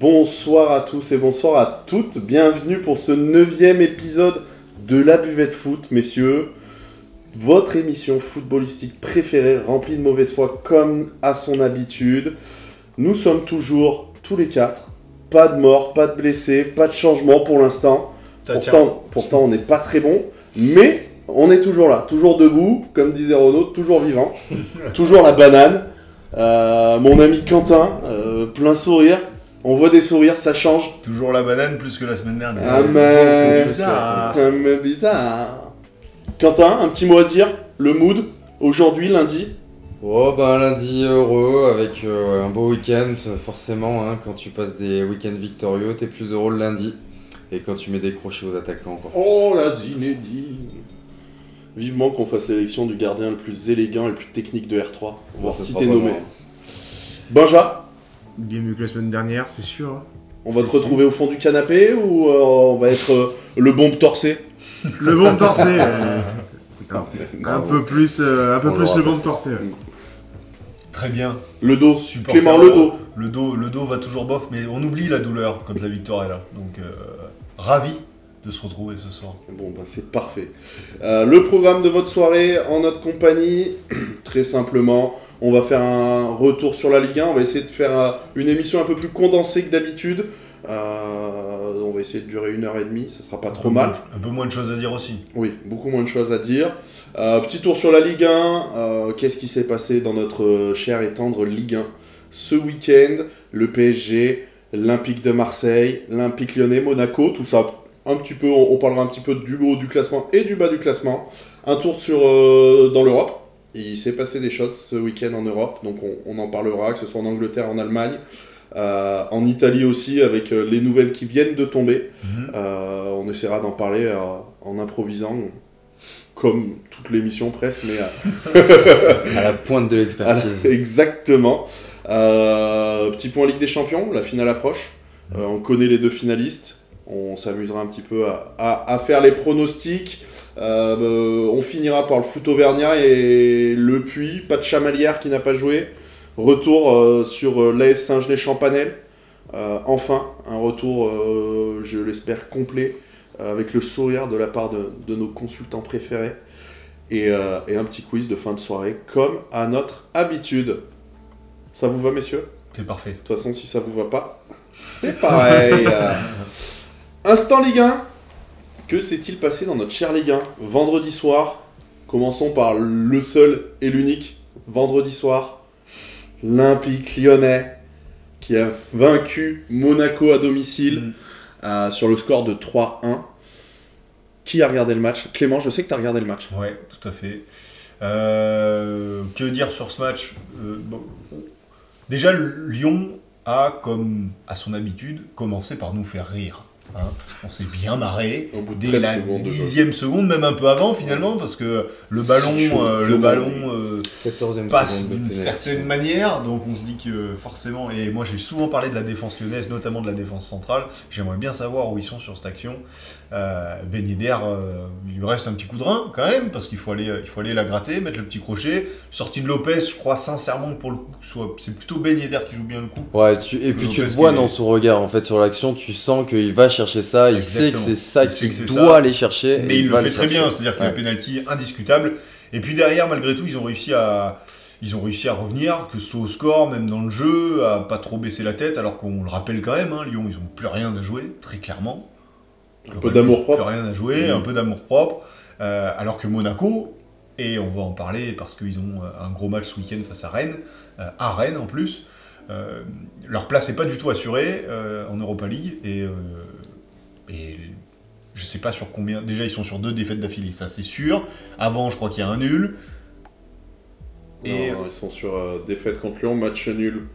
Bonsoir à tous et bonsoir à toutes, bienvenue pour ce 9e épisode de la Buvette Foot, messieurs. Votre émission footballistique préférée, remplie de mauvaise foi comme à son habitude. Nous sommes toujours tous les quatre, pas de morts, pas de blessés, pas de changement pour l'instant. Pourtant on n'est pas très bon, mais on est toujours là, toujours debout, comme disait Renaud, toujours vivant, toujours la banane. Mon ami Quentin, plein sourire. On voit des sourires, ça change. Toujours la banane plus que la semaine dernière. Ah mais bizarre. Quentin, un petit mot à dire. Le mood, aujourd'hui, lundi. Oh bah lundi heureux avec un beau week-end forcément. Quand tu passes des week-ends victorieux, t'es plus heureux le lundi. Et quand tu mets des crochets aux attaquants encore plus. Oh la Zinedine. Vivement qu'on fasse l'élection du gardien le plus élégant et le plus technique de R3. On va voir si t'es nommé. Benja. Bien mieux que la semaine dernière, c'est sûr. Hein. On va te retrouver au fond du canapé ou on va être le bombe torsé? Le bombe torsé. Un peu plus le bombe torsé. Ouais. Très bien. Le dos. Supporter Clément, le dos. Le dos va toujours bof, mais on oublie la douleur quand la victoire est là. Donc ravi de se retrouver ce soir. Bon, ben c'est parfait. Le programme de votre soirée en notre compagnie, très simplement, on va faire un retour sur la Ligue 1. On va essayer de faire une émission un peu plus condensée que d'habitude. On va essayer de durer 1h30, ça sera pas trop mal. Un peu moins de choses à dire aussi. Oui, beaucoup moins de choses à dire. Petit tour sur la Ligue 1. Qu'est-ce qui s'est passé dans notre chère et tendre Ligue 1 ce week-end? Le PSG, l'Olympique de Marseille, l'Olympique Lyonnais, Monaco, tout ça. Un petit peu, on parlera un petit peu du haut du classement et du bas du classement. Un tour dans l'Europe. Il s'est passé des choses ce week-end en Europe, donc on en parlera, que ce soit en Angleterre, en Allemagne, en Italie aussi, avec les nouvelles qui viennent de tomber. On essaiera d'en parler en improvisant, comme toute l'émission presque, mais... à la pointe de l'expertise. Exactement. Petit point Ligue des Champions, la finale approche. On connaît les deux finalistes. On s'amusera un petit peu à faire les pronostics. On finira par le foot auvergnat et le Puy. Pas de Chamalières qui n'a pas joué. Retour sur l'AS Saint-Genès-Champanel. Enfin, un retour, je l'espère, complet. Avec le sourire de la part de nos consultants préférés. Et un petit quiz de fin de soirée, comme à notre habitude. Ça vous va, messieurs? C'est parfait. De toute façon, si ça vous va pas, c'est pareil. Instant Ligue 1. Que s'est-il passé dans notre chère Ligue 1 vendredi soir? Commençons par le seul et l'unique vendredi soir. L'Olympique Lyonnais qui a vaincu Monaco à domicile sur le score de 3-1. Qui a regardé le match? Clément, je sais que tu as regardé le match. Ouais, tout à fait. Que dire sur ce match? Déjà, Lyon a, comme à son habitude, commencé par nous faire rire. On s'est bien marré dès la 10e seconde, même un peu avant finalement, parce que le ballon passe d'une certaine manière, donc on se dit que forcément, et moi j'ai souvent parlé de la défense lyonnaise, notamment de la défense centrale, j'aimerais bien savoir où ils sont sur cette action. Ben Yedder, il lui reste un petit coup de rein quand même, parce qu'il faut aller la gratter, mettre le petit crochet. Sortie de Lopez, je crois sincèrement que pour le coup, c'est plutôt Ben Yedder qui joue bien le coup. Ouais, et puis tu le vois dans son regard en fait sur l'action, tu sens qu'il va chercher ça, il sait que c'est ça qu'il doit aller chercher. Mais il le fait très bien, c'est-à-dire que le penalty indiscutable. Et puis derrière, malgré tout, ils ont réussi à revenir, que ce soit au score, même dans le jeu, à pas trop baisser la tête, alors qu'on le rappelle quand même, Lyon, ils n'ont plus rien à jouer, très clairement. Un peu d'amour-propre. Plus rien à jouer, un peu d'amour-propre. Alors que Monaco, et on va en parler parce qu'ils ont un gros match ce week-end face à Rennes en plus, leur place n'est pas du tout assurée en Europa League, et je sais pas sur combien. Déjà, ils sont sur 2 défaites d'affilée, ça c'est sûr. Avant, je crois qu'il y a un nul. Non, ils sont sur défaite contre Lyon, match nul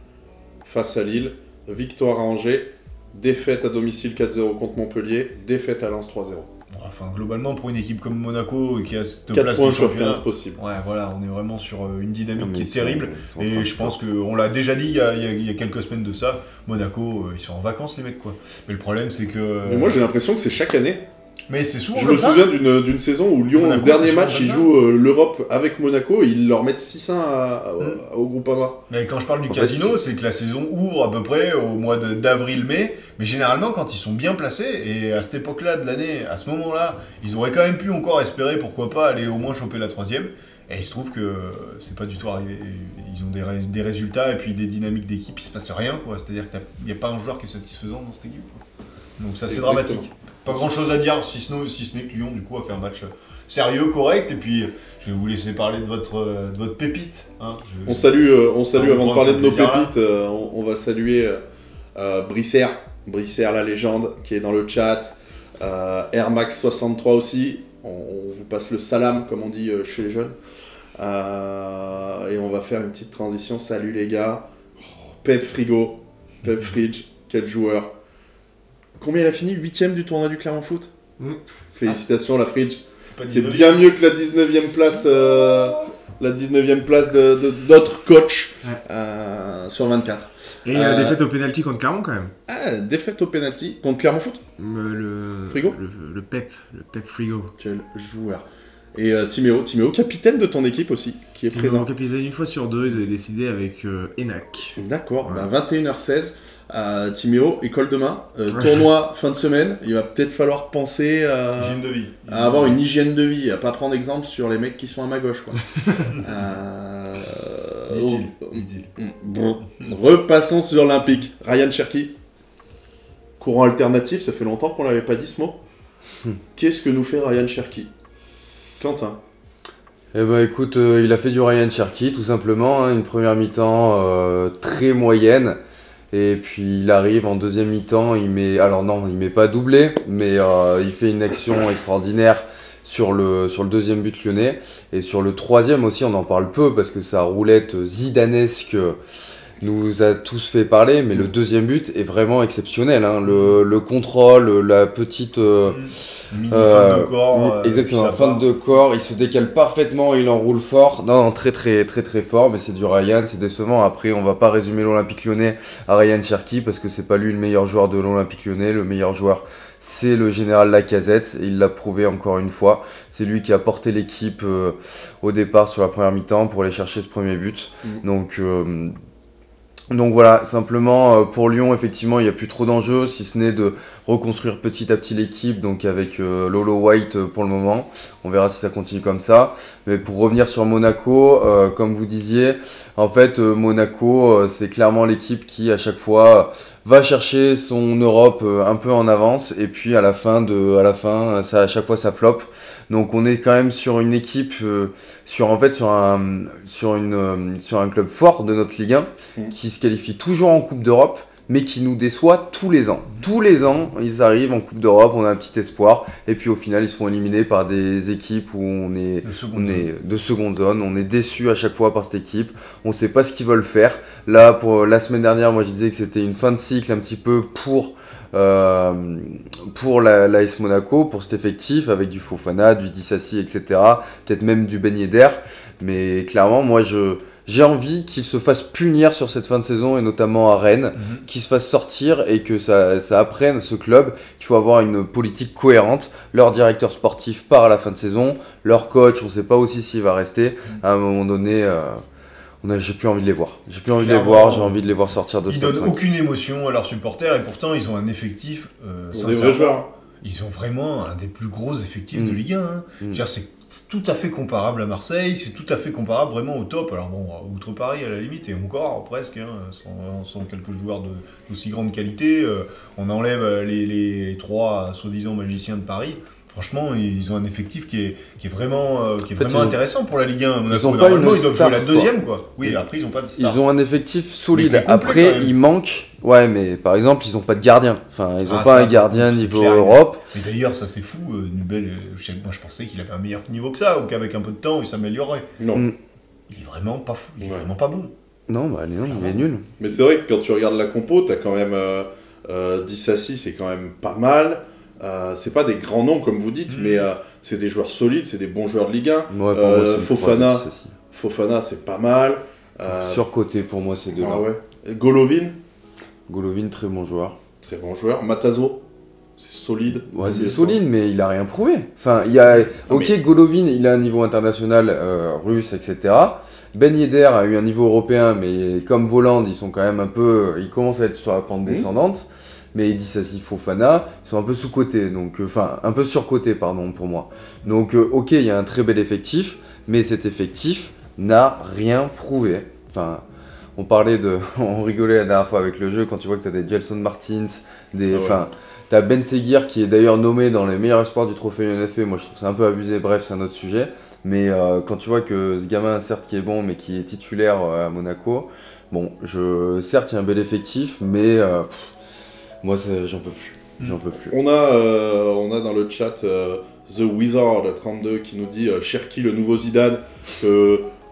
face à Lille, victoire à Angers, défaite à domicile 4-0 contre Montpellier, défaite à Lens 3-0. Enfin, globalement, pour une équipe comme Monaco qui a cette 4 place points de sur championnat, 15 possible. Ouais, voilà, on est vraiment sur une dynamique qui est terrible. Et je pense qu'on l'a déjà dit il y a quelques semaines de ça. Monaco, ils sont en vacances, les mecs, quoi. Mais le problème, c'est que. Mais moi, j'ai l'impression que c'est chaque année. Mais c'est souvent Je comme me ça. souviens d'une saison où Lyon, Monaco, le dernier c'est match, souvent ils comme jouent l'Europe avec Monaco et ils leur mettent 6-1 au Groupama. Mais quand je parle du En fait, casino, c'est que la saison ouvre à peu près au mois d'avril-mai. Mais généralement, quand ils sont bien placés, et à cette époque-là de l'année, à ce moment-là, ils auraient quand même pu encore espérer, pourquoi pas, aller au moins choper la 3e. Et il se trouve que c'est pas du tout arrivé. Ils ont des résultats et puis des dynamiques d'équipe, il se passe rien, quoi. C'est-à-dire qu'il n'y a pas un joueur qui est satisfaisant dans cette équipe, quoi. Donc ça, c'est dramatique. Pas grand-chose à dire, si ce n'est que Lyon, du coup, a fait un match sérieux, correct. Et puis, je vais vous laisser parler de votre pépite. Hein. On salue avant de parler de nos plaisir, pépites, on va saluer Brisser, la légende, qui est dans le chat. Air Max 63 aussi. On vous passe le salam, comme on dit chez les jeunes. Et on va faire une petite transition. Salut les gars. Pep Frigo, Pep Fridge, quel joueur. Combien il a fini? 8ème du tournoi du Clermont Foot. Félicitations la Fridge. C'est bien mieux que la 19ème place, de d'autres coachs sur 24. Et défaite au pénalty contre Clermont quand même. Défaite au pénalty contre Clermont Foot. Frigo. Le Pep Frigo. Quel joueur. Et Timéo, capitaine de ton équipe aussi, qui est présent. Capitaine une fois sur deux, ils avaient décidé avec Enac. D'accord, ouais. 21h16. Timéo, école demain, tournoi fin de semaine, il va peut-être falloir penser hygiène de vie. À avoir une hygiène de vie, à pas prendre exemple sur les mecs qui sont à ma gauche, quoi. Dit-il. Bon. Repassons sur l'Olympique. Ryan Cherki, courant alternatif, ça fait longtemps qu'on l'avait pas dit ce mot. Qu'est-ce que nous fait Ryan Cherki? Quentin? Eh ben écoute, il a fait du Ryan Cherki tout simplement, hein, une première mi-temps très moyenne. Et puis il arrive en deuxième mi-temps, il met pas doublé, mais il fait une action extraordinaire sur le deuxième but lyonnais. Et sur le troisième aussi, on en parle peu parce que sa roulette zidanesque nous a tous fait parler, mais le deuxième but est vraiment exceptionnel, hein. Le contrôle, la petite fin de corps, exactement, fin de corps, il se décale parfaitement, il enroule fort. Non, très très très très fort, mais c'est du Ryan, c'est décevant. Après, on va pas résumer l'Olympique Lyonnais à Ryan Cherki parce que c'est pas lui le meilleur joueur de l'Olympique Lyonnais. Le meilleur joueur, c'est le général Lacazette, et il l'a prouvé encore une fois. C'est lui qui a porté l'équipe au départ sur la première mi-temps pour aller chercher ce premier but. Donc voilà, simplement pour Lyon, effectivement, il n'y a plus trop d'enjeux, si ce n'est de reconstruire petit à petit l'équipe, donc avec Lolo White pour le moment. On verra si ça continue comme ça. Mais pour revenir sur Monaco, comme vous disiez, en fait, Monaco, c'est clairement l'équipe qui, à chaque fois, va chercher son Europe un peu en avance. Et puis, à à chaque fois, ça floppe. Donc on est quand même sur une équipe, sur un club fort de notre Ligue 1 qui se qualifie toujours en Coupe d'Europe, mais qui nous déçoit tous les ans. Tous les ans, ils arrivent en Coupe d'Europe, on a un petit espoir, et puis au final, ils se font éliminer par des équipes où on est de seconde zone. On est déçu à chaque fois par cette équipe. On ne sait pas ce qu'ils veulent faire. Là, pour la semaine dernière, moi je disais que c'était une fin de cycle un petit peu pour l'AS Monaco, pour cet effectif, avec du Fofana, du Disasi, etc. Peut-être même du Ben Yedder. Mais clairement, moi, j'ai envie qu'ils se fassent punir sur cette fin de saison, et notamment à Rennes, qu'ils se fassent sortir et que ça apprenne ce club qu'il faut avoir une politique cohérente. Leur directeur sportif part à la fin de saison, leur coach, on ne sait pas aussi s'il va rester. À un moment donné... j'ai plus envie de les voir. J'ai envie de les voir sortir de ce top 5. Ils donnent aucune émotion à leurs supporters, et pourtant ils ont un effectif des vrais joueurs. Ils ont vraiment un des plus gros effectifs de Ligue 1. Hein. Je veux dire, c'est tout à fait comparable à Marseille, c'est tout à fait comparable vraiment au top. Alors bon, outre Paris à la limite, et encore presque, hein, sans quelques joueurs d'aussi grande qualité. On enlève les trois soi-disant magiciens de Paris. Franchement, ils ont un effectif qui est vraiment intéressant pour la Ligue 1. Normalement, ils doivent jouer la deuxième, quoi. Oui, après, ils n'ont pas de star. Ils ont un effectif solide. Après, il manque... Ouais, mais par exemple, ils n'ont pas de gardien. Enfin, ils n'ont pas un gardien niveau Europe. Mais d'ailleurs, ça c'est fou. Nubel, moi, je pensais qu'il avait un meilleur niveau que ça, ou qu'avec un peu de temps, il s'améliorerait. Non. Il est vraiment pas fou. Il est vraiment pas bon. Non, il est nul. Mais c'est vrai que quand tu regardes la compo, t'as quand même... Disasi, c'est quand même pas mal. C'est pas des grands noms comme vous dites, mais c'est des joueurs solides, c'est des bons joueurs de Ligue 1. Ouais, Fofana, c'est pas mal. Surcoté pour moi, c'est deux là. Ouais. Golovin, très bon joueur. très bon joueur. Matazo, C'est solide. Ouais, c'est solide, mais il a rien prouvé. Enfin, il y a... Golovin, il a un niveau international russe, etc. Ben Yedder a eu un niveau européen, mais comme Voland, ils sont quand même un peu... Ils commencent à être sur la pente descendante. Mais Eddy Sassi, Fofana, ils sont un peu sous-cotés, donc... Enfin, un peu surcotés, pardon, pour moi. Donc, il y a un très bel effectif, mais cet effectif n'a rien prouvé. Enfin... On rigolait la dernière fois avec le jeu quand tu vois que tu as des Gelson Martins, t'as Ben Seguir qui est d'ailleurs nommé dans les meilleurs espoirs du trophée UNFP. Moi je trouve que c'est un peu abusé, bref, c'est un autre sujet. Mais quand tu vois que ce gamin, certes qui est bon, mais qui est titulaire à Monaco, certes il y a un bel effectif, mais moi j'en peux plus. J'en peux plus. On a dans le chat The Wizard 32 qui nous dit Cherki le nouveau Zidane.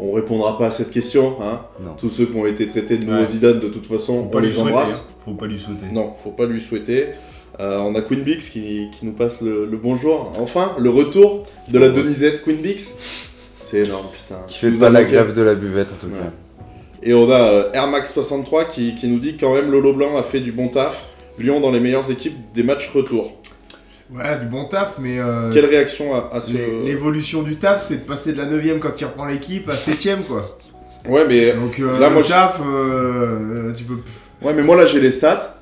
On répondra pas à cette question, hein. Tous ceux qui ont été traités de nouveau Zidane, de toute façon, on les embrasse. Faut pas lui souhaiter. Non, faut pas lui souhaiter. On a Queen Bix qui nous passe le bonjour. Enfin, le retour de la Denisette Queen Bix. C'est énorme, putain. Qui fait pas la grève de la buvette, en tout cas. Et on a Air Max 63 qui nous dit quand même Lolo Blanc a fait du bon taf. Lyon dans les meilleures équipes des matchs retour. Ouais, du bon taf, mais... Quelle réaction à ce... L'évolution du taf, c'est de passer de la 9ème quand tu reprends l'équipe à 7ème, quoi. Ouais, mais... Donc là, le taf, tu peux... Ouais, mais moi, là, j'ai les stats.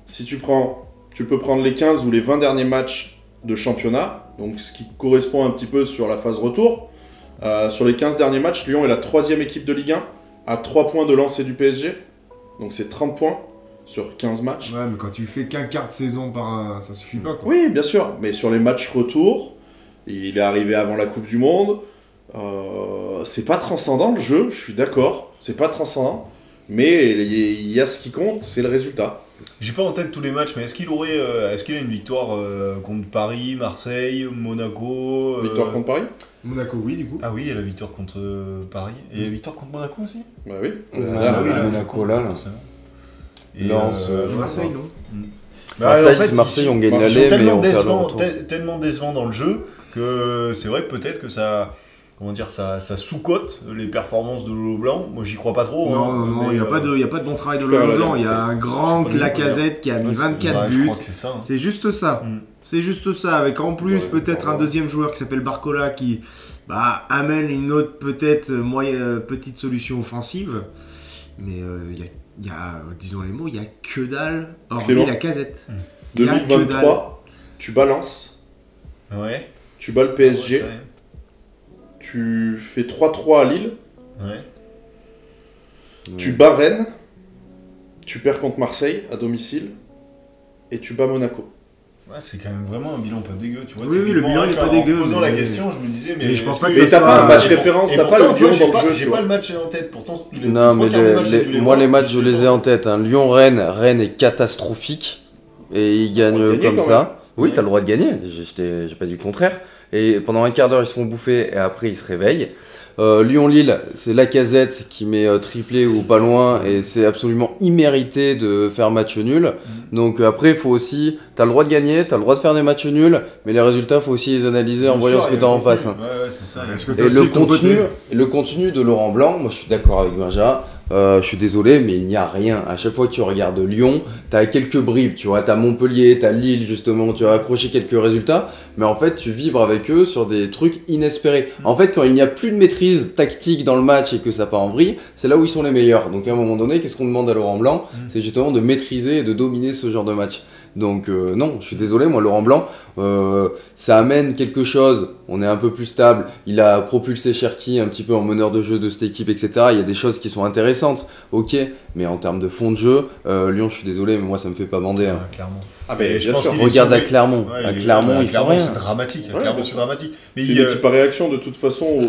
Si tu peux prendre les 15 ou les 20 derniers matchs de championnat, donc ce qui correspond un petit peu sur la phase retour. Sur les 15 derniers matchs, Lyon est la 3e équipe de Ligue 1, à 3 points de lancer du PSG. Donc c'est 30 points. Sur 15 matchs. Ouais, mais quand tu fais qu'un quart de saison ça suffit pas, quoi. Oui, bien sûr. Mais sur les matchs retour, il est arrivé avant la Coupe du Monde. C'est pas transcendant le jeu, je suis d'accord. C'est pas transcendant. Mais il y a ce qui compte, c'est le résultat. J'ai pas en tête tous les matchs, mais est-ce qu'il a une victoire contre Paris, Marseille, Monaco Victoire contre Paris ? Monaco, oui, du coup. Ah oui, il y a la victoire contre Paris. Et la victoire contre Monaco aussi ? Bah oui. Monaco, là. Lens, Marseille, non Marseille, on gagne l'aller, mais on perd le retour. Tellement décevant dans le jeu que c'est vrai que peut-être que ça sous-cote les performances de Lolo Blanc. Moi, j'y crois pas trop. Non, il n'y a pas de bon travail de Lolo Blanc. Il y a un grand Lacazette qui a mis 24 buts. C'est juste ça. C'est juste ça, avec en plus peut-être un deuxième joueur qui s'appelle Barcola qui amène une autre peut-être petite solution offensive. Mais il y a, disons les mots, il y a que dalle, hormis Lacazette. 2023, tu balances. Ouais. Tu bats le PSG. Tu fais 3-3 à Lille. Ouais. Tu bats Rennes. Tu perds contre Marseille à domicile. Et tu bats Monaco. Ouais, c'est quand même vraiment un bilan pas dégueu, tu vois. Oui, le bilan il est pas dégueu. En posant la question, je me disais, mais je pense pas que mais t'as pas un match référence, t'as pas le Lyon dans le jeu. J'ai pas le match en tête, pourtant. Non, mais moi les matchs je les ai en tête. Lyon-Rennes est catastrophique et ils gagnent comme ça. Oui, t'as le droit de gagner. J'ai pas dit le contraire. Et pendant un quart d'heure ils se font bouffer et après ils se réveillent. Lyon-Lille, c'est Lacazette qui met triplé ou pas loin et c'est absolument immérité de faire match nul. Donc après, faut aussi, t'as le droit de gagner, t'as le droit de faire des matchs nuls, mais les résultats, faut aussi les analyser en voyant ce que t'as en face. Ouais, c'est ça. Et le contenu de Laurent Blanc, moi je suis d'accord avec Benja. Je suis désolé, mais il n'y a rien. À chaque fois que tu regardes Lyon, t'as quelques bribes, tu vois, t'as Montpellier, t'as Lille justement, tu as accroché quelques résultats, mais en fait tu vibres avec eux sur des trucs inespérés. En fait, quand il n'y a plus de maîtrise tactique dans le match et que ça part en vrille, c'est là où ils sont les meilleurs. Donc à un moment donné, qu'est-ce qu'on demande à Laurent Blanc ? C'est justement de maîtriser et de dominer ce genre de match. Donc non, je suis désolé, moi Laurent Blanc, ça amène quelque chose, on est un peu plus stable, il a propulsé Cherki un petit peu en meneur de jeu de cette équipe, etc. Il y a des choses qui sont intéressantes, ok, mais en termes de fond de jeu, Lyon, je suis désolé, mais moi ça me fait pas bander. Hein. Clairement. Ah mais je pense regarde à Clermont, Clermont il faut rien. C'est dramatique, Clermont c'est dramatique. Mais c'est une équipe à réaction de toute façon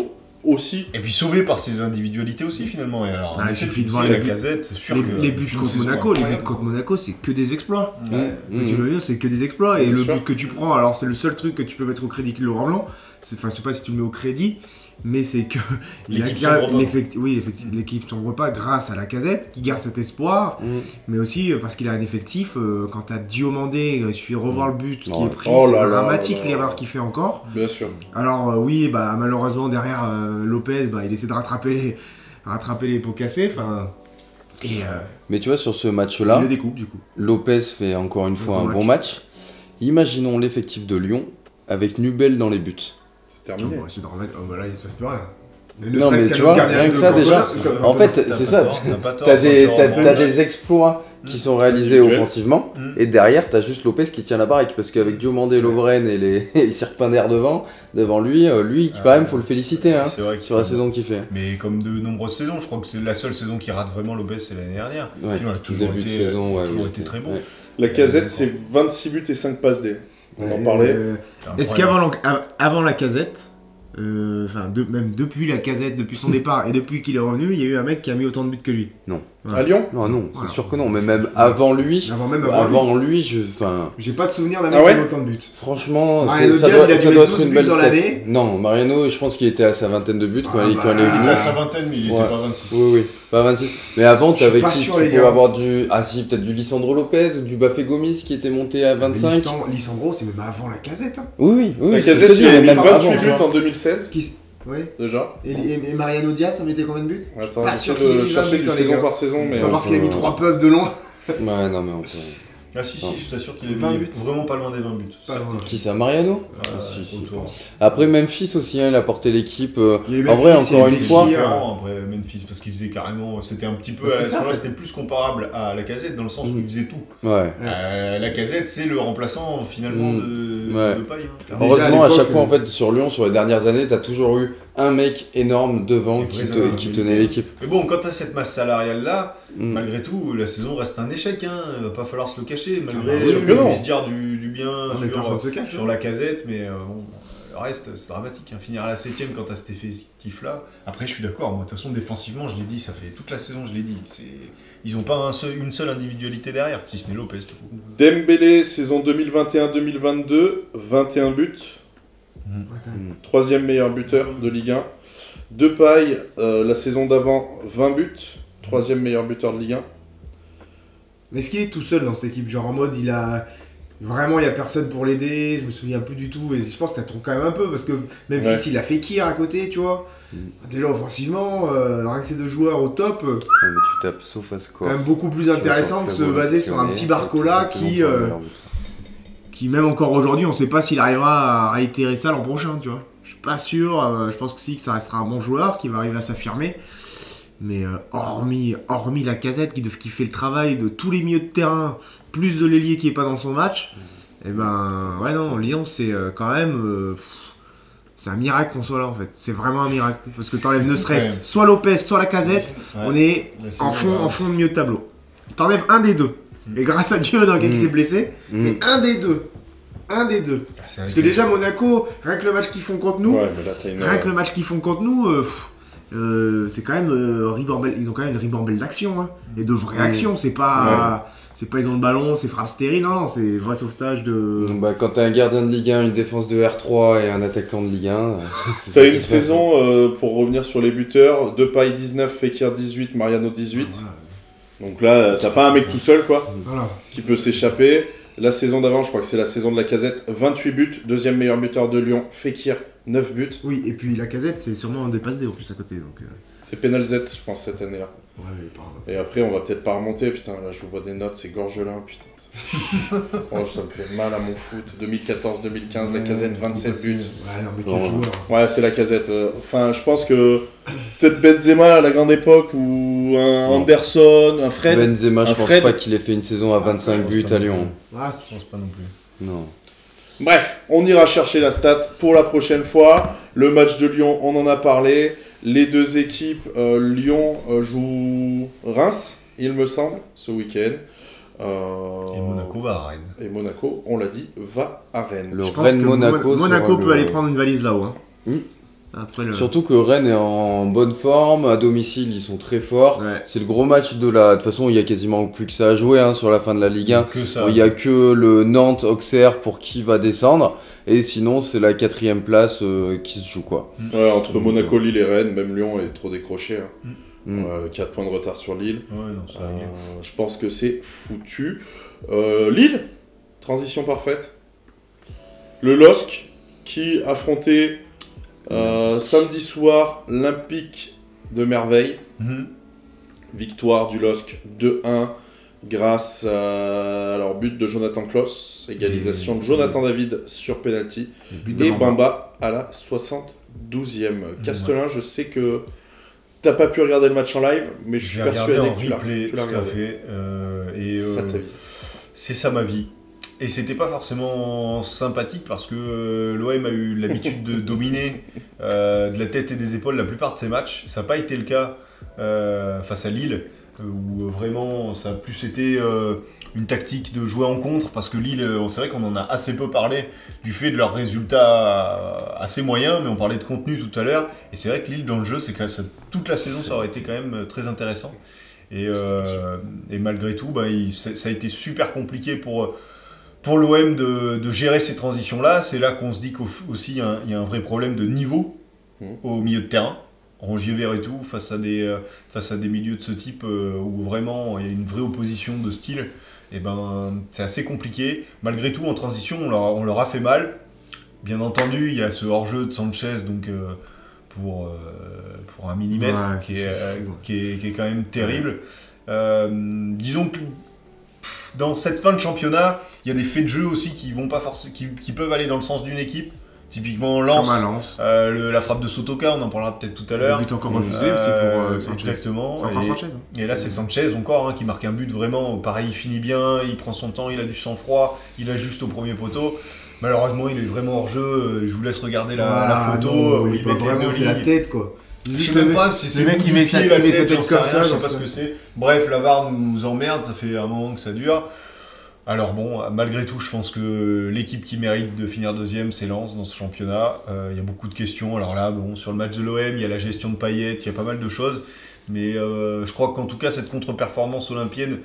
aussi. Et puis sauvé par ses individualités aussi finalement. Et alors, il suffit de voir la Gazette, c'est sûr que les buts contre Monaco, c'est que des exploits. Tu veux dire, c'est que des exploits. Et le but que tu prends, alors c'est le seul truc que tu peux mettre au crédit de Laurent Blanc. Enfin, je sais pas si tu le mets au crédit, mais c'est que l'équipe sombre pas grâce à Lacazette qui garde cet espoir, mais aussi parce qu'il a un effectif. Quand t'as Diomandé, il suffit de revoir le but qui est pris, c'est dramatique l'erreur qu'il fait encore. Bien sûr. Alors malheureusement derrière Lopez, il essaie de rattraper les pots cassés. Mais tu vois, sur ce match-là, il le découpe du coup. Lopez fait encore une fois un bon match. Imaginons l'effectif de Lyon avec Nubel dans les buts. C'est terminé. C'est dramatique. Oh, bah là, il se passe plus rien. Non mais tu vois, rien que ça déjà, en fait c'est ça, t'as des exploits qui sont réalisés offensivement, et derrière t'as juste Lopez qui tient la baraque, parce qu'avec Diomandé, Lovren et les Serpindaires devant lui quand même faut le féliciter hein, sur la saison qu'il fait. Mais comme de nombreuses saisons, je crois que c'est la seule saison qui rate vraiment Lopez, c'est l'année dernière. Ouais, début de saison, toujours été très bon. La Casette c'est 26 buts et 5 passes D. On en parlait. Est-ce qu'avant la Casette, même depuis la Casette, depuis son départ et depuis qu'il est revenu, il y a eu un mec qui a mis autant de buts que lui? Non. Ouais. À Lyon? Non, c'est sûr que non, mais même avant lui, j'ai pas de souvenir d'un mec qui a mis autant de buts. Franchement, ça doit être une belle stat. Non, Mariano, je pense qu'il était à sa vingtaine de buts quand il est venu. Il était à sa vingtaine, mais il était pas 26. Oui, pas 26. Mais avant, tu avais qui? Tu pouvais avoir peut-être du Lisandro Lopez ou du Bafé Gomis qui était monté à 25. Lisandro, c'est même avant la Casette. Oui. La Casette, il a mis 28 buts en 2016. Oui. Déjà. Et Mariano Diaz, ça mettait combien de buts? Attends, pas sûr de chercher du saison par saison, mais. Pas parce qu'il a mis 3 puffs de loin. Ouais, non, mais on peut. Ah si, je t'assure qu'il a mis vraiment pas loin des 20 buts. Qui ça, Mariano? Si. Après Memphis aussi, il a porté l'équipe. En vrai, encore une fois. Après Memphis, parce qu'il faisait carrément. C'était un petit peu. À ce moment-là, c'était plus comparable à la Casette dans le sens où il faisait tout. Ouais. La Casette, c'est le remplaçant finalement de Paille. Heureusement, à chaque fois, en fait, sur Lyon, sur les dernières années, t'as toujours eu un mec énorme devant qui tenait l'équipe. Mais bon, quand t'as cette masse salariale là, malgré tout, la saison reste un échec. Il va pas falloir se le cacher, malgré on puisse dire du bien sur la Casette, mais le reste c'est dramatique. Finir à la 7ème quand t'as cet effectif là. Après, je suis d'accord, moi de toute façon, défensivement, je l'ai dit, ça fait toute la saison, je l'ai dit. Ils ont pas une seule individualité derrière, si ce n'est Lopez. Dembélé, saison 2021-2022, 21 buts. Troisième meilleur buteur de Ligue 1. Depay, la saison d'avant, 20 buts. Troisième meilleur buteur de Ligue 1. Mais est-ce qu'il est tout seul dans cette équipe? Genre en mode, il y a personne pour l'aider, je me souviens plus du tout. Et je pense que ça trompe quand même un peu parce que Memphis, il a Fekir à côté, tu vois. Déjà offensivement, rien que ces deux joueurs au top. Mais tu tapes SofaScore. Quand même beaucoup plus intéressant que se baser sur un petit Barcola qui même encore aujourd'hui, on sait pas s'il arrivera à réitérer ça l'an prochain, tu vois. Je suis pas sûr, je pense que ça restera un bon joueur qui va arriver à s'affirmer. Mais hormis la Casette qui fait le travail de tous les milieux de terrain, plus de l'ailier qui est pas dans son match, Lyon c'est quand même... c'est un miracle qu'on soit là en fait, c'est vraiment un miracle. Parce que t'enlèves ne serait-ce soit Lopez, soit la Casette, on est en fond de milieu de tableau. T'enlèves un des deux. Et grâce à Dieu, dans lequel il s'est blessé, mais un des deux. Parce que déjà, Monaco, rien que le match qu'ils font contre nous, c'est quand même ribambelle. Ils ont quand même une ribambelle d'action, et de vraies actions. C'est pas ils ont le ballon, c'est frappe stérile, non, c'est vrai sauvetage de. Quand t'as un gardien de Ligue 1, une défense de R3 et un attaquant de Ligue 1. T'as une saison, pour revenir sur les buteurs, Depay 19, Fekir 18, Mariano 18. Donc là, t'as pas un mec tout seul, qui peut s'échapper. La saison d'avant, je crois que c'est la saison de la Casette, 28 buts, deuxième meilleur buteur de Lyon, Fekir, 9 buts. Oui, et puis la Casette, c'est sûrement un des passes D en plus à côté. Donc, c'est Penalzet, je pense, cette année-là. Ouais, mais pardon. Et après, on va peut-être pas remonter, putain, là, je vous vois des notes, c'est Gorgelin, putain. Ça me fait mal à mon foot. 2014-2015, la Casette, 27 buts. Ouais, non, mais quel joueur. Ouais, c'est la Casette. Enfin, je pense que peut-être Benzema à la grande époque, ou un Anderson, un Fred. Benzema, je pense pas qu'il ait fait une saison à 25 buts à Lyon. Ah, je pense pas non plus. Non. Bref, on ira chercher la stat pour la prochaine fois. Le match de Lyon, on en a parlé. Les deux équipes, Lyon joue Reims, il me semble, ce week-end. Et Monaco va à Rennes. Et Monaco, on l'a dit, va à Rennes. Le Rennes-Monaco. Monaco peut aller prendre une valise là-haut. Surtout que Rennes est en bonne forme, à domicile ils sont très forts. Ouais. C'est le gros match de la. De toute façon, il y a quasiment plus que ça à jouer sur la fin de la Ligue 1. Il n'y a que le Nantes-Auxerre pour qui va descendre. Et sinon, c'est la 4ème place qui se joue quoi. Ouais, entre Monaco, Lille et Rennes, même Lyon est trop décroché. 4 points de retard sur Lille. Ouais, non, je pense que c'est foutu. Lille, transition parfaite. Le LOSC qui affrontait samedi soir l'Olympique de Merveille. Victoire du LOSC 2-1. grâce à alors but de Jonathan Klaus, égalisation de Jonathan David sur penalty et Bamba à la 72e. Castelin, je sais que t'as pas pu regarder le match en live, mais je suis persuadé que tu l'as regardé. C'est ta vie. C'est ça ma vie. Et c'était pas forcément sympathique parce que l'OM a eu l'habitude de dominer de la tête et des épaules la plupart de ses matchs. Ça n'a pas été le cas face à Lille, où vraiment ça a plus été une tactique de jouer en contre, parce que Lille, c'est vrai qu'on en a assez peu parlé du fait de leurs résultats assez moyens, mais on parlait de contenu tout à l'heure, et c'est vrai que Lille dans le jeu, c'est que toute la saison ça aurait été quand même très intéressant. Et malgré tout, ça a été super compliqué pour l'OM de gérer ces transitions-là. C'est là qu'on se dit qu'aussi il y a un vrai problème de niveau au milieu de terrain. Rongier, Verretou, face à des milieux de ce type où vraiment il y a une vraie opposition de style, et c'est assez compliqué. Malgré tout, en transition, on leur a fait mal. Bien entendu, il y a ce hors-jeu de Sanchez, donc pour 1 millimètre, qui est quand même terrible. Disons que dans cette fin de championnat, il y a des faits de jeu aussi qui peuvent aller dans le sens d'une équipe. Typiquement Lens, la frappe de Sotoka, on en parlera peut-être tout à l'heure. Le but encore refusé aussi pour Sanchez. Exactement. C'est encore Sanchez. Et là c'est Sanchez encore qui marque un but vraiment, pareil, il finit bien, il prend son temps, il a du sang-froid, il ajuste au premier poteau. Malheureusement il est vraiment hors jeu, je vous laisse regarder la photo. Il met vraiment, c'est la tête quoi. Je sais même pas si c'est le mec qui met sa tête comme ça, je sais pas ce que c'est. Bref, la VAR nous emmerde, ça fait un moment que ça dure. Alors bon, malgré tout, je pense que l'équipe qui mérite de finir deuxième, c'est Lens dans ce championnat. Il y a beaucoup de questions. Alors là, sur le match de l'OM, il y a la gestion de Payet, il y a pas mal de choses. Mais je crois qu'en tout cas, cette contre-performance olympienne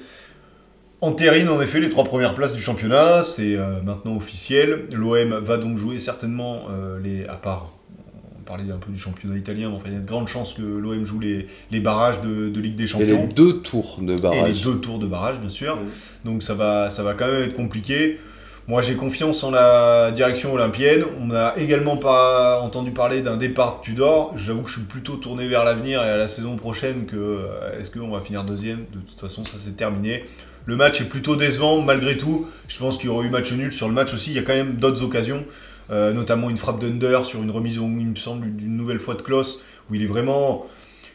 entérine en effet les 3 premières places du championnat. C'est maintenant officiel. L'OM va donc jouer certainement à part... parler un peu du championnat italien, mais enfin, il y a de grandes chances que l'OM joue les barrages de Ligue des Champions. Et les 2 tours de barrage. Et les 2 tours de barrage, bien sûr. Donc ça va quand même être compliqué. Moi, j'ai confiance en la direction olympienne. On n'a également pas entendu parler d'un départ de Tudor. J'avoue que je suis plutôt tourné vers l'avenir et à la saison prochaine que est-ce qu'on va finir deuxième. De toute façon, ça c'est terminé. Le match est plutôt décevant, malgré tout. Je pense qu'il y aurait eu match nul sur le match aussi. Il y a quand même d'autres occasions. Notamment une frappe d'Under sur une remise, il me semble, d'une nouvelle fois de Klaus, où il est vraiment,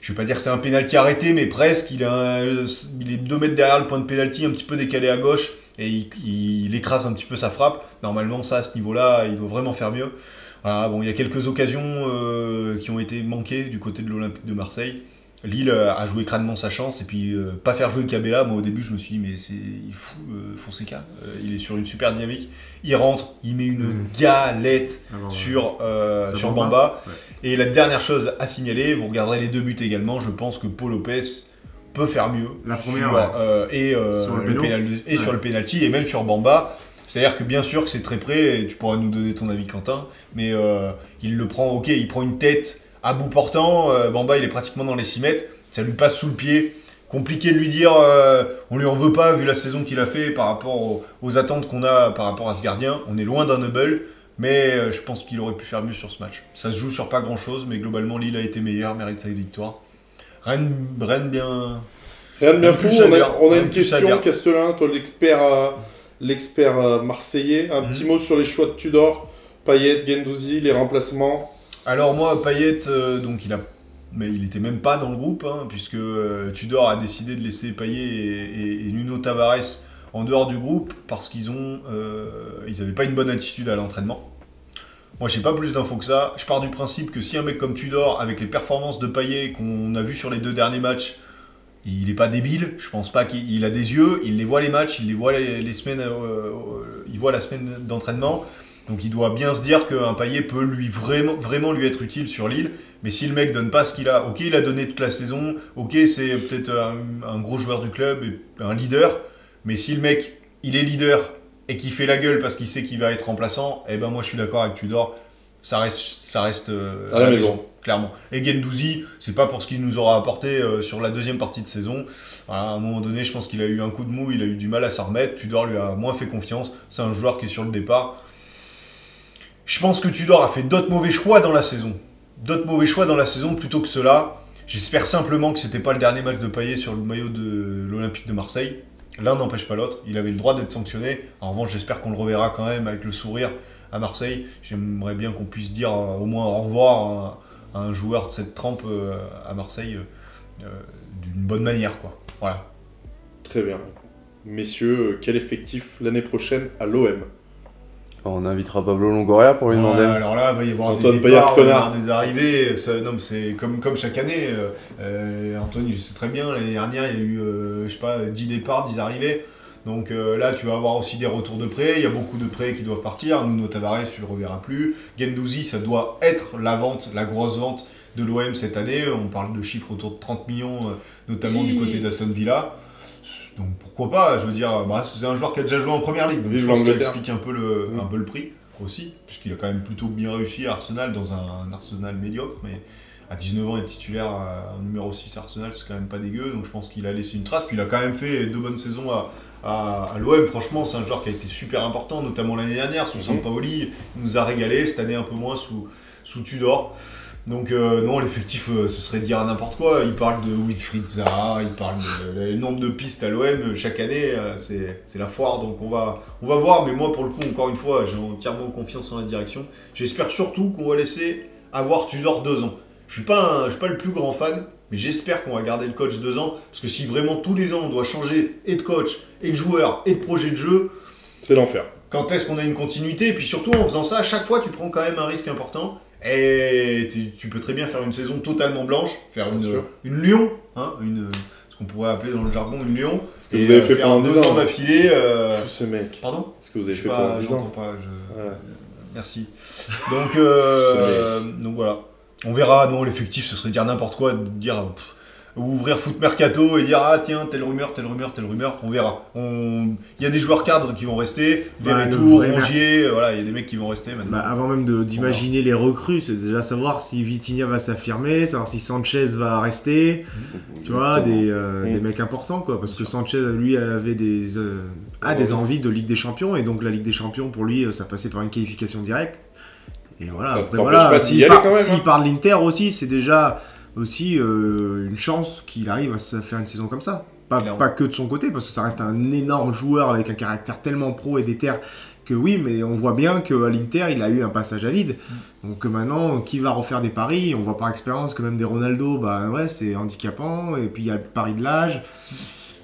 je vais pas dire que c'est un pénalty arrêté, mais presque, il est 2 mètres derrière le point de pénalty, un petit peu décalé à gauche, et il écrase un petit peu sa frappe. Normalement, ça, à ce niveau-là, il doit vraiment faire mieux. Voilà, bon, il y a quelques occasions qui ont été manquées du côté de l'Olympique de Marseille. Lille a joué crânement sa chance, et puis pas faire jouer Cabella. Moi au début je me suis dit mais il fout Fonseca, il est sur une super dynamique, il rentre, il met une galette sur Bamba. Et la dernière chose à signaler, vous regarderez les 2 buts également, je pense que Paul Lopez peut faire mieux la première sur le penalty et même sur Bamba. C'est-à-dire que bien sûr que c'est très près, et tu pourras nous donner ton avis Quentin, mais il le prend, il prend une tête à bout portant, Bamba il est pratiquement dans les 6 mètres, ça lui passe sous le pied. Compliqué de lui dire, on lui en veut pas vu la saison qu'il a fait par rapport aux attentes qu'on a par rapport à ce gardien. On est loin d'un Hubble, mais je pense qu'il aurait pu faire mieux sur ce match. Ça se joue sur pas grand chose, mais globalement Lille a été meilleur, mérite sa victoire. Rien de bien fou, on a une question, Castelin, toi l'expert marseillais, un petit mot sur les choix de Tudor, Payet, Guendouzi, les remplacements. Alors moi, Payet, mais il n'était même pas dans le groupe, puisque Tudor a décidé de laisser Payet et Nuno Tavares en dehors du groupe parce qu'ils n'avaient pas une bonne attitude à l'entraînement. Moi, je n'ai pas plus d'infos que ça. Je pars du principe que si un mec comme Tudor, avec les performances de Payet qu'on a vues sur les 2 derniers matchs, il n'est pas débile. Je pense pas qu'il a des yeux. Il les voit les matchs, il les voit les semaines, il voit la semaine d'entraînement. Donc il doit bien se dire qu'un Payet peut vraiment lui être utile sur Lille. Mais si le mec donne pas ce qu'il a, ok il a donné toute la saison, ok c'est peut-être un gros joueur du club, et un leader. Mais si le mec il est leader et qu'il fait la gueule parce qu'il sait qu'il va être remplaçant, eh ben moi je suis d'accord avec Tudor, ça reste à la maison. Clairement. Et Guendouzi, c'est pas pour ce qu'il nous aura apporté sur la deuxième partie de saison. Voilà, à un moment donné je pense qu'il a eu un coup de mou, il a eu du mal à s'en remettre. Tudor lui a moins fait confiance, c'est un joueur qui est sur le départ. Je pense que Tudor a fait d'autres mauvais choix dans la saison. Plutôt que cela. J'espère simplement que c'était pas le dernier match de Payet sur le maillot de l'Olympique de Marseille. L'un n'empêche pas l'autre. Il avait le droit d'être sanctionné. En revanche, j'espère qu'on le reverra quand même avec le sourire à Marseille. J'aimerais bien qu'on puisse dire au moins au revoir à un joueur de cette trempe à Marseille d'une bonne manière, quoi. Voilà. Très bien. Messieurs, quel effectif l'année prochaine à l'OM? On invitera Pablo Longoria pour lui demander. Alors là, il va y avoir Antoine des départs, Payard-Connard. des arrivées. C'est comme chaque année. Antoine, je sais très bien, l'année dernière, il y a eu 10 départs, 10 arrivées. Donc là, tu vas avoir aussi des retours de prêts. Il y a beaucoup de prêts qui doivent partir. Nuno Tavares, tu ne le reverras plus. Guendouzi, ça doit être la grosse vente de l'OM cette année. On parle de chiffres autour de 30 millions, notamment du côté d'Aston Villa. Donc pourquoi pas, je veux dire, c'est un joueur qui a déjà joué en première ligue, donc je pense que ça explique un peu le prix aussi, puisqu'il a quand même plutôt bien réussi à Arsenal dans un Arsenal médiocre, mais à 19 ans être titulaire en numéro 6 à Arsenal, c'est quand même pas dégueu, donc je pense qu'il a laissé une trace, puis il a quand même fait 2 bonnes saisons à l'OM. Franchement, c'est un joueur qui a été super important, notamment l'année dernière sous Sampaoli, il nous a régalé, cette année un peu moins sous Tudor. Donc non, l'effectif, ce serait dire n'importe quoi. Il parle de Wilfried Zaha, il parle du nombre de pistes à l'OM. Chaque année, c'est la foire, donc on va voir. Mais moi, pour le coup, encore une fois, j'ai entièrement confiance en la direction. J'espère surtout qu'on va laisser avoir Tudor 2 ans. Je suis pas le plus grand fan, mais j'espère qu'on va garder le coach 2 ans. Parce que si vraiment tous les ans, on doit changer et de coach, et de joueur, et de projet de jeu... C'est l'enfer. Quand est-ce qu'on a une continuité? Et puis surtout, en faisant ça, à chaque fois, tu prends quand même un risque important. Et tu peux très bien faire une saison totalement blanche, faire une Lyon, hein, ce qu'on pourrait appeler dans le jargon une Lyon. Ce que vous avez fait pendant 10 ans d'affilée. Ce mec. Pardon? Ce que vous avez fait pendant 10 ans. Pas, Merci. Donc voilà. On verra, non, l'effectif, ce serait dire n'importe quoi, dire ouvrir Foot Mercato et dire tiens, telle rumeur, on verra. Il y a des joueurs cadres qui vont rester, Verretou, Rongier, voilà, il y a des mecs qui vont rester maintenant. Avant même d'imaginer les recrues, c'est déjà savoir si Vitinha va s'affirmer, savoir si Sanchez va rester, tu vois, des mecs importants, quoi, parce que Sanchez, lui, avait des envies de Ligue des Champions, et donc la Ligue des Champions, pour lui, ça passait par une qualification directe. Et voilà, ça après, voilà, s'il hein. part de l'Inter aussi, c'est déjà aussi une chance qu'il arrive à se faire une saison comme ça. Pas que de son côté, parce que ça reste un énorme joueur avec un caractère tellement pro et déter que oui, mais on voit bien qu'à l'Inter, il a eu un passage à vide. Donc maintenant, qui va refaire des paris? On voit par expérience que même des Ronaldo, c'est handicapant, et puis il y a le pari de l'âge.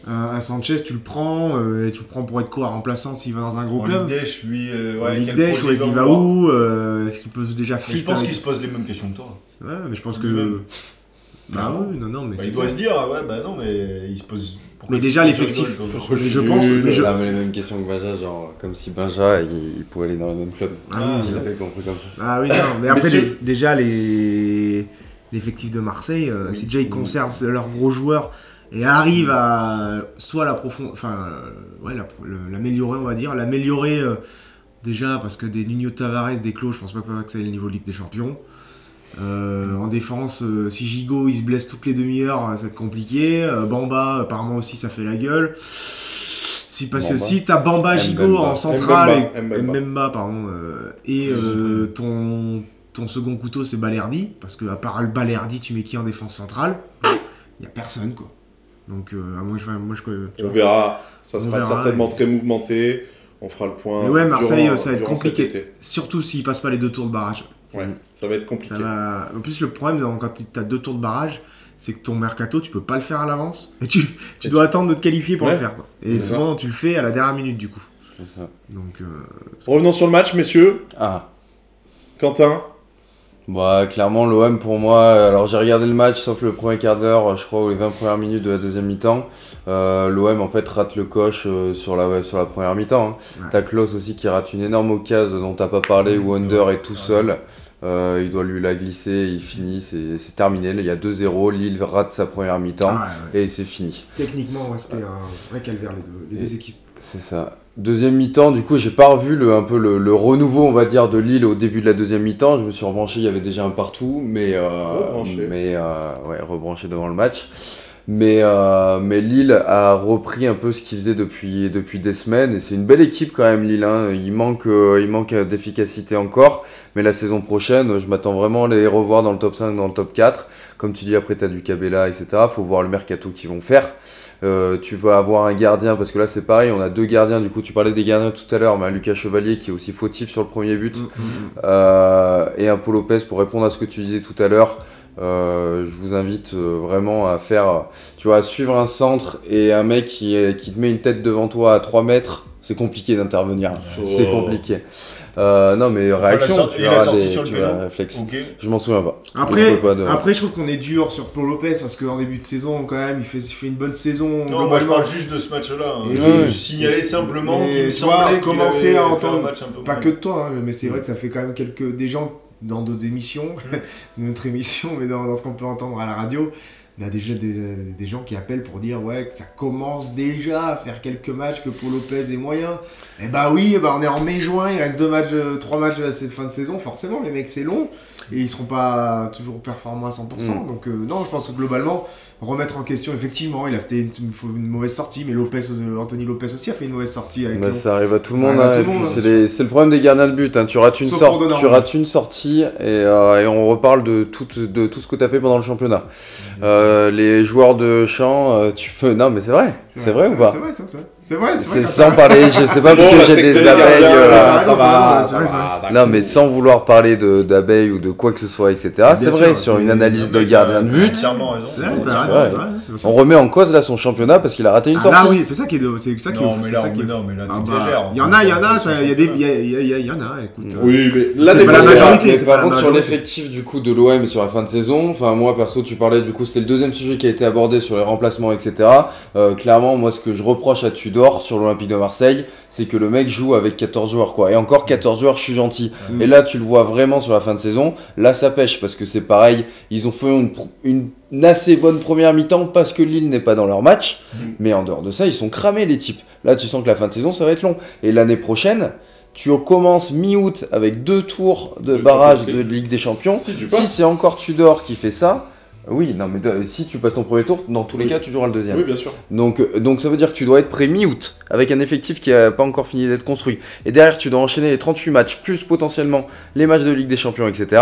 Un Sanchez, tu le prends pour être quoi, remplaçant s'il va dans un gros club. Ligue Dèche, lui, Ligue Dèche, il va où? Est-ce qu'il peut déjà fit? Je pense qu'il se pose les mêmes questions que toi. Ouais, mais je pense que... oui, non, mais il doit se dire, non, mais il se pose... Mais déjà, l'effectif, je pense... Il avait les mêmes questions que Benja, genre, comme si Benja, il pouvait aller dans le même club. Il avait compris comme ça. Ah oui, non, mais après, déjà, l'effectif de Marseille, si déjà ils conservent leurs gros joueurs et arrivent à soit l'améliorer, on va dire, déjà parce que des Nuno Tavares, des Klo, je pense pas que ça ait le niveau Ligue des Champions. En défense, si Gigot il se blesse toutes les demi-heures, ça va être compliqué. Bamba, apparemment aussi, ça fait la gueule. Si t'as Bamba, Gigot en centrale, Mbemba, pardon, et ton second couteau c'est Balerdi, parce que à part le Balerdi, tu mets qui en défense centrale? Il y a personne, quoi. Donc, on verra, ça sera certainement très mouvementé. On fera le point. Mais ouais, Marseille, ça va être compliqué. Surtout s'ils passent pas les 2 tours de barrage. Ouais, ça va être compliqué. En plus, le problème, quand tu as 2 tours de barrage, c'est que ton mercato, tu peux pas le faire à l'avance. Et tu dois attendre de te qualifier pour le faire, quoi. Et souvent, tu le fais à la dernière minute, du coup. C'est ça. Donc, revenons sur le match, messieurs. Quentin? Clairement, l'OM pour moi, alors j'ai regardé le match sauf le premier quart d'heure, je crois, ou les 20 premières minutes de la deuxième mi-temps. L'OM en fait rate le coche sur la première mi-temps. Hein. Ouais. T'as Klose aussi qui rate une énorme occasion dont t'as pas parlé, où Under est tout seul. Il doit lui la glisser, il finit, c'est terminé. Là, il y a 2-0, Lille rate sa première mi-temps et c'est fini. Techniquement, c'était un vrai calvaire les deux équipes. C'est ça. Deuxième mi-temps, du coup, j'ai pas revu le renouveau, on va dire, de Lille au début de la deuxième mi-temps. Je me suis rebranché, il y avait déjà un partout, rebranché devant le match. Mais Lille a repris un peu ce qu'il faisait depuis des semaines. Et c'est une belle équipe quand même, Lille. Hein. Il manque d'efficacité encore. Mais la saison prochaine, je m'attends vraiment à les revoir dans le top 5, dans le top 4. Comme tu dis, après tu as du Cabella, etc. Faut voir le mercato qu'ils vont faire. Tu vas avoir un gardien, parce que là c'est pareil, on a 2 gardiens, du coup tu parlais des gardiens tout à l'heure, mais un Lucas Chevalier qui est aussi fautif sur le premier but, et un Paul Lopez. Pour répondre à ce que tu disais tout à l'heure, je vous invite vraiment à faire, tu vois, à suivre un centre et un mec qui te met une tête devant toi à 3 mètres, c'est compliqué d'intervenir, c'est compliqué. Non mais réaction, tu verras des réflexes. Okay. Je m'en souviens pas. Après je trouve qu'on est dur sur Paul Lopez parce qu'en début de saison quand même il fait une bonne saison. Non, moi je parle juste de ce match-là. Je signalais simplement qu'il me semblait commencer à entendre un match un peu pas que de toi, hein, mais c'est vrai que ça fait quand même des gens dans d'autres émissions, notre émission, mais dans ce qu'on peut entendre à la radio. Il y a déjà des gens qui appellent pour dire que ça commence déjà à faire quelques matchs que Paul Lopez est moyen. Et oui, on est en mai-juin, il reste 3 matchs à cette fin de saison. Forcément, les mecs, c'est long et ils seront pas toujours performants à 100%. Donc non, je pense que globalement, remettre en question, effectivement, il a fait une mauvaise sortie, mais Anthony Lopez aussi a fait une mauvaise sortie. Avec ça arrive à tout le monde. C'est le problème des gardiens de but. Hein. Tu rates une sortie et on reparle de tout ce que tu as fait pendant le championnat. Les joueurs de champ, tu peux. Non, mais c'est vrai. C'est vrai ou pas? C'est vrai. Sans parler, je sais pas parce que j'ai des abeilles. Non, mais sans vouloir parler d'abeilles ou de quoi que ce soit, etc. C'est vrai, sur une analyse de gardien de but. On remet en cause là son championnat parce qu'il a raté une sortie. Ah oui, c'est ça qui est. C'est ça qui est. Non, mais là, t'exagères. Il y en a, écoute. Oui, mais là, c'est pas la majorité. Par contre, sur l'effectif du coup de l'OM et sur la fin de saison, enfin, moi perso, tu parlais du coup, c'était le deuxième sujet qui a été abordé sur les remplacements, etc. Clairement, moi, ce que je reproche à Tudor sur l'Olympique de Marseille, c'est que le mec joue avec 14 joueurs, quoi. Et encore 14 joueurs, je suis gentil. Et là, tu le vois vraiment sur la fin de saison. Là, ça pêche parce que c'est pareil. Ils ont fait une assez bonne première mi-temps parce que Lille n'est pas dans leur match. Mais en dehors de ça, ils sont cramés, les types. Là, tu sens que la fin de saison, ça va être long. Et l'année prochaine, tu commences mi-août avec 2 tours de barrage de Ligue des Champions. Si c'est encore Tudor qui fait ça. Oui, non, mais si tu passes ton premier tour, dans tous les cas, tu joueras le deuxième. Oui, bien sûr. Donc ça veut dire que tu dois être prêt mi-août, avec un effectif qui n'a pas encore fini d'être construit. Et derrière, tu dois enchaîner les 38 matchs, plus potentiellement les matchs de Ligue des Champions, etc.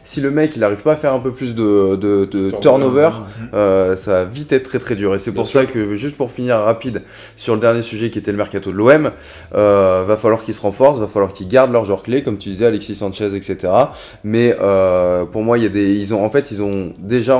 Si le mec, il n'arrive pas à faire un peu plus de turnover, ça va vite être très très dur. Et c'est pour ça que, juste pour finir rapide, sur le dernier sujet qui était le mercato de l'OM, va falloir qu'ils se renforcent, va falloir qu'ils gardent leurs joueurs clés, comme tu disais, Alexis Sanchez, etc. Mais pour moi, ils ont déjà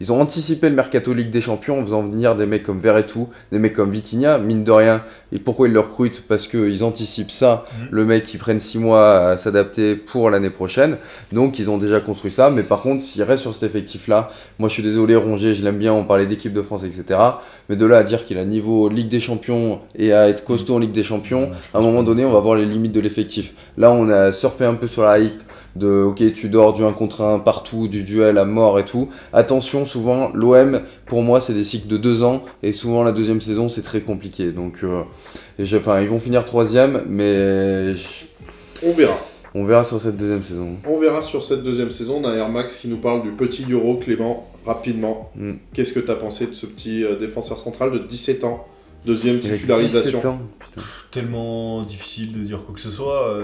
ils ont anticipé le mercato Ligue des Champions en faisant venir des mecs comme Verretou, des mecs comme Vitinha, mine de rien. Et pourquoi ils le recrutent? Parce qu'ils anticipent ça, le mec qui prenne 6 mois à s'adapter pour l'année prochaine. Donc ils ont déjà construit ça, mais par contre s'il reste sur cet effectif là, moi je suis désolé, Rongier, je l'aime bien, on parlait d'équipe de France, etc. Mais de là à dire qu'il a niveau Ligue des Champions et à être costaud en Ligue des Champions, à un moment donné on va voir les limites de l'effectif. Là on a surfé un peu sur la hype de ok, tu dors du 1 contre 1 partout, du duel à mort et tout. Attention, souvent l'OM pour moi c'est des cycles de 2 ans et souvent la deuxième saison c'est très compliqué. Donc ils vont finir 3ème, mais on verra sur cette deuxième saison. On verra sur cette deuxième saison. Derrière Max qui nous parle du petit Euro. Clément, rapidement, qu'est-ce que tu as pensé de ce petit défenseur central de 17 ans, deuxième titularisation? 17 ans, putain. Tellement difficile de dire quoi que ce soit.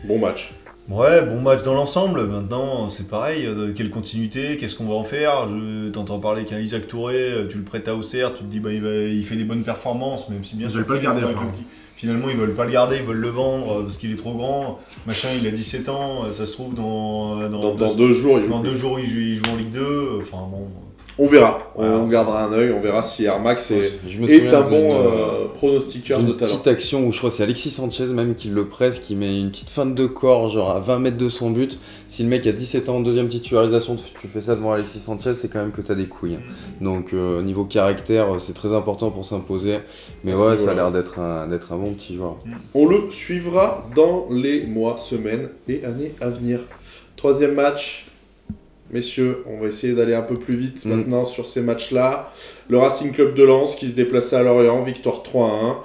Bon match. Ouais, bon match dans l'ensemble. Maintenant, c'est pareil. Quelle continuité? Qu'est-ce qu'on va en faire? T'entends parler qu'un Isaac Touré, tu le prêtes à Auxerre, tu te dis il fait des bonnes performances, même si bien sûr. Ils veulent pas le garder. Finalement, ils veulent pas le garder, ils veulent le vendre parce qu'il est trop grand. Machin, il a 17 ans. Ça se trouve dans 2 jours, il joue en Ligue 2. Enfin bon. On verra, on gardera un œil, on verra si Air Max est un bon pronostiqueur de talent. Une petite action où je crois que c'est Alexis Sanchez même qui le presse, qui met une petite feinte de corps genre à 20 mètres de son but. Si le mec a 17 ans en deuxième titularisation, tu fais ça devant Alexis Sanchez, c'est quand même que t'as des couilles. Donc niveau caractère, c'est très important pour s'imposer. Mais ouais, ça a l'air d'être un bon petit joueur. On le suivra dans les mois, semaines et années à venir. 3e match. Messieurs, on va essayer d'aller un peu plus vite maintenant sur ces matchs-là. Le Racing Club de Lens qui se déplaçait à Lorient, victoire 3-1.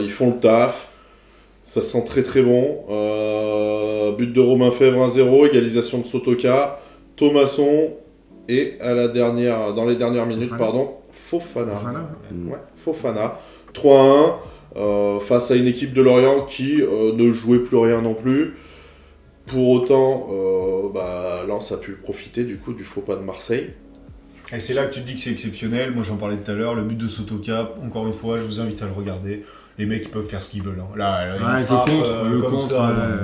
Ils font le taf. Ça sent très très bon. But de Romain Fèvre 1-0, égalisation de Sotoka. Thomasson, Et dans les dernières minutes, Fofana. Ouais, Fofana. 3-1 face à une équipe de Lorient qui ne jouait plus rien non plus. Pour autant, Lens a pu profiter du coup du faux pas de Marseille. Et c'est là que tu te dis que c'est exceptionnel. Moi j'en parlais tout à l'heure, le but de Sotoka, encore une fois, je vous invite à le regarder. Les mecs ils peuvent faire ce qu'ils veulent. Hein. Là, le contre,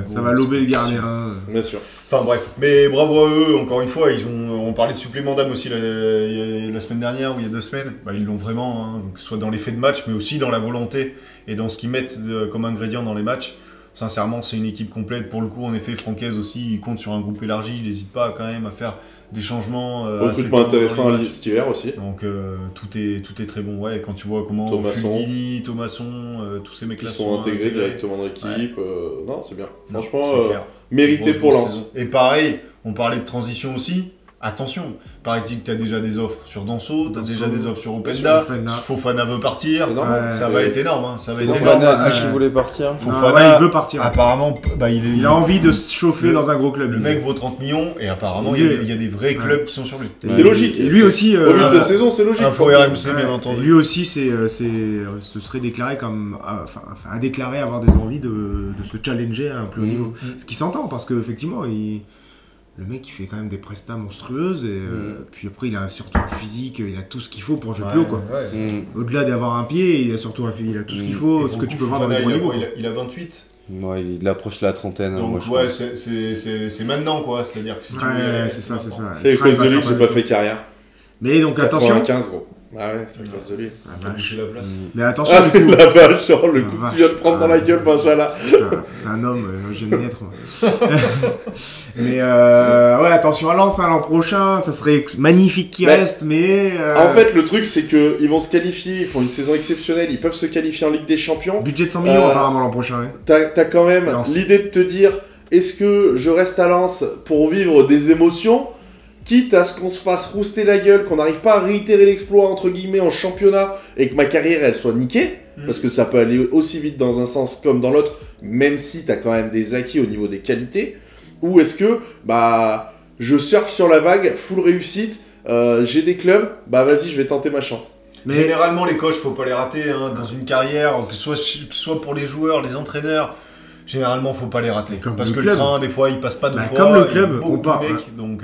ça va lober le gardien. Bien sûr. Enfin bref, mais bravo à eux, encore une fois, on parlait de supplément d'âme aussi la semaine dernière ou il y a 2 semaines. Ils l'ont vraiment, hein, que ce soit dans l'effet de match, mais aussi dans la volonté et dans ce qu'ils mettent comme ingrédient dans les matchs. Sincèrement, c'est une équipe complète. Pour le coup, en effet, Francaise aussi, il compte sur un groupe élargi. Il n'hésite pas quand même à faire des changements. Recrutement intéressant cet hiver aussi. Donc tout est très bon. Ouais, quand tu vois comment Fulgini, Thomasson, tous ces mecs-là sont intégrés directement dans l'équipe. Ouais. Non, c'est bien. Franchement, mérité pour Lens. Et pareil, on parlait de transition aussi. Attention, paraît-il que tu as déjà des offres sur Danso, tu as déjà des offres sur Openda, Fofana veut partir, ça va être énorme. Hein. Ça va être Fofana qui voulait partir. Fofana, il veut partir. Apparemment, il a envie de se chauffer dans un gros club. Le mec vaut 30 millions et apparemment il y a des vrais clubs qui sont sur lui. C'est logique. Et lui aussi. Au vu de cette saison, c'est logique. Info RMC, bien entendu. Lui aussi, ce serait déclaré comme. A déclaré avoir des envies de se challenger à un plus haut niveau. Ce qui s'entend parce qu'effectivement, le mec il fait quand même des prestats monstrueuses et puis après il a surtout un physique, il a tout ce qu'il faut pour jouer plus haut quoi. Au-delà d'avoir un pied, il a surtout il a tout ce qu'il faut, ce que tu peux voir dans le niveau. Il a 28. Ouais, il approche la trentaine. Donc moi, c'est maintenant quoi, c'est-à-dire que c'est ça. C'est à cause de lui que j'ai pas fait carrière. Mais donc attention. 95 gros. Ah ouais, c'est à cause de lui. La place. Mais attention du coup. La vache, le coup que tu viens de prendre dans la gueule, Benjamin. C'est un homme, j'aime bien être. Mais ouais, attention à Lens, l'an prochain, ça serait magnifique qu'il reste, mais... En fait, le truc, c'est qu'ils vont se qualifier, ils font une saison exceptionnelle, ils peuvent se qualifier en Ligue des Champions. Budget de 100 millions apparemment l'an prochain. Ouais. T'as quand même l'idée de te dire, est-ce que je reste à Lens pour vivre des émotions, quitte à ce qu'on se fasse rouster la gueule, qu'on n'arrive pas à réitérer l'exploit entre guillemets en championnat et que ma carrière elle soit niquée, parce que ça peut aller aussi vite dans un sens comme dans l'autre, même si t'as quand même des acquis au niveau des qualités, ou est-ce que je surfe sur la vague, full réussite, j'ai des clubs, vas-y je vais tenter ma chance. Mais généralement les coachs faut pas les rater hein, dans une carrière, que ce soit pour les joueurs, les entraîneurs. Généralement, faut pas les rater. Parce que le train, des fois, il passe pas 2 fois. Comme le club, on part. Donc,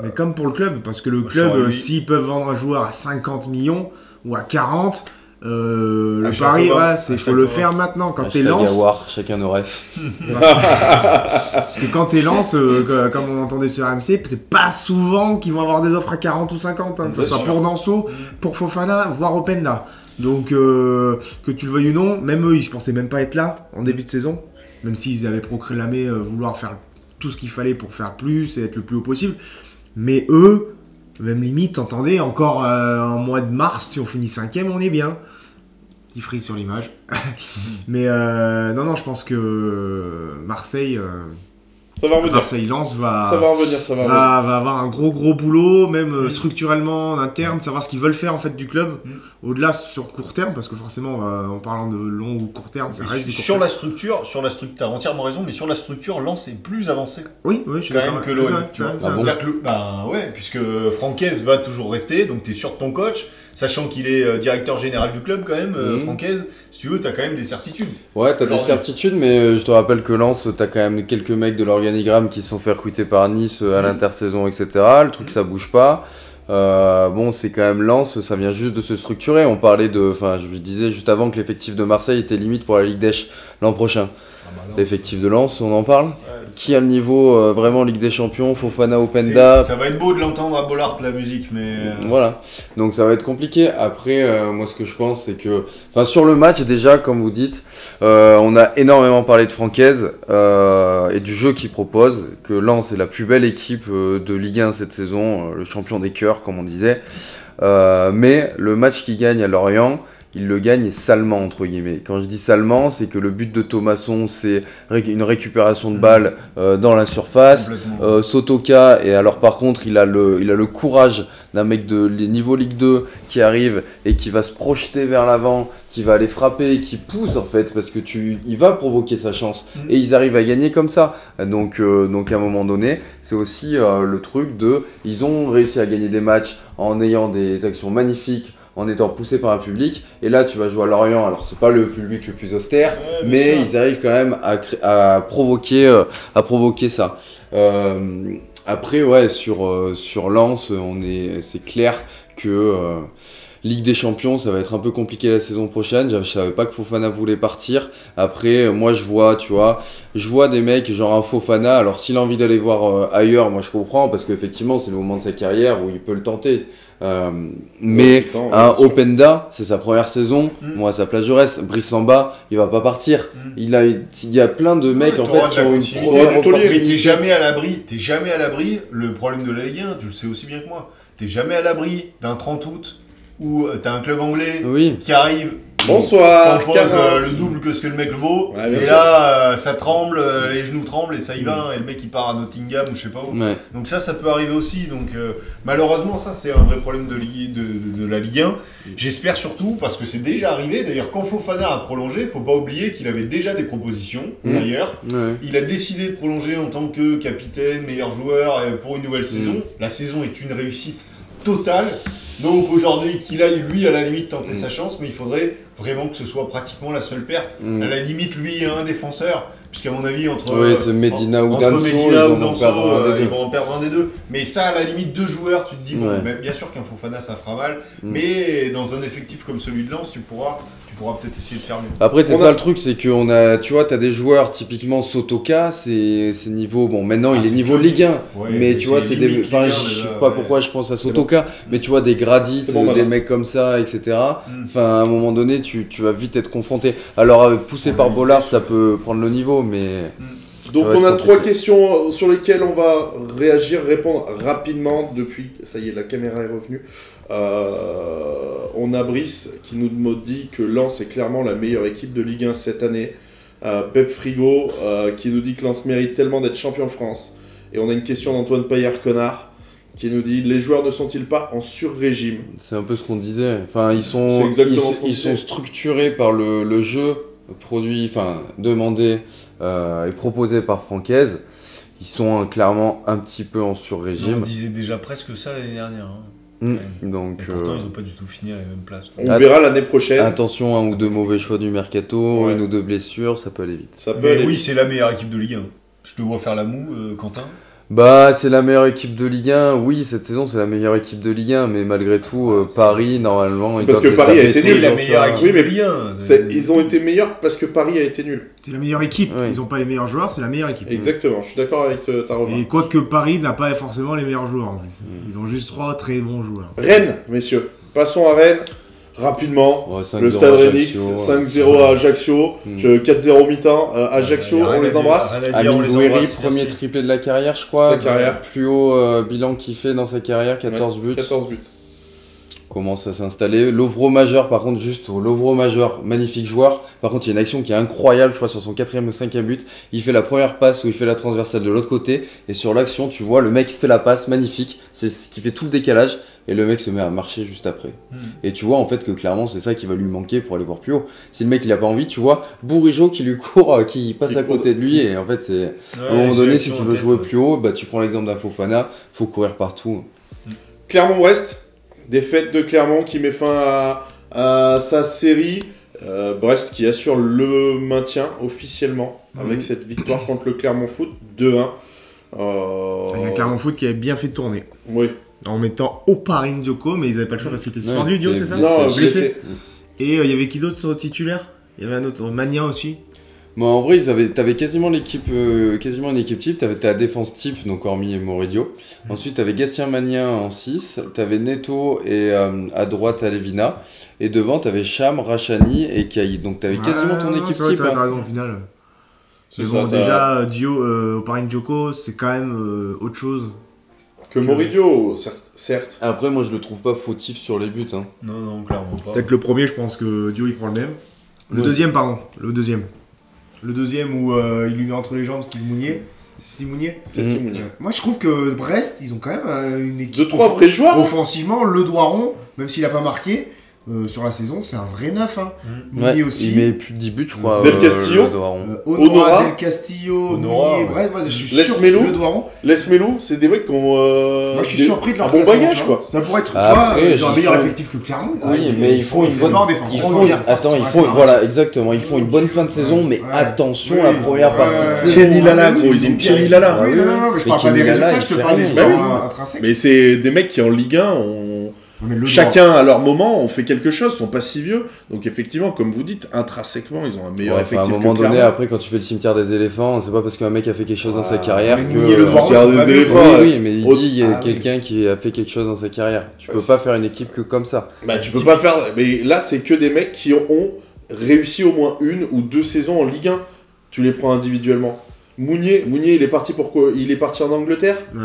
mais comme pour le club, parce que le club, s'ils peuvent vendre un joueur à 50 millions ou à 40, le pari, il faut le faire maintenant. Quand t'es Lens. Chacun nos refs. Parce que quand t'es Lens, comme on entendait sur RMC, c'est pas souvent qu'ils vont avoir des offres à 40 ou 50. Hein, que ce soit pour Danso, pour Fofana, voire Openda. Donc, que tu le veuilles ou non, même eux, ils pensaient même pas être là en début de saison. Même s'ils avaient proclamé vouloir faire tout ce qu'il fallait pour faire plus et être le plus haut possible. Mais eux, même limite, entendez, encore en mois de mars, si on finit 5ème, on est bien. Petit freeze sur l'image. Mais non, je pense que Marseille... Ça va revenir. Marseille-Lens va avoir un gros boulot, même structurellement en interne, savoir ce qu'ils veulent faire en fait du club, au-delà sur court terme, parce que forcément en parlant de long ou court terme, ça reste du court terme. La structure, t'as entièrement raison, mais sur la structure, Lens est plus avancé. Oui, je suis d'accord. Que l'OM. Puisque Francaise va toujours rester, donc t'es sûr de ton coach, sachant qu'il est directeur général du club quand même, Francaise. Si tu veux, t'as quand même des certitudes. Ouais, t'as des certitudes, mais je te rappelle que Lens, t'as quand même quelques mecs de l'organigramme qui se sont fait recruter par Nice à l'intersaison, etc. Le truc, ça bouge pas. C'est quand même Lens, ça vient juste de se structurer. On parlait je disais juste avant que l'effectif de Marseille était limite pour la Ligue des Champions l'an prochain. L'effectif de Lens, on en parle. Qui a le niveau vraiment Ligue des Champions, Fofana, Openda. Ça va être beau de l'entendre à Bollard la musique, mais... Voilà, donc ça va être compliqué. Après, moi ce que je pense, c'est que... sur le match déjà, comme vous dites, on a énormément parlé de Francaise et du jeu qu'il propose, que Lens est la plus belle équipe de Ligue 1 cette saison, le champion des cœurs, comme on disait. Mais le match qu'il gagne à Lorient... il le gagne salement, entre guillemets. Quand je dis salement, c'est que le but de Thomasson, c'est une récupération de balle dans la surface. Sotoka, et alors par contre, il a le courage d'un mec de niveau Ligue 2 qui arrive et qui va se projeter vers l'avant, qui va aller frapper, qui pousse en fait, parce que il va provoquer sa chance. Et ils arrivent à gagner comme ça. Donc à un moment donné, c'est aussi le truc ils ont réussi à gagner des matchs en ayant des actions magnifiques, en étant poussés par un public. Et là, tu vas jouer à Lorient. Alors, c'est pas le public le plus austère, mais ils arrivent quand même à provoquer ça. Après, ouais, sur Lens, c'est clair que Ligue des Champions, ça va être un peu compliqué la saison prochaine. Je savais pas que Fofana voulait partir. Après, moi, je vois des mecs genre un Fofana. Alors, s'il a envie d'aller voir ailleurs, moi, je comprends, parce qu'effectivement, c'est le moment de sa carrière où il peut le tenter. Mais Openda, c'est sa première saison. Moi, à sa place, je reste. Brice Samba, il va pas partir. Il y a plein de mecs en fait qui ont une première opportunité. Mais t'es jamais à l'abri. T'es jamais à l'abri. Le problème de la Ligue 1, tu le sais aussi bien que moi. T'es jamais à l'abri d'un 30 août où t'as un club anglais qui arrive. Bonsoir, propose le double que ce que le mec vaut, et là ça tremble, les genoux tremblent et ça y va, et le mec il part à Nottingham ou je sais pas où. Donc ça peut arriver aussi. Donc malheureusement ça c'est un vrai problème de la Ligue 1. J'espère surtout, parce que c'est déjà arrivé, d'ailleurs quand Fofana a prolongé, faut pas oublier qu'il avait déjà des propositions d'ailleurs. Il a décidé de prolonger en tant que capitaine, meilleur joueur pour une nouvelle saison. La saison est une réussite totale. Donc aujourd'hui, qu'il aille lui à la limite tenter sa chance, mais il faudrait vraiment que ce soit pratiquement la seule perte. À la limite, lui un défenseur, puisqu'à mon avis, entre Medina ou Danso, ils vont en perdre un des deux. Mais ça, à la limite, deux joueurs, tu te dis, bon, bien sûr qu'un Fofana ça fera mal, mais dans un effectif comme celui de Lens, tu pourras peut-être essayer de faire mieux. Après, c'est ça le truc, c'est que tu vois, t'as des joueurs, typiquement Sotoka, c'est niveau, bon, maintenant il est niveau Ligue 1, mais tu vois, c'est des. Enfin, je sais pas pourquoi je pense à Sotoka, mais tu vois, des Gradit, des mecs comme ça, etc. Enfin, à un moment donné, tu vas vite être confronté. Alors, poussé par Bollard, ça peut prendre le niveau, mais. Donc, on a 3 questions sur lesquelles on va répondre rapidement depuis. Ça y est, la caméra est revenue. On a Brice qui nous dit que Lens est clairement la meilleure équipe de Ligue 1 cette année. Pep Frigo qui nous dit que Lens mérite tellement d'être champion de France. Et on a une question d'Antoine Paillard-Connard qui nous dit: les joueurs ne sont-ils pas en sur-régime? C'est un peu ce qu'on disait. Enfin, ils sont structurés par le jeu produit, demandé et proposé par Francaise. Ils sont clairement un petit peu en sur-régime. On disait déjà presque ça l'année dernière. Donc, et pourtant, ils n'ont pas du tout fini à la même place. On verra l'année prochaine. Attention, 1 ou 2 mauvais choix du mercato, 1 ou 2 blessures, ça peut aller vite. Oui, c'est la meilleure équipe de Ligue 1. Je te vois faire la moue, Quentin. Bah, c'est la meilleure équipe de Ligue 1. Oui, cette saison, c'est la meilleure équipe de Ligue 1, mais malgré tout, Paris, normalement, c'est parce que Paris a été nul. La meilleure équipe de Ligue 1. Ils ont été meilleurs parce que Paris a été nul. C'est la meilleure équipe. Ils n'ont pas les meilleurs joueurs, c'est la meilleure équipe. Exactement, je suis d'accord avec ta remarque. Et quoique Paris n'a pas forcément les meilleurs joueurs en plus. Ils ont juste 3 très bons joueurs. Rennes, messieurs. Passons à Rennes. Rapidement, le Stade Rennais, 5-0 à Ajaccio, 4-0 mi-temps. Ajaccio, on les embrasse. Amine Gouiri, premier triplé de la carrière, je crois. Sa carrière. Plus haut bilan qu'il fait dans sa carrière, 14 buts. 14 buts. Commence à s'installer. Lovro majeur, par contre, juste Lovro majeur, magnifique joueur. Par contre, il y a une action qui est incroyable, je crois, sur son 4e ou 5e but. Il fait la première passe où il fait la transversale de l'autre côté. Et sur l'action, tu vois, le mec fait la passe, magnifique. C'est ce qui fait tout le décalage. Et le mec se met à marcher juste après. Et tu vois en fait que clairement c'est ça qui va lui manquer pour aller voir plus haut. Si le mec il a pas envie, tu vois Bourigeaud qui lui court, qui passe à côté de lui. Et en fait c'est à un moment donné, si tu veux jouer plus haut, bah tu prends l'exemple d'un Fofana, faut courir partout. Clermont-Brest, défaite de Clermont qui met fin à sa série. Brest qui assure le maintien officiellement avec cette victoire contre le Clermont Foot 2-1. Il y a un Clermont Foot qui avait bien fait tourner. Oui. En mettant Oparine Dioko, mais ils n'avaient pas le choix parce qu'il était suspendu, Dio, c'est ça? Non, blessé. Et il y avait qui d'autre titulaire? Il y avait un autre, Magnan aussi. Bon, en vrai, t'avais quasiment l'équipe, quasiment une équipe type. T'avais ta défense type, donc hormis Moridio. Ensuite, t'avais Gastien Magnin en 6. T'avais Neto et à droite Alevina. Et devant, t'avais Cham, Rachani et Caïd. Donc t'avais quasiment ton équipe type. T'as raison au final. Mais bon, déjà, Oparine Dioko, c'est quand même autre chose. Que Moridio, certes. Après, moi, je le trouve pas fautif sur les buts. Hein. Non, clairement pas. Peut-être le premier, je pense que Dio, il prend le même. Le deuxième, pardon. Le deuxième où il lui met entre les jambes Steve Mounier. Steve Mounier. Steve Mounier. Moi, je trouve que Brest, ils ont quand même une équipe. 2-3 vrais joueurs. Offensivement, Le Doiron, même s'il a pas marqué. Sur la saison, c'est un vrai neuf. Hein. Ouais, aussi. il met plus de 10 buts, je crois. Del Castillo. Honora, Del Castillo, Mounier, bref, moi je suis sûr que Le Doiron. Les Melou, c'est des mecs qui ont. Moi je suis surpris de leur bon bagage, quoi. Ça pourrait être Après, un meilleur effectif que Clermont. Oui, mais il faut une bonne. Voilà, exactement. Ils font une bonne fin de saison, mais attention à la première partie de saison. Kenny Lala, gros, ils ont Kenny Lala. Oui, non, mais je parle pas des résultats, je te parle des joueurs intrinsèques. Mais c'est des mecs qui en Ligue 1 ont. Chacun à leur moment ont fait quelque chose, sont pas si vieux, donc effectivement, comme vous dites, intrinsèquement, ils ont un meilleur effectif. À un moment donné, après, quand tu fais le cimetière des éléphants, c'est pas parce qu'un mec a fait quelque chose dans sa carrière que. Le cimetière des éléphants. Oui, mais il dit il y a quelqu'un qui a fait quelque chose dans sa carrière. Tu peux pas faire une équipe que comme ça. Bah, tu peux pas faire. Mais là, c'est que des mecs qui ont réussi au moins 1 ou 2 saisons en Ligue 1. Tu les prends individuellement. Mounier, il est parti pourquoi? Il est parti en Angleterre. Ouais.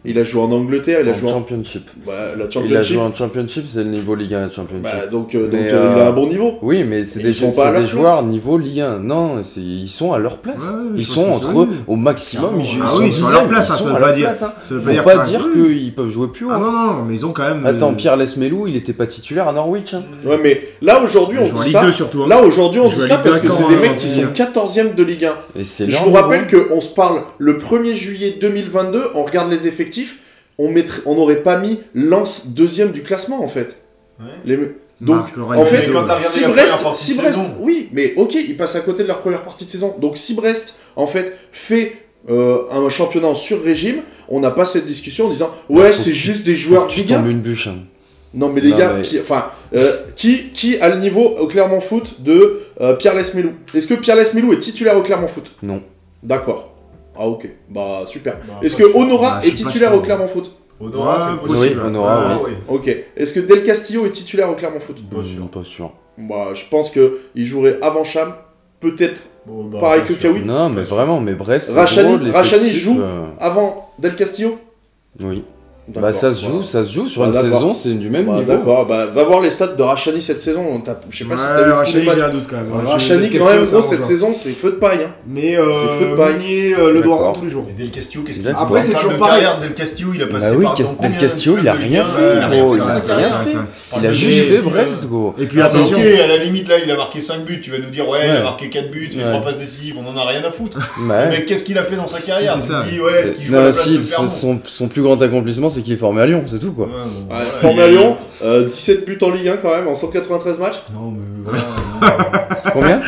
Il a joué en Angleterre, il a joué en Championship. La Championship. Il a joué en Championship, c'est le niveau Ligue 1 Championship. Bah, donc il a un bon niveau. Oui, mais c'est des joueurs niveau Ligue 1. Non, ils sont à leur place. Ils sont entre eux au maximum. Ils sont à leur place, ça veut pas dire. Ça veut pas dire qu'ils peuvent jouer plus haut. Ah non, mais ils ont quand même. Attends, Pierre Lesmelou, il était pas titulaire à Norwich. Ouais, mais là aujourd'hui on dit ça. Là aujourd'hui on dit ça parce que c'est des mecs qui sont 14e de Ligue 1. Je vous rappelle qu'on se parle le 1er juillet 2022, on regarde les effectifs. On n'aurait pas mis Lens 2e du classement en fait. Ouais. Donc en fait, si Brest, oui, mais ok, ils passent à côté de leur première partie de saison. Donc si Brest en fait fait un championnat en sur-régime, on n'a pas cette discussion en disant ouais c'est juste des joueurs de Ligue 1. Une bûche. Hein. Non mais les gars, qui a le niveau au Clermont Foot de Pierre Lesmelou? Est-ce que Pierre Lesmelou est titulaire au Clermont Foot? Non. D'accord. Ah ok, bah super. Est-ce que Honora est titulaire au Clermont Foot? Honora, c'est possible. Oui, Honora, oui. Ok. Est-ce que Del Castillo est titulaire au Clermont Foot? Pas sûr. Bah, je pense qu'il jouerait avant Cham, peut-être pareil que Kawi. Non, mais vraiment, mais Brest. Rachani joue avant Del Castillo? Oui. Bah ça se joue sur une saison, c'est du même niveau. D'accord, va voir les stats de Rachani cette saison. Je sais pas si t'as vu Rachani, j'ai un doute quand même. Rachani quand même, gros, cette saison, c'est feu de paille. Hein. Mais Mounier, Le Doiron tous les jours. Et Del Castillo, qu'est-ce qu'il a? Après, c'est toujours pareil. Del Castillo, il a passé par Del Castillo, il a rien fait, gros. Il a rien fait. Il a juste fait Brest, gros. Et puis attention, à la limite, là, il a marqué 5 buts. Tu vas nous dire, ouais, il a marqué 4 buts, il fait 3 passes décisives, on en a rien à foutre. Mais qu'est-ce qu'il a fait dans sa carrière? C'est ça. Est-ce qu'il joue à la place de Clermont? Son plus grand accomplissement, c'est qu'il est formé à Lyon, c'est tout quoi. Formé à Lyon, 17 buts en Ligue 1 quand même, en 193 matchs. Non mais Combien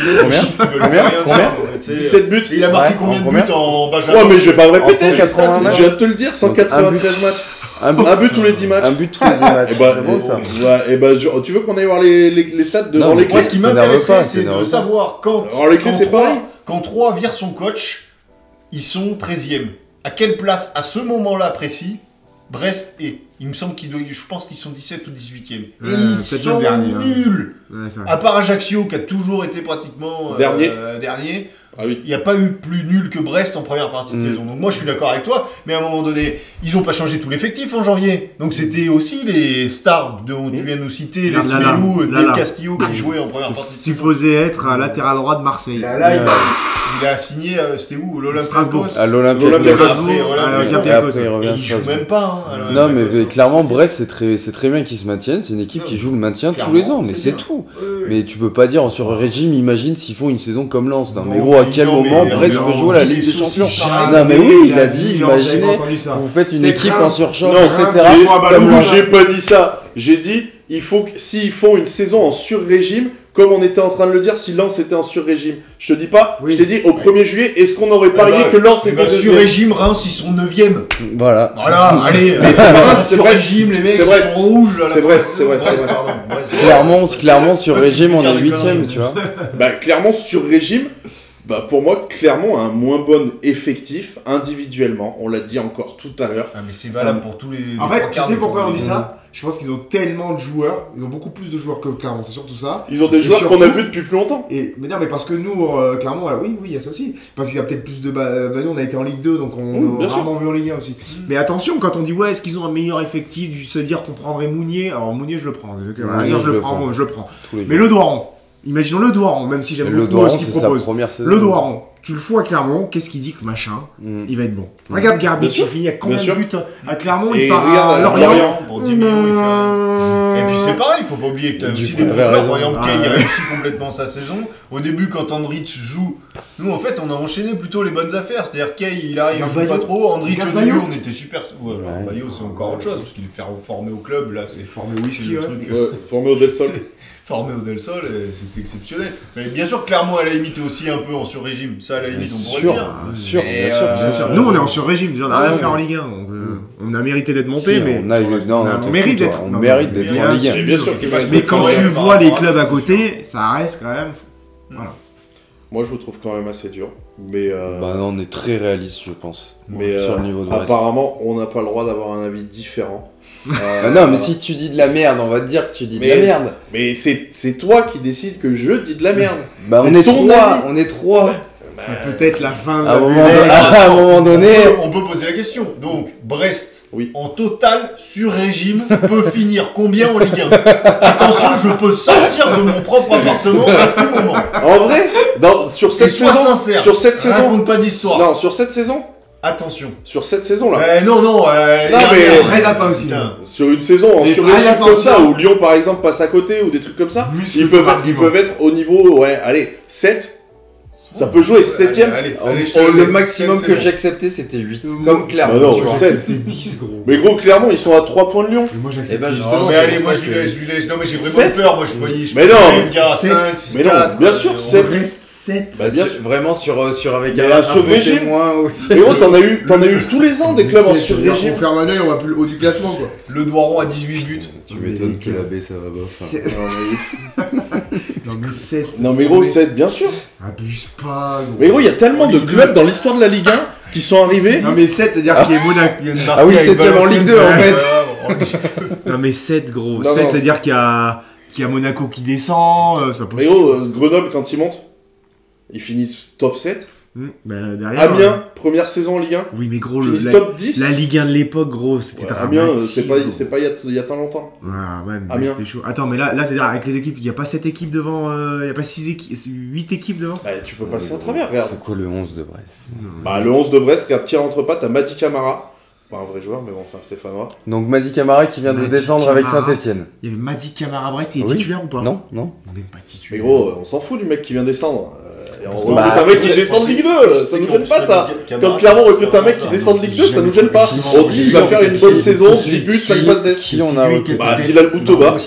17 buts. Il a marqué combien de buts en Benjamin? Ouais mais je vais pas me répéter, 180 matchs. Je viens de te le dire, 193 matchs. Un but tous les 10 matchs. Un but tous les 10 matchs. Et bah, tu veux qu'on aille voir les stats dans les clés? Moi ce qui m'intéresserait c'est de savoir quand 3 vire son coach, ils sont 13e. À quelle place, à ce moment-là précis, Brest est? Il me semble je pense qu'ils sont 17 ou 18e. Et ils sont nuls. À part Ajaccio qui a toujours été pratiquement dernier. Ah oui. Il n'y a pas eu plus nul que Brest en première partie de saison. Donc moi je suis d'accord avec toi, mais à un moment donné, ils n'ont pas changé tout l'effectif en janvier. Donc c'était aussi les stars dont tu viens de nous citer, les Smelou, Del Castillo qui jouaient en première partie de saison. Supposé être un latéral droit de Marseille. Là, il a signé, c'était où? Strasbourg. À l'Olympiakos. Et il joue même pas. Non mais clairement Brest c'est très bien qu'ils se maintiennent. C'est une équipe qui joue le maintien tous les ans, mais c'est tout. Mais tu peux pas dire sur un régime, imagine s'ils font une saison comme Lens. Non mais gros, à quel moment Brest peut jouer la Ligue des Champions? Non mais oui, il a dit, imaginez, vous faites une équipe en surchauffe, etc. J'ai pas dit ça. J'ai dit, s'ils font une saison en sur-régime, comme on était en train de le dire, si Lens était en sur-régime. Je te dis pas, je t'ai dit au 1er juillet, est-ce qu'on aurait parié que Lens était deuxième? Sur-régime, Reims, ils sont 9e. Voilà, allez, c'est sur-régime, les mecs, ils sont rouges. C'est vrai. Clairement, sur-régime, on est 8e, tu vois. Bah, clairement, sur-régime, bah, pour moi, Clermont a un moins bon effectif individuellement. On l'a dit encore tout à l'heure. Ah, mais c'est valable pour tous les. En fait, tu sais pourquoi on dit ça? Je pense qu'ils ont tellement de joueurs, ils ont beaucoup plus de joueurs que Clermont, c'est surtout ça. Ils ont des joueurs qu'on a vus depuis plus longtemps. Mais non, mais parce que nous, Clermont, oui, il y a ça aussi. Parce qu'il y a peut-être plus de. Nous, on a été en Ligue 2, donc on a rarement vu en Ligue 1 aussi. Mais attention, quand on dit, est-ce qu'ils ont un meilleur effectif, se dire qu'on prendrait Mounier. Alors, Mounier, je le prends. Je le prends. Mais Le Doiron. Imaginons le Doiron, même si j'aime Le beaucoup ce Doiron, qu'il c'est sa propose. première saison. Le Doiron, tu le fous à Clermont, qu'est-ce qu'il dit que machin, il va être bon. Regarde Garbage, il finit à combien de buts à Clermont, il part à Lorient. Pour 10 millions, il fait. Et puis c'est pareil, faut pas oublier que t'as aussi des bons joueurs. Par exemple, Kay, il réussit complètement sa saison. Au début, quand Andrich joue, nous en fait, on a enchaîné plutôt les bonnes affaires. C'est-à-dire Kay, il arrive, il joue pas trop. Andrich, au début, on était super. Bayo, c'est encore autre chose, parce qu'il est formé au club, là, c'est formé au whisky, formé au Del Sol. Formé au Del Sol, c'était exceptionnel. Mais bien sûr, Clermont, elle a imité aussi un peu en sur-régime. Ça, à la limite, on pourrait le dire. Bien sûr. Nous, on est en sur-régime, on a rien à faire en Ligue 1. On a mérité d'être monté, mais. On mérite d'être en Ligue 1. Bien sûr. Mais quand tu vois les clubs à côté, ça reste quand même. Voilà. Moi, je vous trouve quand même assez dur. Mais non, on est très réaliste, je pense. Mais sur le niveau de apparemment, on n'a pas le droit d'avoir un avis différent. Non, mais si tu dis de la merde, on va te dire que tu dis de la merde. Mais c'est toi qui décides que je dis de la merde. On est trois. Ça peut être la fin de à un moment donné. On peut poser la question. Donc, Brest, en total sur-régime, peut finir combien en Ligue 1 ? Attention, je peux sortir de mon propre appartement à tout moment. En vrai, sur cette saison. Sur cette saison. Raconte pas d'histoire. Non, sur cette saison. Attention. Sur cette saison-là. Non, mais très attention. Sur une saison en sur-régime comme ça, où Lyon par exemple passe à côté, ou des trucs comme ça, ils peuvent être au niveau, 7. Ça peut jouer 7ème. Le maximum que j'ai accepté, c'était 8. Comme Clermont. Non, 7. C'était 10, gros. Mais gros, clairement, ils sont à 3 points de Lyon. Mais moi, j'accepte. Non, mais allez, moi, je lui laisse. Non, mais j'ai vraiment peur. Moi, je voyais. Mais non, à 5, mais non, bien sûr, 7. 7. Bah, bien sûr, vraiment sur avec un sur-régime. Mais gros, t'en as eu tous les ans des clubs en sur-régime. On ferme un œil, on va plus le haut du classement, quoi. Le Doiron à 18 buts. Tu m'étonnes que la baie, ça va bof. Non, mais 7. Non, mais gros, 7, bien sûr. Abuse pas, gros. Mais gros, il y a tellement de clubs dans l'histoire de la Ligue 1 qui sont arrivés. Non, mais 7, c'est-à-dire qu'il y a Monaco. Ah oui, 7ème en Ligue 2 en fait. Non, mais 7, gros. 7, c'est-à-dire qu'il y a Monaco qui descend. C'est pas possible. Mais gros, Grenoble, quand ils montent, ils finissent top 7. Derrière, Amiens, première saison en Ligue 1. Oui, mais gros, top 10. La Ligue 1 de l'époque, gros, c'était dramatique. Amiens, c'est pas il y a tant longtemps. Ah ouais, mais c'était chaud. Attends, mais là c'est-à-dire avec les équipes, il n'y a pas 7 équipes devant, il n'y a pas 8 équipes devant. Bah, tu peux passer à travers, regarde. C'est quoi le 11 de Brest? Bah, le 11 de Brest, regarde, tir entre pattes, t'as Madi Camara. Pas un vrai joueur, mais bon, c'est un Stéphanois. Donc Madi Camara qui vient de descendre avec Saint-Etienne. Il y avait Madi Camara Brest, il est titulaire ou pas? Non. On n'est pas titulaire. Mais gros, on s'en fout du mec qui vient descendre. Et on recrute un mec qui descend de Ligue 2, ça nous gêne pas ça. Quand Clermont recrute un mec qui descend de Ligue 2, ça nous gêne pas. On dit il va faire une bonne saison, 10 buts, 5 passes d'ess. Qui on a recruté? Bah, Bilal Boutoba.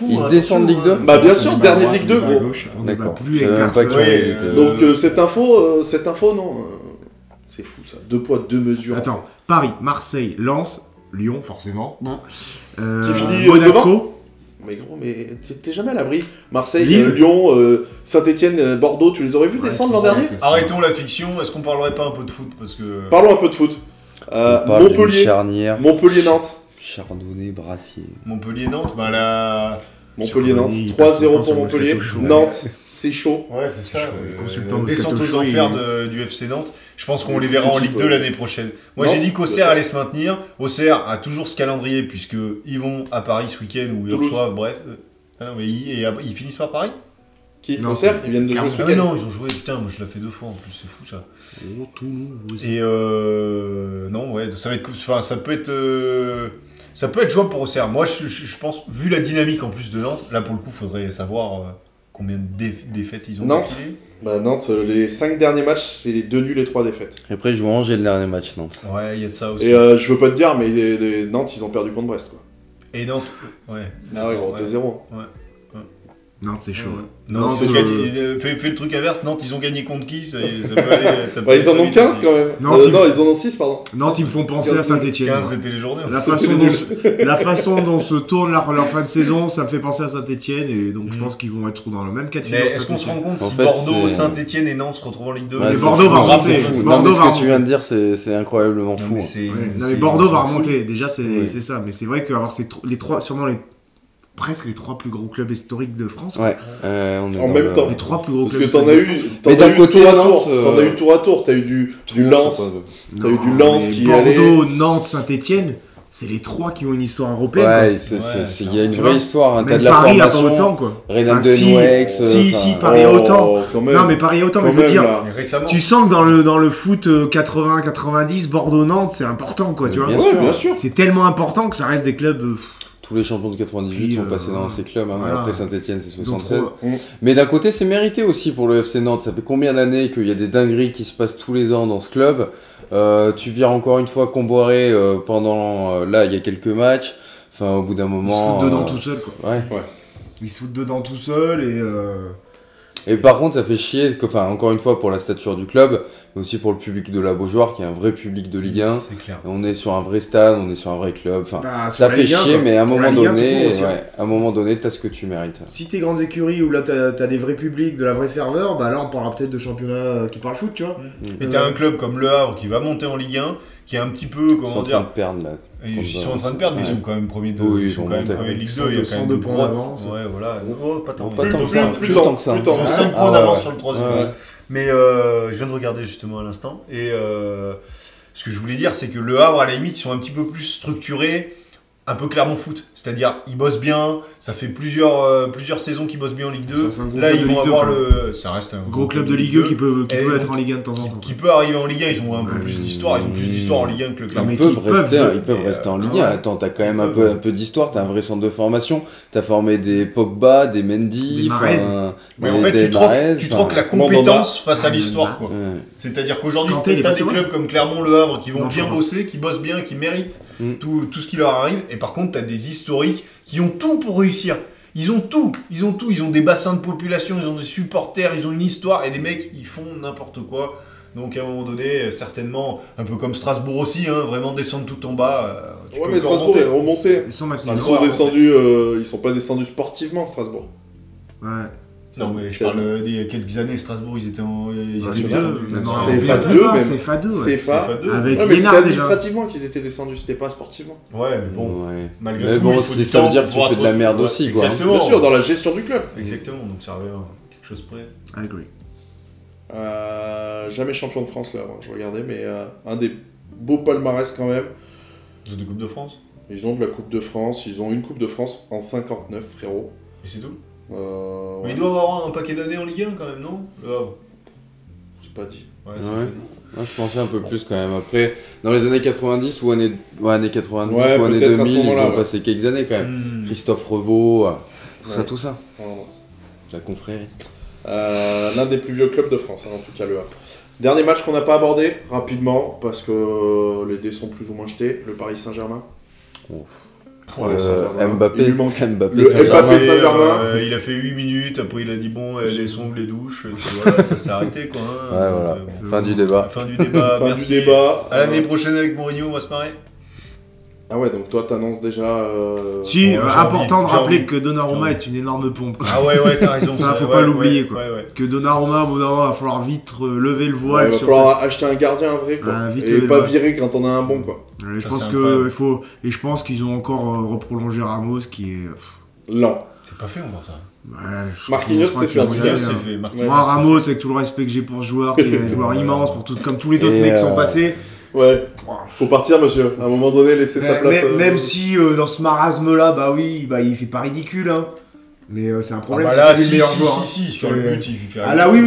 Il descend de Ligue 2? Bah, bien sûr, dernier de Ligue 2, gros. D'accord. Donc, cette info, non. C'est fou ça. 2 poids, 2 mesures. Attends, Paris, Marseille, Lens, Lyon, forcément. Qui finit Monaco. Mais gros, mais t'es jamais à l'abri. Marseille, Lyon, Saint-Etienne, Bordeaux, tu les aurais vus descendre l'an dernier? Arrêtons la fiction, est-ce qu'on parlerait pas un peu de foot parce que... Parlons un peu de foot. Montpellier-Nantes. Chardonnay, Brassier. Montpellier-Nantes, bah là... Montpellier-Nantes, 3-0 pour Montpellier. Nantes, c'est chaud. Ouais, c'est ça. Consultant descente aux enfers du FC Nantes. Je pense qu'on les verra en Ligue 2 l'année prochaine. Moi, j'ai dit qu'Auxerre allait se maintenir. Auxerre a toujours ce calendrier, puisqu'ils vont à Paris ce week-end où ils reçoivent, bref. Ils finissent par Paris? Qui? Auxerre? Ils viennent de jouer ce week-end? Non, ils ont joué, putain, moi je l'ai fait 2 fois en plus, c'est fou ça. Et non, ouais, ça va être. Enfin, ça peut être jouable pour Auxerre. Moi, je pense, vu la dynamique en plus de Nantes, là pour le coup, faudrait savoir combien de défaites ils ont. Nantes, les 5 derniers matchs, c'est les 2 nuls et 3 défaites. Et après, ils jouent Angers le dernier match, Nantes. Ouais, il y a de ça aussi. Et je veux pas te dire, mais Nantes, ils ont perdu contre Brest, quoi. Et Nantes, ouais. Ah ouais, gros, 2-0. Ouais. Nantes, c'est chaud. Nantes, fais le truc inverse. Nantes, ils ont gagné contre qui? Ça peut aller. Ils en ont 15 quand même. Non, ils en ont 6, pardon. Nantes, ils me font penser à Saint-Etienne. 15, c'était les journées. La façon dont se tourne leur fin de saison, ça me fait penser à Saint-Etienne. Et donc, je pense qu'ils vont être dans le même cas de figure. Mais est-ce qu'on se rend compte si Bordeaux, Saint-Etienne et Nantes se retrouvent en Ligue 2? Mais Bordeaux va remonter. Non, mais ce que tu viens de dire, c'est incroyablement fou. Mais Bordeaux va remonter. Déjà, c'est ça. Mais c'est vrai qu'avoir sûrement presque les 3 plus gros clubs historiques de France. Ouais, on est en même temps. Les 3 plus gros clubs. Parce que t'en as eu. Mais d'un côté, Nantes. T'en as eu tour à tour. T'as eu du Lens. T'as eu du Lens qui allait. Bordeaux, Nantes, Saint-Etienne. c'est les 3 qui ont une histoire européenne. Ouais, il y a une vraie histoire. Hein. T'as de la Paris formation. A pas autant, quoi. Renan Denouex. Si, Paris a autant. Non, mais Paris a autant, mais je veux dire, tu sens que dans le foot 80-90, Bordeaux-Nantes, c'est important, quoi, tu vois. Bien sûr. C'est tellement important que ça reste des clubs. Tous les champions de 98 sont passés dans ces clubs. Hein. Voilà. Après Saint-Etienne, c'est 76. Mais d'un côté, c'est mérité aussi pour le FC Nantes. Ça fait combien d'années qu'il y a des dingueries qui se passent tous les ans dans ce club. Tu vires encore une fois Comboiré pendant... là, il y a quelques matchs. Enfin, au bout d'un moment... Ils se foutent dedans tout seul, quoi. Ouais. Ils se foutent dedans tout seul Et par contre, ça fait chier, encore une fois, pour la stature du club, mais aussi pour le public de la Beaujoire, qui est un vrai public de Ligue 1. C'est clair. On est sur un vrai stade, on est sur un vrai club. Ça fait chier, mais à un moment donné, t'as ce que tu mérites. Si t'es grandes écuries où là t'as des vrais publics, de la vraie ferveur, bah là on parlera peut-être de championnat qui parle foot, tu vois. Et t'as un club comme Le Havre qui va monter en Ligue 1, qui est un petit peu, Ils sont en train de perdre là. Ils sont en train de perdre, mais ils sont quand même premiers de oui, ils sont quand même premiers de Ligue 2, il y a quand même 2 points d'avance. Ouais, voilà. Pas tant que ça. 5 points d'avance sur le 3e. Mais je viens de regarder justement à l'instant. Et ce que je voulais dire, c'est que Le Havre, à la limite, ils sont un petit peu plus structurés, un peu Clermont Foot. C'est-à-dire, ils bossent bien, ça fait plusieurs saisons qu'ils bossent bien en Ligue 2. Là, ils vont avoir ça reste un gros club de Ligue 2 qui peut être en Ligue 1 de temps en temps. Qui peut arriver en Ligue 1, ils ont un peu plus d'histoire. Ils ont plus d'histoire en Ligue 1 que le Clermont. Ils peuvent rester en Ligue 1. Attends, t'as quand même un peu d'histoire, t'as un vrai centre de formation, t'as formé des Pogba, des Mendy, mais en fait, tu troques la compétence face à l'histoire. C'est-à-dire qu'aujourd'hui, t'as des clubs comme Clermont, Le Havre qui vont bien bosser, qui bossent bien, qui méritent tout ce qui leur arrive. Et par contre, t'as des historiques qui ont tout pour réussir. Ils ont tout. Ils ont des bassins de population, ils ont des supporters, ils ont une histoire. Et les mecs, ils font n'importe quoi. Donc à un moment donné, certainement, un peu comme Strasbourg aussi, vraiment descendre tout en bas. Mais Strasbourg est remonté. Ils sont descendus, ils sont pas descendus sportivement, Strasbourg. Ouais. Non, mais je parle d'il y a quelques années, Strasbourg, ils étaient en. C'est FA2. C'est FA2. Avec mais c'était administrativement qu'ils étaient descendus, c'était pas sportivement. Ouais, mais bon. Malgré tout, ça veut dire que tu fais de la merde aussi, quoi. Exactement. Bien sûr, dans la gestion du club. Exactement, donc ça revient à quelque chose près. I agree. Jamais champion de France là, je regardais, mais un des beaux palmarès quand même. Ils ont des Coupes de France. Ils ont de la Coupe de France, ils ont une Coupe de France en 59, frérot. Et c'est tout. Mais il doit avoir un paquet d'années en Ligue 1 quand même, non? Le Havre. C'est pas dit. Ouais. Moi, je pensais un peu plus quand même. Après, dans les années 90 ou années 90 ou années 2000, ils ont passé quelques années quand même. Christophe Revaux, tout ça. La confrérie. L'un des plus vieux clubs de France, en tout cas le Havre. Dernier match qu'on n'a pas abordé, rapidement, parce que les dés sont plus ou moins jetés, le Paris Saint-Germain. Mbappé Saint-Germain. Il a fait 8 minutes, après il a dit bon, les sons, les douches, voilà, ça s'est arrêté quoi. Fin du débat. Merci. À l'année prochaine avec Mourinho, on va se marrer. Ah ouais, donc toi t'annonces déjà... important de rappeler que Donnarumma est une énorme pompe. Ah ouais, t'as raison. Ça, faut pas l'oublier quoi. Que Donnarumma, au bout d'un moment, va falloir vite lever le voile. Il va falloir acheter un gardien vrai quoi. Et pas virer quand on a un bon quoi. Je pense qu'ils ont encore reprolongé Ramos qui est... lent. C'est pas fait encore ça. Marquinhos c'est fait. Moi Ramos, avec tout le respect que j'ai pour ce joueur, qui est un joueur immense, comme tous les autres mecs qui sont passés... Ouais, faut partir monsieur, à un moment donné laisser sa place. Même si dans ce marasme là, il fait pas ridicule hein. Mais c'est un problème, c'est le meilleur joueur. Sur le but, il fait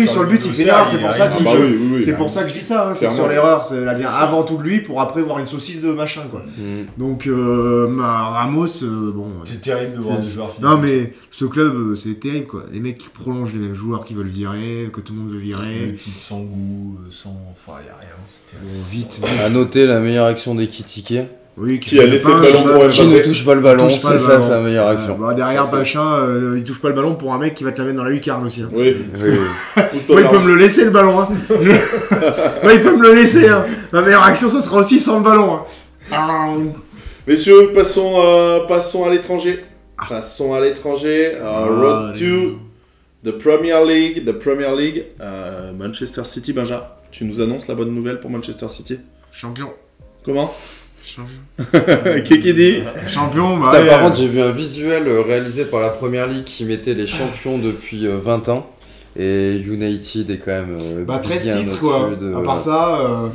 sur le but, il fait l'erreur, c'est pour ça que c'est pour ça que je dis ça, c'est sur l'erreur, elle vient avant tout de lui pour après voir une saucisse de machin quoi. Donc Ramos c'est terrible de voir des joueurs. Non mais ce club c'est terrible quoi, les mecs qui prolongent les mêmes joueurs qui veulent virer, que tout le monde veut virer. Sans goût, sans y a rien, c'était vite. À noter la meilleure action des Kitike. Oui, qui a laissé le ballon pour Mbappé. Qui ne touche pas le ballon, c'est ça sa meilleure action. Derrière Bachin, il touche pas le ballon pour un mec qui va te la mettre dans la lucarne aussi. Oui. Moi, il peut me le laisser le ballon. Moi, il peut me le laisser. Ma meilleure action, ça sera aussi sans le ballon. Messieurs, passons à l'étranger. Road to the Premier League. Manchester City, Benja. Tu nous annonces la bonne nouvelle pour Manchester City? Champion. Comment? Qui dit champion. Par contre, j'ai vu un visuel réalisé par la Premier League qui mettait les champions depuis 20 ans. Et United est quand même 13 titres quoi. À part ça,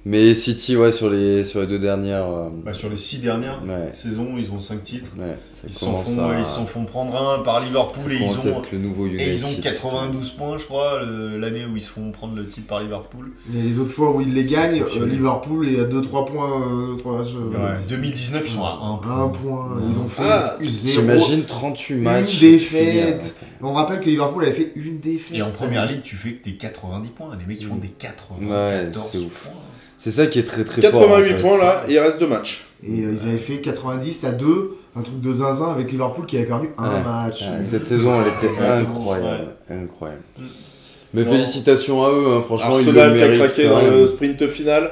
Mais City, ouais, sur les 2 dernières. Sur les 6 dernières saisons, ils ont 5 titres. Ouais, ils s'en font prendre un par Liverpool et ils ont 92 points, je crois, l'année où ils se font prendre le titre par Liverpool. Et les autres fois où ils les gagnent, Liverpool est à 2-3 points. 2019, ils sont à 1 point. 1 point. Ils ont fait 0. J'imagine 38 matchs. Une défaite. On rappelle que Liverpool avait fait une défaite. Et en première ligue, tu fais que t'es 90 points. Les mecs, ils font des 94 points. C'est ça qui est très très 88 fort. 88 points là, il reste 2 matchs. Et ils avaient fait 90 à 2, un truc de zinzin avec Liverpool qui avait perdu un match. Cette saison, elle était incroyable. Mais félicitations à eux, franchement. Arsenal qui a craqué dans le sprint final.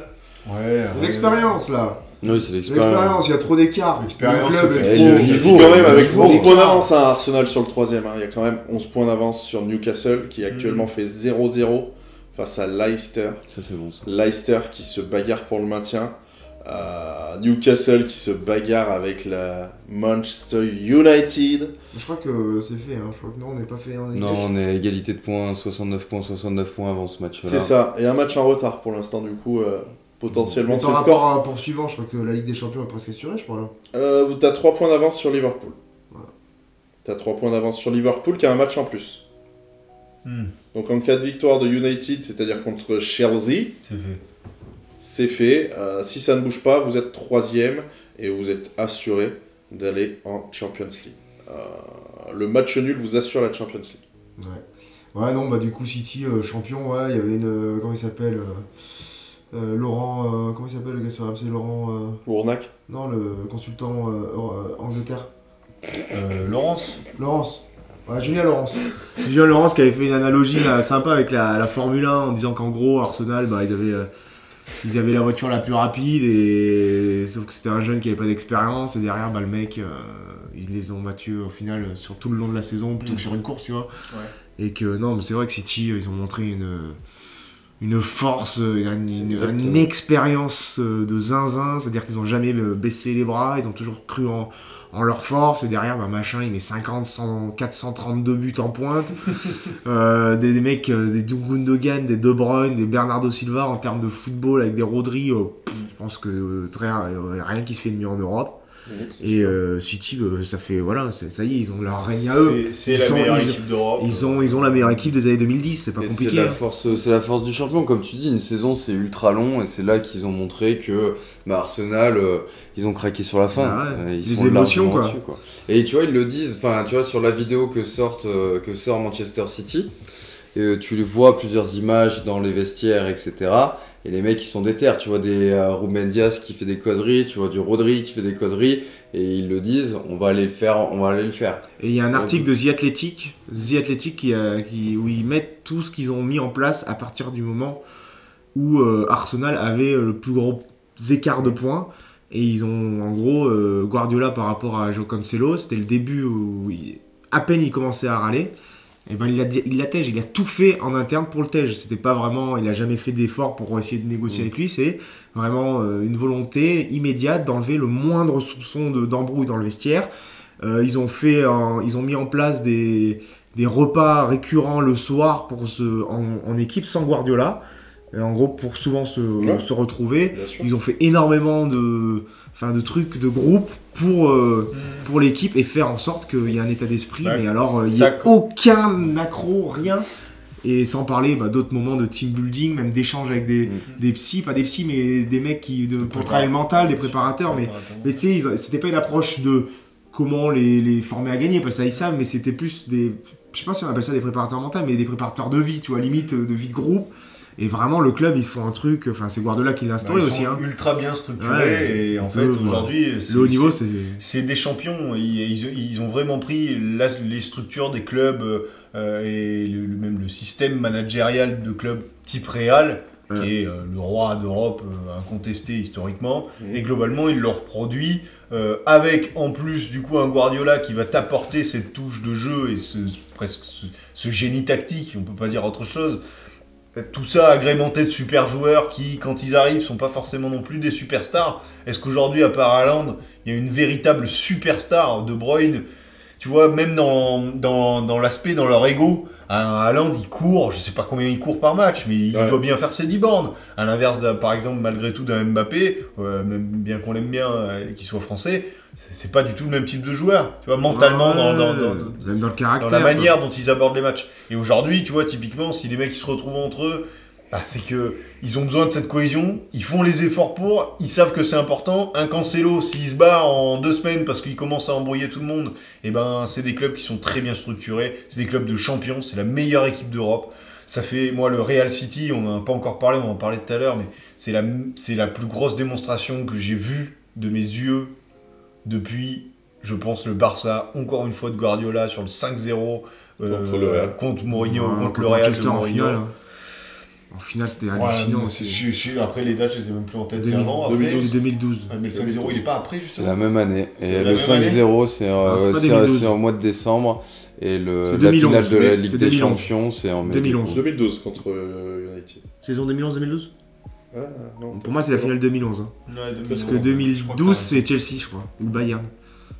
L'expérience là. Oui, c'est l'expérience. Il y a trop d'écart. Le club est trop niveau. Quand même avec 11 points d'avance, Arsenal sur le 3ème. Il y a quand même 11 points d'avance sur Newcastle qui actuellement fait 0-0. Face à Leicester. Ça, c'est bon, ça. Leicester qui se bagarre pour le maintien. Newcastle qui se bagarre avec la Manchester United. Je crois que c'est fait, Je crois que non, on n'est pas fait. On est à égalité de points, 69 points avant ce match-là. C'est ça, et un match en retard pour l'instant, du coup, potentiellement c'est le score. À poursuivant, je crois que la Ligue des Champions est presque assurée, je crois là. T'as 3 points d'avance sur Liverpool. Voilà. T'as 3 points d'avance sur Liverpool qui a un match en plus. Donc en cas de victoire de United, c'est-à-dire contre Chelsea, c'est fait. Si ça ne bouge pas, vous êtes 3ème et vous êtes assuré d'aller en Champions League. Le match nul vous assure la Champions League. Ouais, non, du coup City champion, il y avait une... comment il s'appelle Laurent... comment il s'appelle le gars sur RMC Laurent... Ournac. Non, le consultant Angleterre. Laurence. Julien Laurence qui avait fait une analogie sympa avec la Formule 1 en disant qu'en gros Arsenal ils avaient la voiture la plus rapide et sauf que c'était un jeune qui avait pas d'expérience et derrière le mec ils les ont battus au final sur tout le long de la saison plutôt que sur une course, tu vois. Et que non, mais c'est vrai que City ils ont montré une force, une expérience de zinzin, c'est-à-dire qu'ils ont jamais baissé les bras, ils ont toujours cru en leur force, et derrière, machin, il met 432 buts en pointe. Des mecs, des Gundogan, des De Bruyne, des Bernardo Silva en termes de football avec des Rodri, je pense que rien qui se fait de mieux en Europe. Et City, ça fait, ça y est, ils ont leur règne à eux. C'est la meilleure équipe d'Europe. Ils ont la meilleure équipe des années 2010, c'est pas compliqué. C'est la force du champion, comme tu dis, une saison c'est ultra long et c'est là qu'ils ont montré que Arsenal, ils ont craqué sur la fin. Ils des émotions quoi. Dessus, quoi. Et tu vois, ils le disent, tu vois, sur la vidéo que sort Manchester City, tu les vois plusieurs images dans les vestiaires, etc. Et les mecs ils sont déter, tu vois des Ruben Dias qui fait des conneries, tu vois du Rodri qui fait des conneries, et ils le disent, on va aller le faire. Et il y a un article de The Athletic où ils mettent tout ce qu'ils ont mis en place à partir du moment où Arsenal avait le plus gros écart de points, et ils ont en gros Guardiola par rapport à João Cancelo, c'était le début où à peine il commençait à râler. Et il tège, il a tout fait en interne pour le tège. C'était pas vraiment, il a jamais fait d'effort pour essayer de négocier avec lui. C'est vraiment une volonté immédiate d'enlever le moindre soupçon d'embrouille dans le vestiaire. Ils ont mis en place des repas récurrents le soir en équipe sans Guardiola. Et en gros, pour souvent se retrouver. Ils ont fait énormément de trucs de groupe pour l'équipe et faire en sorte qu'il y ait un état d'esprit. Mais alors, il n'y a aucun accro, rien. Et sans parler d'autres moments de team building, même d'échanges avec des psys, pas des psys, mais des mecs pour travailler le mental, des préparateurs. Mais tu sais, c'était pas une approche de comment les former à gagner, parce que ça ils savent, mais c'était plus des, je sais pas si on appelle ça des préparateurs mentaux, mais des préparateurs de vie, tu vois, limite de vie de groupe. Et vraiment, le club, ils font un truc, c'est Guardiola qui l'a instauré aussi. Ils sont ultra bien structurés, et en fait, aujourd'hui, le haut niveau, c'est des champions. Ils ont vraiment pris les structures des clubs et même le système managérial de clubs type Real, qui est le roi d'Europe, incontesté historiquement, et globalement, il le reproduit avec en plus du coup un Guardiola qui va t'apporter cette touche de jeu et ce génie tactique, on peut pas dire autre chose. Tout ça agrémenté de super joueurs qui, quand ils arrivent, sont pas forcément non plus des superstars. Est-ce qu'aujourd'hui, à part Haaland, il y a une véritable superstar? De Bruyne, tu vois, même dans l'aspect, dans leur ego, Haaland, il court, je sais pas combien il court par match, mais il doit bien faire ses 10 bornes. À l'inverse, par exemple, malgré tout, d'un Mbappé, même bien qu'on l'aime bien, qu'il soit français, c'est pas du tout le même type de joueur, tu vois, mentalement, même dans le caractère, dans la manière dont ils abordent les matchs. Et aujourd'hui, tu vois, typiquement, si les mecs ils se retrouvent entre eux, c'est que ils ont besoin de cette cohésion, ils font les efforts pour, ils savent que c'est important. Un Cancelo, s'il se barre en 2 semaines parce qu'il commence à embrouiller tout le monde, c'est des clubs qui sont très bien structurés, c'est des clubs de champions, c'est la meilleure équipe d'Europe. Ça fait, moi, le Real City, on n'en a pas encore parlé, on en parlait tout à l'heure, mais c'est la plus grosse démonstration que j'ai vue de mes yeux depuis, je pense, le Barça, encore une fois de Guardiola sur le 5-0 contre Mourinho, contre le Real de Mourinho. En finale, c'était hallucinant. Après, les dates, je les ai même plus en tête. C'est c'était 2012. Mais le 5-0, il est pas après, justement. C'est la même année. Et le 5-0, c'est en mois de décembre. Et la finale de la Ligue des Champions, c'est en mai. 2012 contre United. Saison 2011-2012 non. Pour moi, c'est la finale 2011. Parce que 2012, c'est Chelsea, je crois. Ou le Bayern.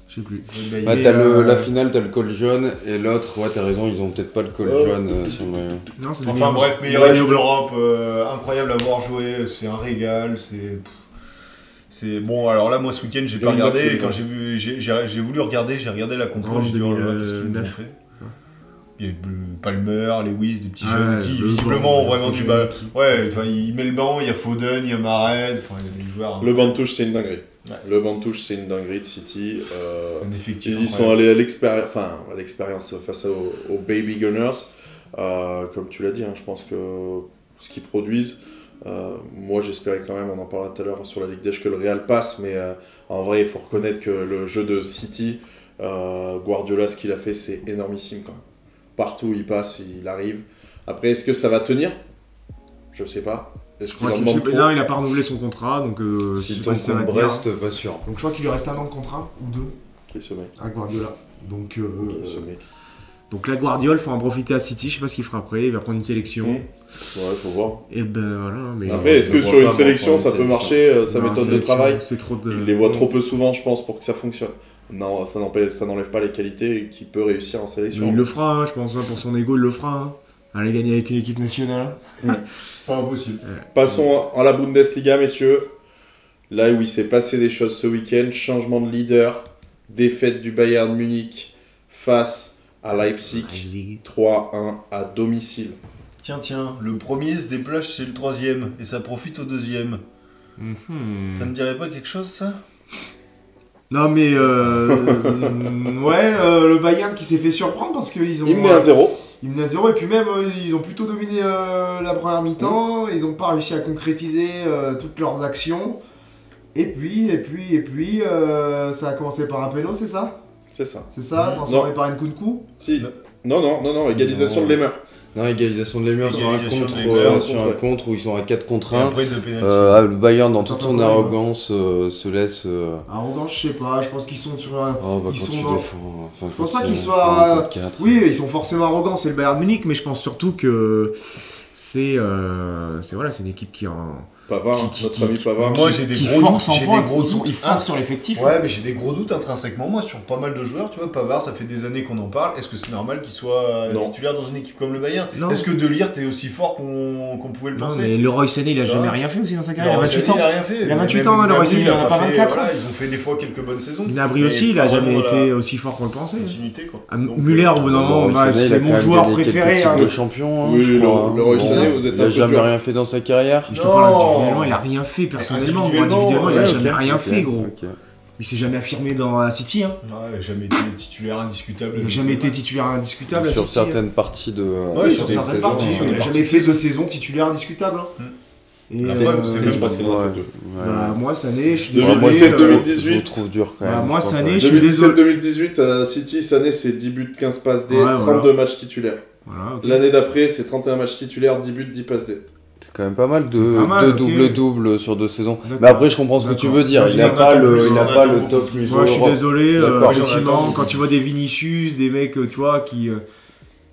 Je sais plus. T'as la finale, t'as le col jaune, et l'autre, t'as raison, ils ont peut-être pas le col jaune. Non, c'est enfin bref, meilleure équipe d'Europe, incroyable à voir jouer, c'est un régal, c'est bon. Alors là, moi ce week-end, j'ai pas regardé, quand j'ai voulu regarder, j'ai regardé la compo, j'ai dit oh là là, qu'est-ce qu'ils m'ont fait. Il y a Palmer, Lewis, des petits jeunes qui visiblement ont vraiment du bal. Il met le banc, il y a Foden, il y a Mahrez, il y a des joueurs. Le banc de touche, c'est une dinguerie. Ouais. Le banc de touche, c'est une dinguerie de City. Ils y sont allés à l'expérience face aux Baby Gunners. Comme tu l'as dit, je pense que ce qu'ils produisent, moi j'espérais quand même, on en parlera tout à l'heure sur la Ligue des Champions, que le Real passe, mais en vrai, il faut reconnaître que le jeu de City, Guardiola, ce qu'il a fait, c'est énormissime quand même. Partout où il passe, il arrive. Après, est-ce que ça va tenir ? Je sais pas. Là, il a pas renouvelé son contrat, donc si je sais pas si ça va Brest, tenir. Pas sûr. Donc je crois qu'il lui reste 1 an de contrat, ou 2. Qui est ce mec ? À Guardiola. Donc la Guardiola, faut en profiter à City, je sais pas ce qu'il fera après, il va prendre une sélection. Ouais, faut voir. Et voilà. Mais après, est-ce que sur une sélection ça peut marcher, sa méthode de travail ? Il les voit trop peu souvent, je pense, pour que ça fonctionne. Non, ça n'enlève pas les qualités qu'il peut réussir en sélection. Mais il le fera, je pense, pour son ego, il le fera. Aller gagner avec une équipe nationale. Pas impossible. Passons à la Bundesliga, messieurs. Là où il s'est passé des choses ce week-end, changement de leader, défaite du Bayern Munich face à Leipzig, 3-1 à domicile. Tiens, le premier se déplace chez le troisième et ça profite au deuxième. Ça me dirait pas quelque chose, ça ? Non mais le Bayern qui s'est fait surprendre parce qu'ils ont... Il menait à 0. Ils menaient à 0 et puis même ils ont plutôt dominé la première mi-temps, ils n'ont pas réussi à concrétiser toutes leurs actions. Et puis ça a commencé par un péno, c'est ça ? C'est ça. C'est ça, transformé par Nkunku ? Si. Non, égalisation de Lemmer. Non, égalisation de Lemmer sur un contre où ils sont à 4 contre 1. Après, de le Bayern, dans toute son arrogance, se laisse... Arrogance, je sais pas, je pense qu'ils sont sur un... Je pense pas qu'ils soient... Oui, ils sont forcément arrogants, c'est le Bayern Munich, mais je pense surtout que c'est une équipe qui en... Pavard, notre ami Pavard. Moi, j'ai des gros doutes. Ils forcent sur l'effectif. Ouais, mais j'ai des gros doutes intrinsèquement, moi, sur pas mal de joueurs. Tu vois, Pavard, ça fait des années qu'on en parle. Est-ce que c'est normal qu'il soit titulaire dans une équipe comme le Bayern ? Est-ce que De Ligt est aussi fort qu'on pouvait le penser ? Non, mais Leroy Sané, il a jamais rien fait aussi dans sa carrière. Il a 28 ans. Il a rien fait. Il a 28 ans, Leroy Sané, il en a pas 24. Ils ont fait des fois quelques bonnes saisons. Gnabry aussi, il a jamais été aussi fort qu'on le pensait. Müller, au bout d'un moment, c'est mon joueur préféré. De champion, oui, Leroy Sané, vous êtes un peu... Il a jamais rien fait dans sa carrière. Je te parle individuellement, il a rien fait. Personnellement, individuellement, il a jamais rien fait, gros. Il s'est jamais affirmé dans la City. Ouais, il n'a jamais été titulaire indiscutable. Il n'a jamais été titulaire indiscutable. Sur certaines parties de. Sur certaines parties. Il n'a jamais fait de saison titulaire indiscutable. Et c'est même parce qu'il en a fait 2. Moi, Sané, je suis désolé. 2017-2018. Je trouve dur quand même. Moi, Sané, je suis désolé. 2017-2018, City, Sané, c'est 10 buts, 15 passes D, 32 matchs titulaires. L'année d'après, c'est 31 matchs titulaires, 10 buts, 10 passes D. C'est quand même pas mal de double-double sur 2 saisons. Mais après, je comprends ce que tu veux dire. Il n'a pas le top niveau. Moi, je suis désolé. Effectivement, quand tu vois des Vinicius, des mecs, tu vois, qui...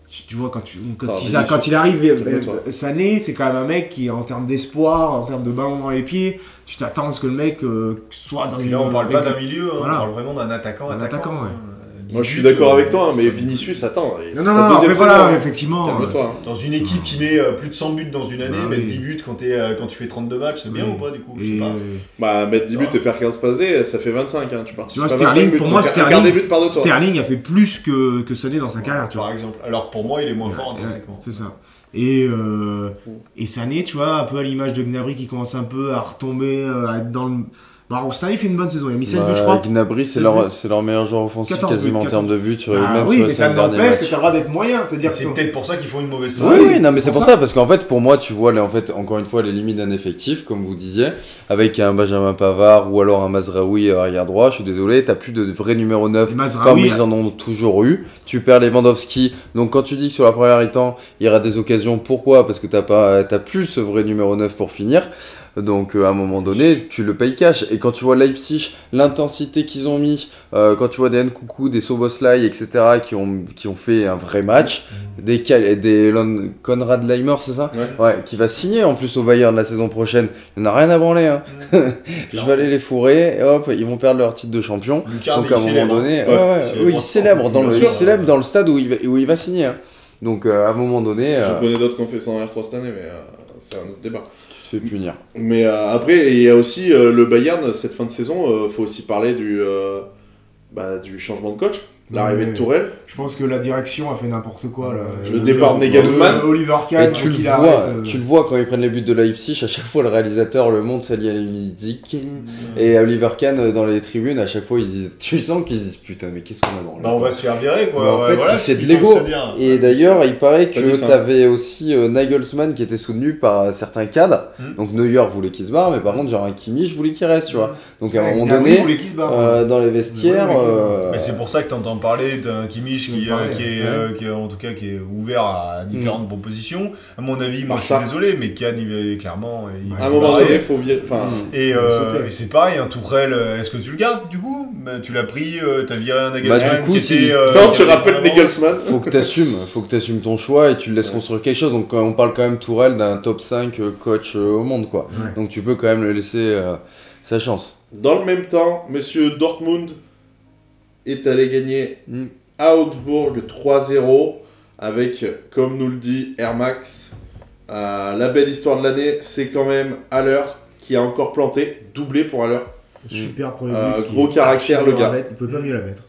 Tu vois, quand il arrive, Sané, c'est quand même un mec qui, en termes d'espoir, en termes de ballon dans les pieds, tu t'attends à ce que le mec soit dans une... Là, on parle pas d'un milieu, on parle vraiment d'un attaquant. Moi je suis d'accord avec toi, mais Vinicius, attends. Non, mais voilà, effectivement. Calme-toi. Dans une équipe qui met plus de 100 buts dans une année, mettre 10 buts quand tu fais 32 matchs, c'est bien ou pas du coup? Je sais pas. Bah, mettre 10 buts et faire 15 passes D, ça fait 25. Tu participes à 25 buts. Pour moi, Sterling a fait plus que Sané dans sa carrière, tu vois. Par exemple. Alors pour moi, il est moins fort intrinsèquement. C'est ça. Et Sané, tu vois, un peu à l'image de Gnabry qui commence un peu à retomber, à être dans le... Bah, Sané fait une bonne saison, il a mis 16 buts, je crois. Gnabry, c'est leur meilleur joueur offensif quasiment en termes de buts sur mais ça n'empêche que tu as le droit d'être moyen. C'est peut-être pour ça qu'ils font une mauvaise saison. Oui, non, mais c'est pour ça, parce qu'en fait, pour moi, tu vois, là, en fait, encore une fois, les limites d'un effectif, comme vous disiez, avec un Benjamin Pavard ou alors un Mazraoui arrière droit, je suis désolé, t'as plus de vrai numéro 9 comme ils en ont toujours eu. Tu perds Lewandowski, donc quand tu dis que sur la première mi-temps, il y aura des occasions, pourquoi? Parce que t'as plus ce vrai numéro 9 pour finir. Donc à un moment donné, tu le payes cash. Et quand tu vois Leipzig, l'intensité qu'ils ont mis, quand tu vois des Nkoukou, des Soboslai, etc., qui ont fait un vrai match, des Konrad Leimer, c'est ça? Ouais, qui va signer en plus au Bayern la saison prochaine. Il n'en a rien à branler. Hein. Je vais aller les fourrer, et hop, ils vont perdre leur titre de champion. Lucas, donc à un moment donné, il célèbre dans le stade où il va signer. Hein. Donc à un moment donné... Je connais d'autres qui ont fait ça en R3 cette année, mais c'est un autre débat. Fait punir. Mais après, il y a aussi le Bayern, cette fin de saison, faut aussi parler du changement de coach, l'arrivée de Tourelle. Je pense que la direction a fait n'importe quoi. Là. Le départ de Nagelsmann. Oliver Kahn, tu le vois quand ils prennent les buts de Leipzig, à chaque fois le réalisateur le montre s'allie à la musique. Et Oliver Kahn dans les tribunes, à chaque fois, tu sens qu'ils disent putain, mais qu'est-ce qu'on a dans on va se faire virer quoi. En fait, c'est de l'ego. Et d'ailleurs, il paraît que t'avais aussi Nagelsmann qui était soutenu par certains cadres. Donc Neuer voulait qu'il se barre, mais par contre, genre un Kimmich voulait qu'il reste, tu vois. Donc à un moment donné, dans les vestiaires. Mais c'est pour ça que t'entends parler d'un Kimmich qui est en tout cas qui est ouvert à différentes propositions. À mon avis, moi je suis désolé, mais Kahn clairement. À un moment donné, il faut et c'est pareil, un Tourelle, est-ce que tu le gardes du coup? Tu l'as pris, t'as viré un Nagelsmann. Du coup, tu rappelles Nagelsmann. Faut que t'assumes ton choix et tu le laisses construire quelque chose. Donc on parle quand même Tourelle d'un top 5 coach au monde, quoi. Donc tu peux quand même le laisser sa chance. Dans le même temps, monsieur Dortmund est allé gagner à Augsbourg 3-0 avec, comme nous le dit Air Max, la belle histoire de l'année, c'est quand même Haller qui a encore planté, doublé pour Haller. Super premier but. Gros caractère le gars. Il peut pas mieux la mettre.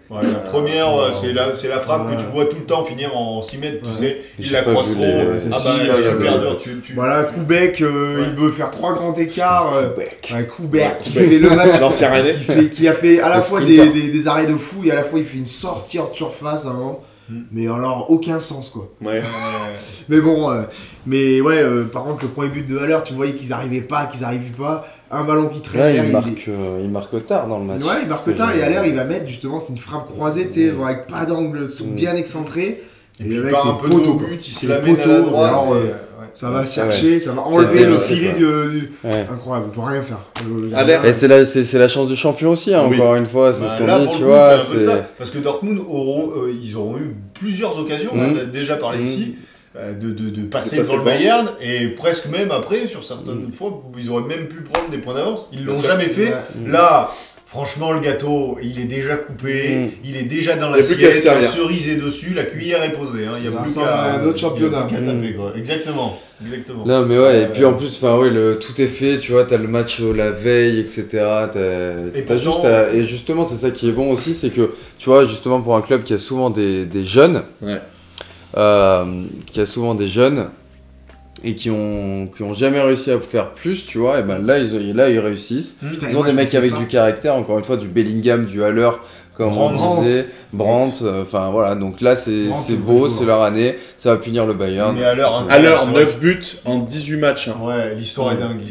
Ouais, la première, c'est la frappe que tu vois tout le temps finir en 6 mètres, tu sais. Il la croise trop. Super dur. Voilà, Koubek, il veut faire 3 grands écarts. Koubek, qui fait le match. Qui a fait à la fois des arrêts de fou et à la fois il fait une sortie hors de surface avant. Mais alors, aucun sens quoi. Mais bon, par contre, le premier but de Haller, tu voyais qu'ils arrivaient pas. Un ballon qui traîne. Il marque tard dans le match. Ouais, il marque tard et Haller, il va mettre justement, c'est une frappe croisée, tu sais, avec pas d'angle, bien excentré. Et puis, par un peu de but, il se la met à la droite. Ça va chercher, ça va enlever le filet incroyable, on peut rien faire. Et c'est la chance du champion aussi, hein, encore une fois, c'est ce qu'on dit, tu vois. Parce que Dortmund, ils auront eu plusieurs occasions, on a déjà parlé ici, de passer devant le Bayern, et presque même après, sur certaines fois, ils auraient même pu prendre des points d'avance. Ils l'ont jamais fait. Là, franchement, le gâteau, il est déjà coupé, il est déjà dans l'assiette, la cerise est dessus, la cuillère est posée. Il y a plus qu'à un autre championnat. Taper, quoi. Exactement. Non, mais ouais, et puis en plus, tout est fait, tu vois, t'as le match la veille, etc. Et justement, c'est ça qui est bon aussi, c'est que, tu vois, justement, pour un club qui a souvent des jeunes, et qui ont jamais réussi à faire plus, tu vois, et ben là ils réussissent. Ils ont des mecs avec du caractère, encore une fois, du Bellingham, du Haller, comme on disait, Brandt, enfin voilà, donc là c'est beau, c'est leur année, ça va punir le Bayern. Mais Haller 9 buts en 18 matchs. Ouais, l'histoire est dingue,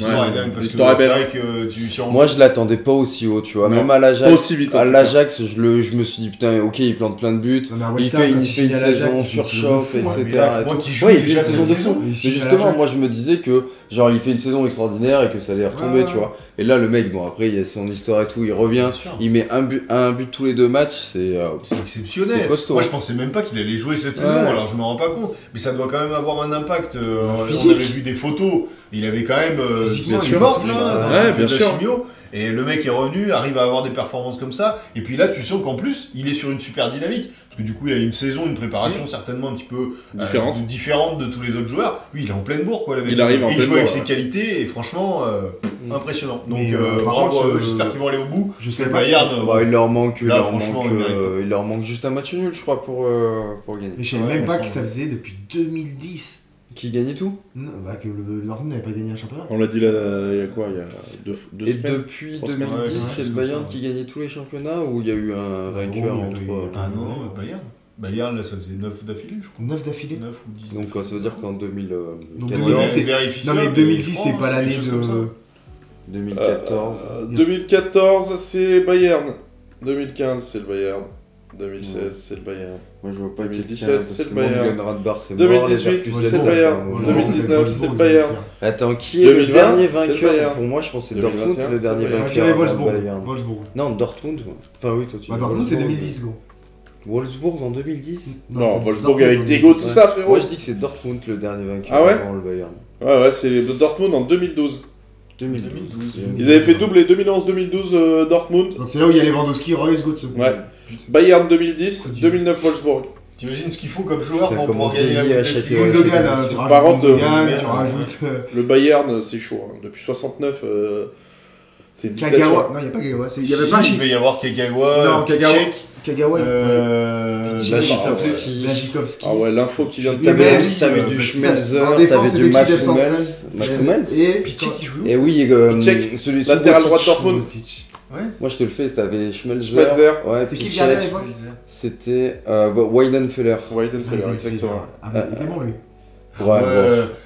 parce que c'est vrai que moi je l'attendais pas aussi haut, tu vois, même à l'Ajax, aussi vite, à l'Ajax, je me suis dit putain, ok, il plante plein de buts, il fait une saison surchauffe, etc. Ouais, il fait une saison d'exception. Mais justement, moi je me disais que genre il fait une saison extraordinaire et que ça allait retomber, tu vois. Et là le mec, bon après il y a son histoire et tout, il revient, il met un but tous les 2 matchs, c'est exceptionnel. C'est costaud. Moi je pensais même pas qu'il allait jouer cette saison, alors je me rends pas compte. Mais ça doit quand même avoir un impact. On avait vu des physiques. Il avait quand même bien sûr. Bien sûr. Et le mec est revenu, arrive à avoir des performances comme ça. Et puis là, tu sens qu'en plus, il est sur une super dynamique. Parce que du coup, il a une saison, une préparation certainement un petit peu différente de tous les autres joueurs. Lui, il est en pleine bourre, quoi. Il arrive en pleine bourre. Il joue avec ses qualités et franchement, impressionnant. Donc, bravo, j'espère qu'ils vont aller au bout. Je sais pas. Il leur manque juste un match nul, je crois, pour gagner. Mais je savais même pas que ça faisait depuis 2010. Qui gagnait tout? Non, que le Dortmund n'avait pas gagné un championnat. On l'a dit il y a quoi? Il y a deux Et semaines. Depuis 2010, c'est le Bayern qui gagnait tous les championnats ou il y a eu un vainqueur entre... Ah non, Bayern. Bayern, là, ça faisait 9 d'affilée, je crois. 9 d'affilée 9 ou 10. Donc ça veut dire qu'en 2014... Non mais 2010, c'est pas l'année de... 2014... 2014, c'est Bayern. 2015, c'est le Bayern. 2016, c'est le Bayern. Moi je vois pas 2017, c'est le Bayern. 2018, c'est le Bayern. 2019, c'est le Bayern. Attends, qui est le dernier vainqueur? Pour moi, je pense que c'est 2021, Dortmund le dernier vainqueur. Je dirais Wolfsburg. Non, Dortmund. Enfin oui, toi tu dis. Dortmund c'est 2010 gros. Wolfsburg en 2010? Non, Wolfsburg avec Diego, tout ça, frérot. Moi je dis que c'est Dortmund le dernier vainqueur avant le Bayern. Ouais, c'est Dortmund en 2012. 2012. Ils avaient fait doublé 2011-2012 Dortmund. Donc c'est là où il y a Lewandowski, Reus, Götze. Ouais. Bayern 2010, 2009 Wolfsburg. T'imagines ce qu'il faut comme joueur pour pouvoir gagner la Bundesliga. Gundogan, tu Par contre, rajoutes... Le Bayern, c'est chaud. Depuis 69, c'est une dictature. Kagawa. Non, il n'y a pas Kagawa. Il y avait pas... Il devait y avoir Kagawa. Non, Kagawa. Blažíkovský. Ah ouais, l'info qui vient de t'avais du Schmelzer, t'avais du Matt Hummels. Et Piszczek qui jouait. Et oui, celui latéral droit de Dortmund. Ouais. Moi je te le fais, t'avais Schmelzer. Ouais, c'était qui le gardien à l'époque? C'était Weidenfeller. Exactement. Ah, mais il était bon lui. Ouais.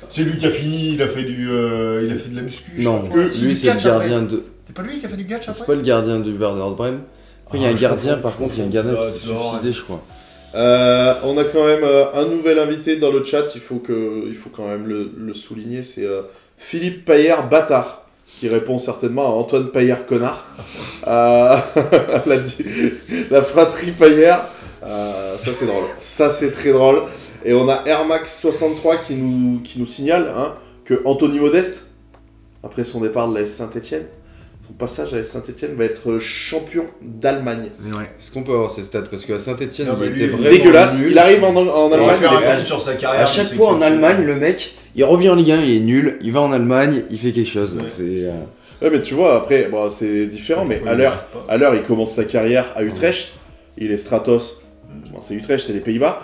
C'est lui qui a fini, il a fait de la muscu. Non, lui c'est le gardien de. C'est pas lui qui a fait du catch après? C'est pas le gardien du Werder Bremen. Après il y a un gardien, par contre il y a un gardien qui s'est suicidé, je crois. On a quand même un nouvel invité dans le chat, il faut quand même le souligner, c'est Philippe Paillère Bâtard, qui répond certainement à Antoine Paillère Connard. La fratrie Paillère, ça c'est drôle, ça c'est très drôle. Et on a Airmax63 qui nous signale que Anthony Modeste, après son départ de la Saint-Etienne, son passage à Saint-Etienne va être champion d'Allemagne. Est-ce qu'on peut avoir ces stats? Parce qu'à Saint-Etienne, il était vraiment dégueulasse. nul. Il arrive en Allemagne. Sur sa carrière, à chaque fois en Allemagne, le mec, il revient en Ligue 1, il est nul. Il va en Allemagne, il fait quelque chose. Ouais. Ouais, mais tu vois, après, c'est différent. Mais à l'heure, il commence sa carrière à Utrecht. Il est Stratos. Bon, c'est Utrecht, c'est les Pays-Bas.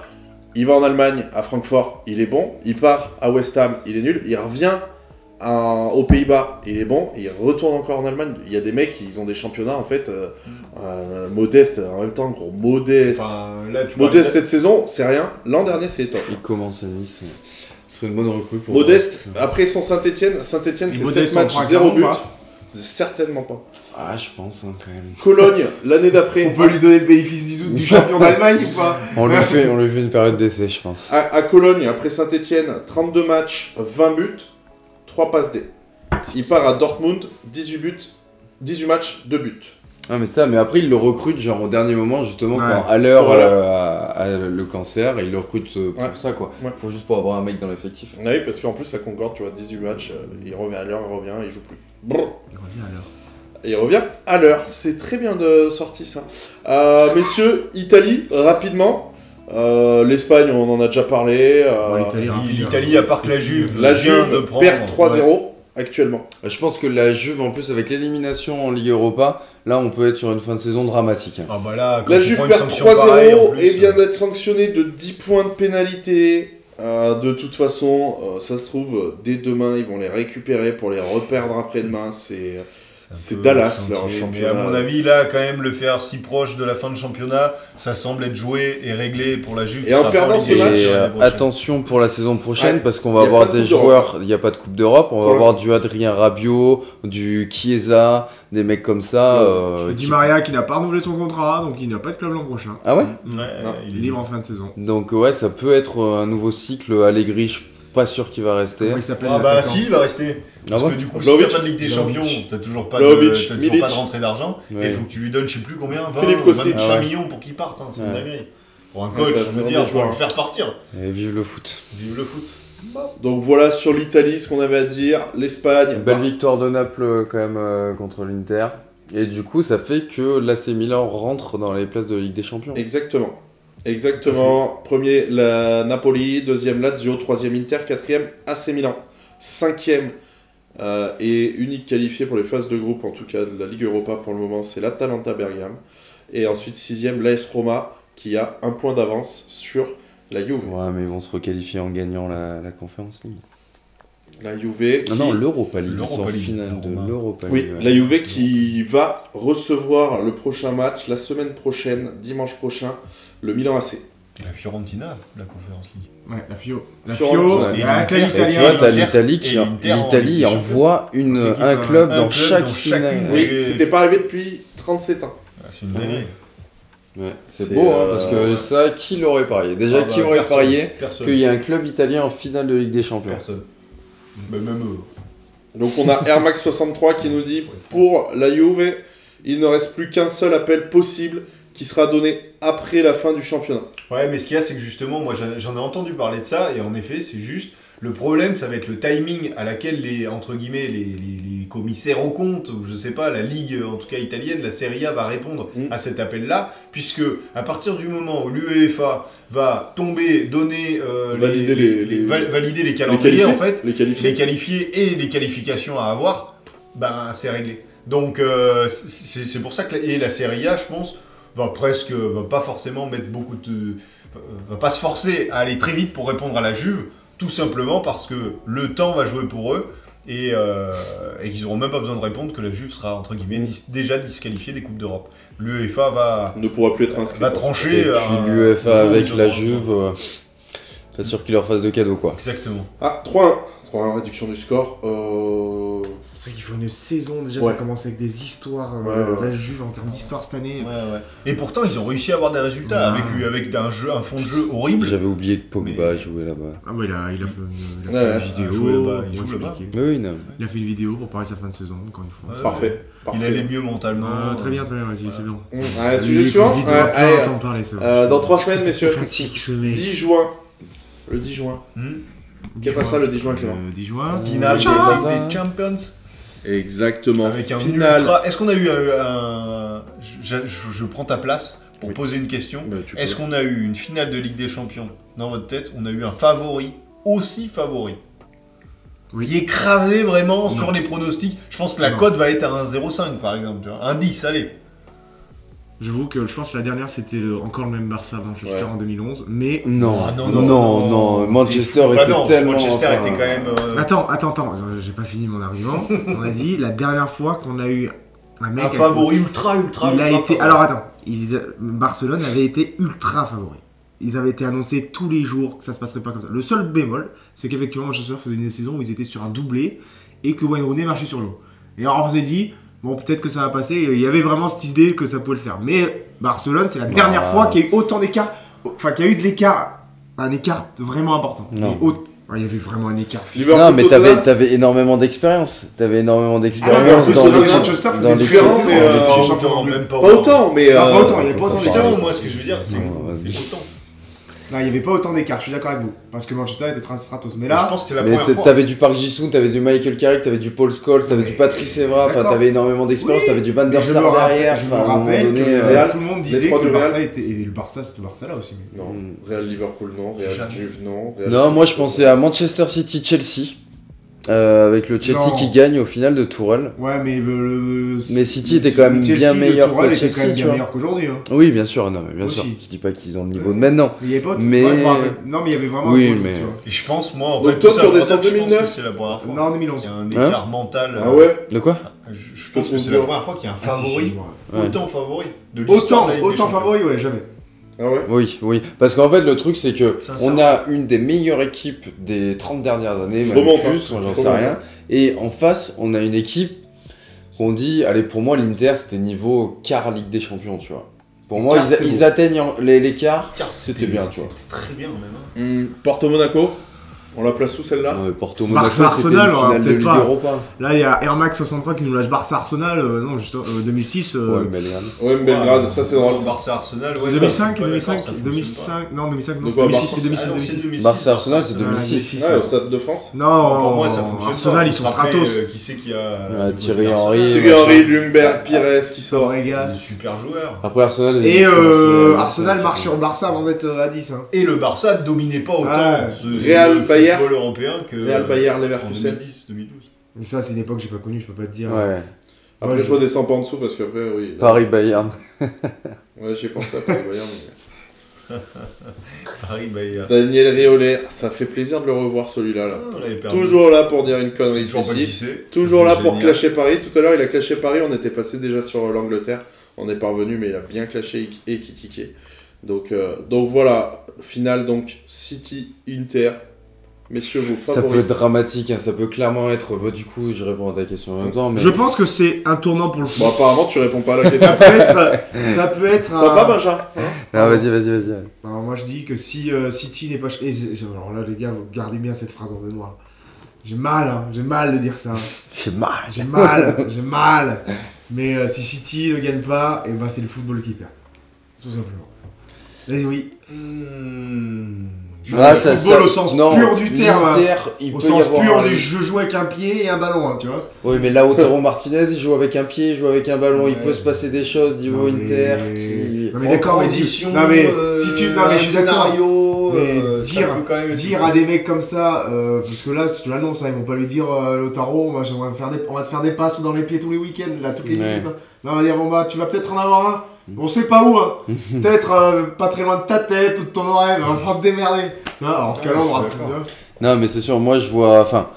Il va en Allemagne, à Francfort, il est bon. Il part à West Ham, il est nul. Il revient aux Pays-Bas, il est bon. Il retourne encore en Allemagne. Il y a des mecs, ils ont des championnats, en fait, modestes. En même temps, gros, modeste. Modeste cette saison, c'est rien. L'an dernier, c'est top. Il commence à Nice. Ce serait une bonne recrue pour Modeste, après son Saint-Etienne, c'est 7 matchs, 0 but. Certainement pas. Ah, je pense quand même. Cologne, l'année d'après. On peut lui donner le bénéfice du doute du champion d'Allemagne ou pas? On lui fait une période d'essai, je pense. À Cologne, après Saint-Etienne, 32 matchs, 20 buts, 3 passes D. Il part à Dortmund, 18 matchs, 2 buts. Ah mais après il le recrute genre au dernier moment justement quand à l'heure a le cancer, il le recrute pour ça quoi. Pour juste pour avoir un mec dans l'effectif. Oui, parce qu'en plus ça concorde, tu vois, 18 matchs, il revient à l'heure, il joue plus. Brrr. Il revient à l'heure, c'est très bien de sortie ça. Messieurs, Italie, rapidement. L'Espagne, on en a déjà parlé. L'Italie, à part que la Juve perd 3-0 actuellement. Je pense que la Juve, en plus avec l'élimination en Ligue Europa, là on peut être sur une fin de saison dramatique. Ah bah là, la Juve perd 3-0 et vient d'être sanctionné de 10 points de pénalité. De toute façon, ça se trouve, dès demain, ils vont les récupérer pour les reperdre après-demain. C'est Dallas, leur championnat. Mais à mon avis, là, quand même, le faire si proche de la fin de championnat, ça semble être joué et réglé pour la Juve. Et en perdant ce match, attention pour la saison prochaine, parce qu'on va avoir des joueurs, il n'y a pas de Coupe d'Europe, on va avoir du Adrien Rabiot, du Chiesa, des mecs comme ça. Di Maria qui n'a pas renouvelé son contrat, donc il n'a pas de club l'an prochain. Ah ouais? Il est libre en fin de saison. Donc ouais, ça peut être un nouveau cycle. Allegri, je suis pas sûr qu'il va rester. Comment il s'appelle? Ah bah si, il va rester. Parce que du coup, si t'as pas de Ligue des Champions, t'as toujours pas de rentrée d'argent, et il faut que tu lui donnes je sais plus combien, 25 millions pour qu'il parte, c'est une dinguerie. Pour un coach, je veux dire, pour le faire partir. Et vive le foot. Vive le foot. Donc voilà sur l'Italie ce qu'on avait à dire. L'Espagne. Belle victoire de Naples quand même contre l'Inter. Et du coup, ça fait que l'AC Milan rentre dans les places de Ligue des Champions. Exactement. Premier, la Napoli. Deuxième, Lazio. Troisième, Inter. Quatrième, AC Milan. Cinquième et unique qualifié pour les phases de groupe, en tout cas de la Ligue Europa pour le moment, c'est l'Atalanta Bergame. Et ensuite, sixième, l'AS Roma, qui a un point d'avance sur la Juve. Ouais, mais ils vont se requalifier en gagnant la Conference League. La Juve. Non, l'Europa League. Finale de l'Europa League. Oui, la Juve qui va recevoir le prochain match la semaine prochaine, dimanche prochain, le Milan AC. La Fiorentina, la Conférence League. Ouais, la Fio. Et tu vois, t'as l'Italie envoie un club dans chaque finale. Oui, c'était pas arrivé depuis 37 ans. C'est une dinguerie. Ouais, c'est beau, parce que ça, qui l'aurait parié? Déjà, qui aurait parié qu'il y a un club italien en finale de Ligue des Champions? Personne. Même eux. Donc on a Air Max 63 qui nous dit pour la Juve, il ne reste plus qu'un seul appel possible qui sera donné après la fin du championnat. Ouais, mais ce qu'il y a, c'est que justement, moi j'en ai entendu parler de ça, et en effet, c'est juste, le problème, ça va être le timing à laquelle les commissaires aux comptes, ou je sais pas, la Ligue, en tout cas italienne, la Serie A va répondre à cet appel-là, puisque à partir du moment où l'UEFA va tomber, donner, valider les calendriers, en fait, les qualifiés et les qualifications à avoir, ben c'est réglé. Donc c'est pour ça que la Serie A, je pense, va pas forcément mettre va pas se forcer à aller très vite pour répondre à la Juve, tout simplement parce que le temps va jouer pour eux et qu'ils n'auront même pas besoin de répondre que la Juve sera entre guillemets déjà disqualifiée des Coupes d'Europe. L'UEFA ne pourra plus être inscrit. Va trancher. Et puis l'UEFA avec la Juve, pas sûr qu'il leur fasse de cadeaux quoi. Exactement. Ah, 3-1, réduction du score. C'est qu'il faut une saison déjà, ça commence avec des histoires. La Juve en termes d'histoire cette année. Ouais. Et pourtant ils ont réussi à avoir des résultats avec un fond de jeu horrible. J'avais oublié que Pogba jouait là-bas. Ah ouais, il a fait une vidéo. Il joue là-bas. Il a fait une vidéo pour parler de sa fin de saison, encore une fois. Parfait. Il allait mieux mentalement. Très bien, vas-y, c'est bon. Sujet suivant. Dans 3 semaines, messieurs. Fatigue ce mec. 10 juin. Le 10 juin. Qu'est-ce que ça le 10 juin, Clément? Le 10 juin. Finale des Champions. Exactement. Avec un final. Est-ce qu'on a eu je prends ta place pour poser une question. Est-ce qu'on a eu une finale de Ligue des Champions dans votre tête? On a eu un favori, aussi favori, qui écrasé vraiment sur les pronostics. Je pense que la cote va être à 1,05 par exemple. Tu vois. Un 10, allez. J'avoue que je pense que la dernière c'était encore le même Barça Manchester en 2011, mais non, Manchester était tellement. Manchester était quand même. Attends, j'ai pas fini mon argument. On a dit la dernière fois qu'on a eu un favori ultra. Il a été. Alors attends, Barcelone avait été ultra favori. Ils avaient été annoncés tous les jours que ça se passerait pas comme ça. Le seul bémol, c'est qu'effectivement Manchester faisait une saison où ils étaient sur un doublé et que Wayne Rooney marchait sur l'eau. Et alors on s'est dit. Bon, peut-être que ça va passer. Il y avait vraiment cette idée que ça pouvait le faire. Mais Barcelone, c'est la dernière fois qu'il y a eu autant d'écart. Enfin, qu'il y a eu de l'écart. Un écart vraiment important. Non. Il y avait vraiment un écart. Non, mais t'avais énormément d'expérience. T'avais énormément d'expérience dans Manchester faisait différence, mais pas autant, mais. Pas autant, il n'y avait pas autant d'écart. Moi, ce que je veux dire, c'est autant. Non, il n'y avait pas autant d'écart, je suis d'accord avec vous. Parce que Manchester était stratos. Mais là, je pense que c'était la première fois. T'avais du Park Ji-sung, t'avais du Michael Carrick, t'avais du Paul Scholes, t'avais du Patrice Evra, enfin t'avais énormément d'expérience, t'avais du Van der Sar derrière. Je me rappelle que tout le monde disait que le Barça était. Et le Barça, c'était Barça là aussi. Non, Real Liverpool non, Real Juve non. Non, moi je pensais à Manchester City-Chelsea. Avec le Chelsea qui gagne au final de Tourelle. Ouais, mais City était quand même bien meilleur que Chelsea, était quand même bien meilleur qu'aujourd'hui. Oui, bien sûr, non, mais bien sûr. Je dis pas qu'ils ont le niveau de maintenant. Mais il y avait pas. Non, mais il y avait vraiment. Oui, mais. Et je pense, moi, en fait, toi, tu redescends 2009. C'est la première fois. Non, 2011. Il y a un écart mental. Ah ouais. De quoi? Je pense que c'est la première fois qu'il y a un favori. Autant favori. Autant favori, ouais, jamais. Ah ouais? Oui, parce qu'en fait le truc c'est que on a une des meilleures équipes des 30 dernières années, même plus, j'en sais rien, et en face on a une équipe qu'on dit, allez pour moi l'Inter c'était niveau quart Ligue des Champions, tu vois. Pour moi ils atteignent les quarts, c'était bien, tu vois. Très bien même. Porto Monaco? On la place où celle-là? Porto Monaco, Barça Arsenal, finale de peut-être Ligue pas. Europa. Là, il y a Air Max 63 qui nous lâche Barça Arsenal, non, juste 2006. Ouais, Belgrade, ça c'est drôle. Barça Arsenal, C'est 2005, non, 2005, non, 2006, c'est 2006. Barça Arsenal, c'est 2006. Ouais, au Stade de France. Non, pour moi, ça fonctionne. Arsenal, ils sont stratos. Qui c'est qui a. Thierry Henry. Ljungberg, Pires qui sort. Super joueur. Après Arsenal. Et Arsenal marche sur le Barça avant d'être à 10. Et le Barça ne dominait pas autant Real Bayern européen que Real Bayern Leverkusen. 2010-2012. Mais ça, c'est une époque que j'ai pas connue, je peux pas te dire. Ouais. Après, je redescends pas en dessous parce qu'après, oui. Paris Bayern. Ouais, j'ai pensé à Paris Bayern. Paris Bayern. Daniel Riolet, ça fait plaisir de le revoir celui-là. Là. Toujours là pour dire une connerie spécifique. Toujours là pour clasher Paris. Tout à l'heure, il a clashé Paris. On était passé déjà sur l'Angleterre. On est parvenu, mais il a bien clashé et critiqué. Donc voilà, finale donc City-Inter. Messieurs, vos favoris. Ça peut être dramatique, hein, ça peut clairement être. Bah, du coup, je réponds à ta question en même temps. Mais... Je pense que c'est un tournant pour le foot. Bon, apparemment, tu réponds pas à la question. ça peut être. Ça va, Benjamin Non, vas-y. Alors, moi, je dis que si City n'est pas. Alors là, les gars, vous gardez bien cette phrase en mémoire. J'ai mal de dire ça. J'ai mal. J'ai mal. Mais si City ne gagne pas, et ben c'est le football qui perd. Tout simplement. Vas-y, oui. Football au sens pur du terme. Au sens pur du je joue avec un pied et un ballon, hein, tu vois. Oui, mais là, Lautaro Martinez, il joue avec un pied, il joue avec un ballon. Il peut se passer des choses niveau Inter. Non, mais d'accord, mais si tu. Non, mais je suis d'accord. Mais dire à des mecs comme ça, parce que là, si tu l'annonces, ils vont pas lui dire Lautaro, on va te faire des passes dans les pieds tous les week-ends, là, toutes les minutes. Là, on va dire, bon bah, tu vas peut-être en avoir un. On sait pas où, hein. Peut-être pas très loin de ta tête ou de ton oreille, mais on va falloir te démerder. Alors, en tout cas, là, on aura plus. Non, mais c'est sûr, moi je vois. Enfin,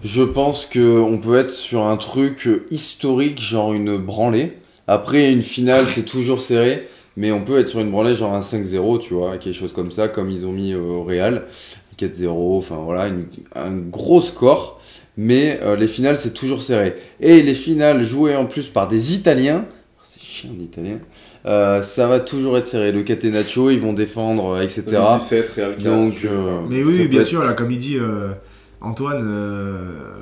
je pense qu'on peut être sur un truc historique, genre une branlée. Après, une finale, c'est toujours serré. Mais on peut être sur une branlée, genre un 5-0, tu vois, quelque chose comme ça, comme ils ont mis au Real. 4-0, enfin voilà, un gros score. Mais les finales, c'est toujours serré. Et les finales jouées en plus par des Italiens. C'est chiant d'Italien. Ça va toujours être serré. Le Catenaccio, ils vont défendre, etc. 2017, Real 4. Donc, mais oui, bien sûr, là, comme il dit Antoine,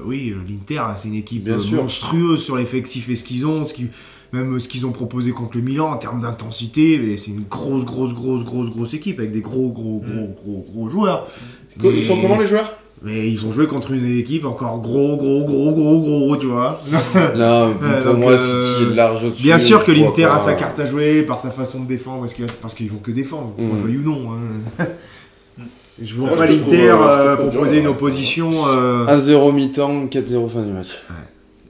oui, l'Inter, c'est une équipe monstrueuse sur l'effectif et ce qu'ils ont, même ce qu'ils ont proposé contre le Milan en termes d'intensité, mais c'est une grosse équipe avec des gros joueurs. Ils sont comment les joueurs? Mais ils vont jouer contre une équipe encore gros, tu vois. Non, pour moi, City est large au-dessus. Bien sûr que l'Inter a sa carte à jouer par sa façon de défendre, parce qu'ils vont que défendre, qu'on le veuille ou non. Hein. Je vois pas l'Inter proposer une opposition. 1-0 mi-temps, 4-0 fin du match. Ouais.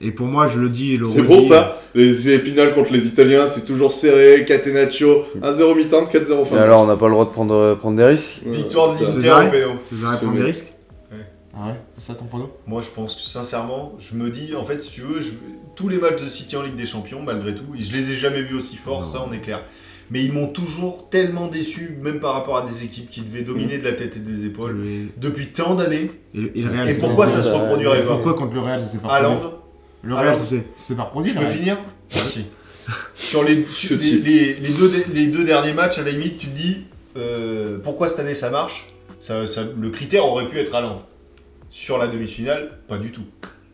Et pour moi, je le dis et le redis. C'est bon ça. Les finales contre les Italiens, c'est toujours serré. Catenaccio, 1-0 mi-temps, 4-0 fin du match. Et alors, on n'a pas le droit de prendre des risques. Victoire de l'Inter au péno. César prend des risques. Ah ouais, c'est ça ton prono? Moi je pense que sincèrement, je me dis, en fait si tu veux, tous les matchs de City en Ligue des Champions, malgré tout, je les ai jamais vus aussi forts, ça on est clair. Mais ils m'ont toujours tellement déçu, même par rapport à des équipes qui devaient dominer de la tête et des épaules, depuis tant d'années. Et le Real, et pourquoi ça se reproduirait pas? Pourquoi contre le Real ça s'est pas reproduit? Haaland. Le Real ça s'est pas reproduit. Je peux finir? Merci. Sur les deux derniers matchs, à la limite, tu te dis, pourquoi cette année ça marche? Le critère aurait pu être Haaland. Sur la demi-finale, pas du tout.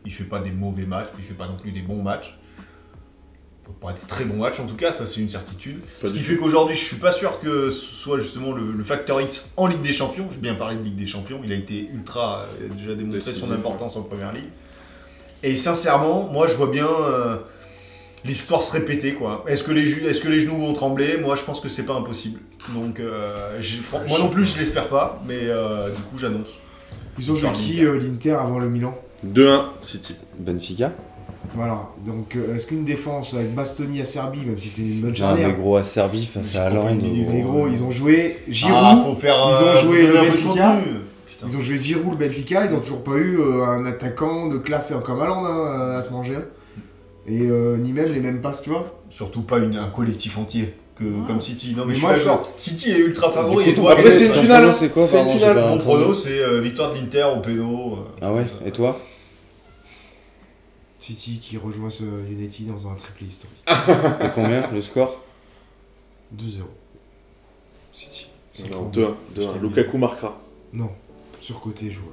Il fait pas des mauvais matchs, il fait pas non plus des bons matchs. Pas des très bons matchs en tout cas, ça c'est une certitude. Ce qui fait qu'aujourd'hui, je suis pas sûr que ce soit justement le facteur X en Ligue des Champions. J'ai bien parlé de Ligue des Champions, il a été ultra, il a déjà démontré son importance en Première Ligue. Et sincèrement, moi je vois bien l'histoire se répéter quoi. Est-ce que les genoux vont trembler? Moi je pense que c'est pas impossible. Donc moi non plus je l'espère pas, mais du coup j'annonce. Ils ont joué qui l'Inter avant le Milan? 2-1 City. Benfica. Voilà, donc est-ce qu'une défense avec Bastoni à Serbie, même si c'est une bonne charnière. Non mais gros à Serbie face à Haaland. Mais gros, ils ont joué Giroud, ils ont joué le Benfica. Ils ont joué Giroud, le Benfica, ils ont toujours pas eu un attaquant de classe comme Haaland à se manger. Et ni même les mêmes passes, tu vois. Surtout pas un collectif entier. Comme City. Non mais je suis d'accord. City est ultra favori. Après c'est une finale. C'est quoi? C'est une finale. Mon prono c'est victoire de l'Inter au péno. Ah ouais. Et toi? City qui rejoint ce United dans un triplé historique. Et combien le score? 2-0. City. Non, 2-1. Lukaku marquera. Non. Surcoté joueur.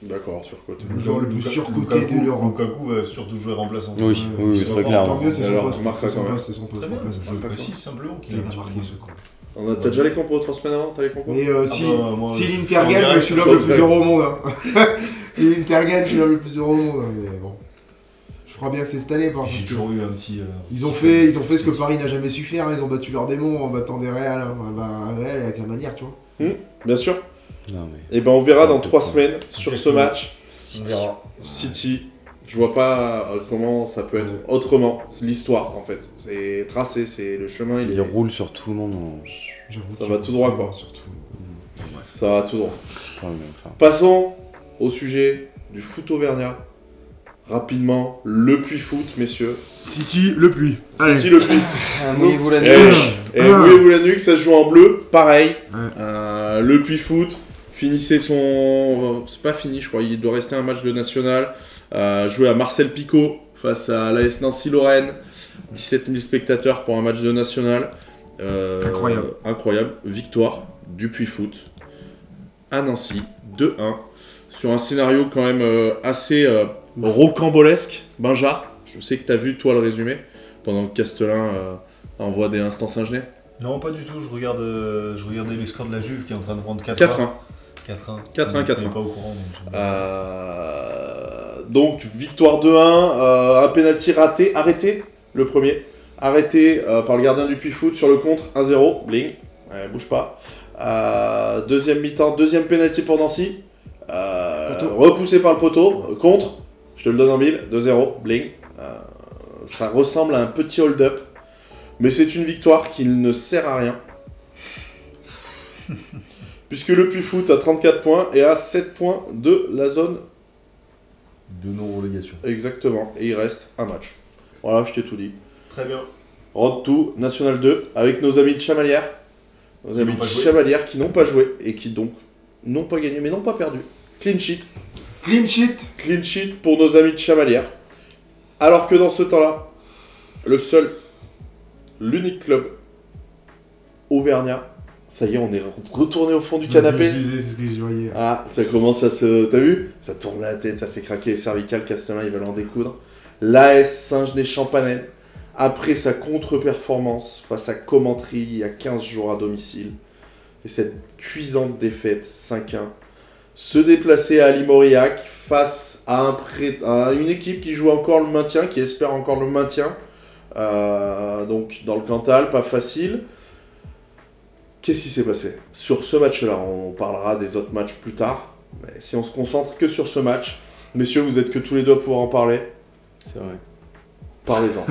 D'accord, surcoté. Le joueur le plus surcoté de l'Europe. Lukaku va surtout jouer remplaçant. Oui, très clair. Tant mieux, c'est son poste. Marc, C'est son poste. Je précise simplement qu'il a marqué ce con. T'as déjà les compos 3 semaines avant? T'as les compos? Mais si l'Inter gagne, je suis l'homme le plus heureux au monde. Si l'Inter gagne, je suis l'homme le plus heureux au monde. Mais bon. Je crois bien que c'est cette année. J'ai toujours eu un petit. Ils ont fait ce que Paris n'a jamais su faire. Ils ont battu leur démon en battant des Real. Un Real avec la manière, tu vois. Bien sûr. Et ben on verra dans 3 semaines sur ce match. On verra. City. Je vois pas comment ça peut être autrement. C'est l'histoire en fait. C'est tracé, c'est le chemin. Il roule sur tout le monde. Ça va tout droit quoi. Ça va tout droit. Enfin. Passons au sujet du foot auvergnat. Rapidement, le Puy Foot, messieurs. City, le Puy. City, le Puy. Mouillez-vous la nuque. Mouillez-vous la nuque, ça se joue en bleu. Pareil. Le Puy Foot finissait son... C'est pas fini, je crois. Il doit rester un match de national. Joué à Marcel Picot face à l'AS Nancy-Lorraine. 17 000 spectateurs pour un match de national. Incroyable. Victoire du Puy Foot à Nancy. 2-1. Sur un scénario quand même assez... rocambolesque. Benja, je sais que t'as vu toi le résumé pendant que Castelin envoie des instants Saint-Genet. Non, pas du tout, je regardais les scores de la Juve qui est en train de prendre 4-1. 4-1. Pas au courant. Donc victoire 2-1, un penalty arrêté, le premier, arrêté par le gardien du Puy Foot sur le contre, 1-0, bling, bouge pas. Deuxième mi-temps, deuxième penalty pour Nancy, repoussé par le poteau, contre. Je te le donne en 1000, 2-0, bling. Ça ressemble à un petit hold-up. Mais c'est une victoire qui ne sert à rien. Puisque le Puy Foot a 34 points et a 7 points de la zone de non-relégation. Exactement. Et il reste un match. Voilà, je t'ai tout dit. Très bien. Road to National 2 avec nos amis de Chamalières. Nos amis de Chamalières qui n'ont pas joué et qui donc n'ont pas gagné mais n'ont pas perdu. Clean sheet. Clean sheet pour nos amis de Chamalières. Alors que dans ce temps-là, l'unique club auvergnat, ça y est, on est retourné au fond du canapé. C'est ce que je voyais. Ah, ça commence à se... T'as vu? Ça tourne la tête, ça fait craquer les cervicales. Castelin, il va l'en découdre. L'AS Saint-Genis-Champanel, après sa contre-performance face à Commentry il y a 15 jours à domicile, et cette cuisante défaite 5-1, se déplacer à Limoriac face à une équipe qui joue encore le maintien, qui espère encore le maintien. Donc dans le Cantal, pas facile. Qu'est-ce qui s'est passé sur ce match-là? On parlera des autres matchs plus tard. Mais si on se concentre que sur ce match, messieurs, vous êtes que tous les deux à pouvoir en parler. C'est vrai. Parlez-en.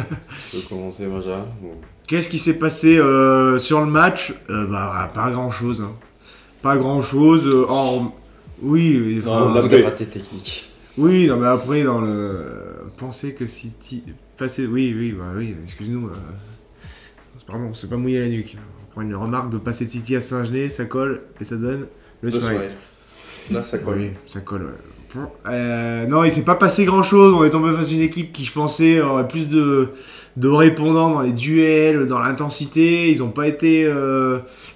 Je peux commencer, Benja. Bon. Qu'est-ce qui s'est passé sur le match? Pas grand-chose. Hein. Pas grand-chose. Oui, on a des ratés techniques. Oui, non, mais après, dans le... Penser que City... Oui, excuse-nous. Pardon, c'est pas mouiller la nuque. On prend une remarque de passer de City à Saint-Genis, ça colle et ça donne le smile. Là, ça colle. Oui, ça colle, ouais. Non, il s'est pas passé grand-chose. On est tombé face à une équipe qui, je pensais, aurait plus de répondants dans les duels, dans l'intensité. Ils ont pas été...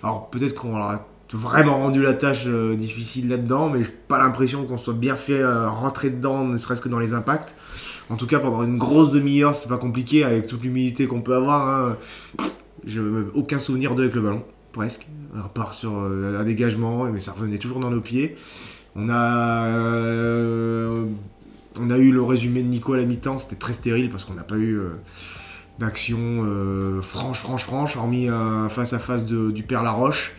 Alors, peut-être qu'on leur a vraiment rendu la tâche difficile là-dedans, mais j'ai pas l'impression qu'on soit bien fait rentrer dedans, ne serait-ce que dans les impacts. En tout cas, pendant une grosse demi-heure, c'est pas compliqué, avec toute l'humilité qu'on peut avoir. Hein. J'ai aucun souvenir d'eux avec le ballon, presque. À part sur un dégagement, mais ça revenait toujours dans nos pieds. On a eu le résumé de Nico à la mi-temps, c'était très stérile parce qu'on n'a pas eu d'action franche, hormis un face-à-face du Père Laroche.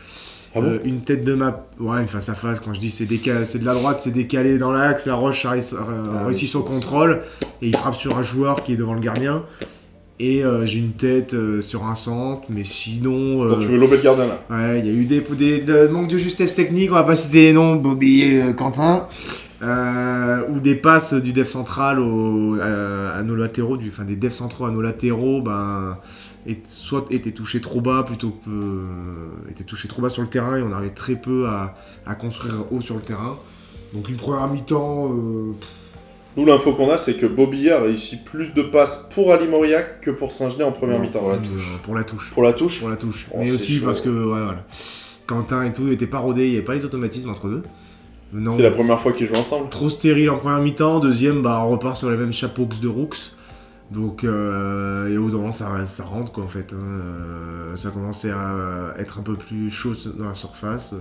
Ah bon une tête de map, ouais, une face à face. Quand je dis c'est de la droite, c'est décalé dans l'axe. La Roche réussit son contrôle et il frappe sur un joueur qui est devant le gardien. Et j'ai une tête sur un centre, mais sinon. Quand tu veux lober le gardien là. Ouais, il y a eu des manques de justesse technique. On va pas citer les noms, Bobby et Quentin. Ou des passes du dev central à nos latéraux, des devs centraux à nos latéraux, soit étaient touchés trop bas étaient touchés trop bas sur le terrain et on arrivait très peu à construire haut sur le terrain. Donc une première mi-temps. Nous, l'info qu'on a, c'est que Bobby a réussi plus de passes pour Ali Mauriac que pour Saint-Genis en première mi-temps. Pour la touche. Pour la touche. Mais aussi chaud. Parce que Quentin et tout n'étaient pas rodés, il n'y avait pas les automatismes entre deux. C'est la première fois qu'ils jouent ensemble. Trop stérile en première mi-temps. Deuxième, on repart sur les mêmes chapeaux que de Rooks. Donc, et au bout d'un moment, ça rentre quoi en fait. Ça commençait à être un peu plus chaud dans la surface.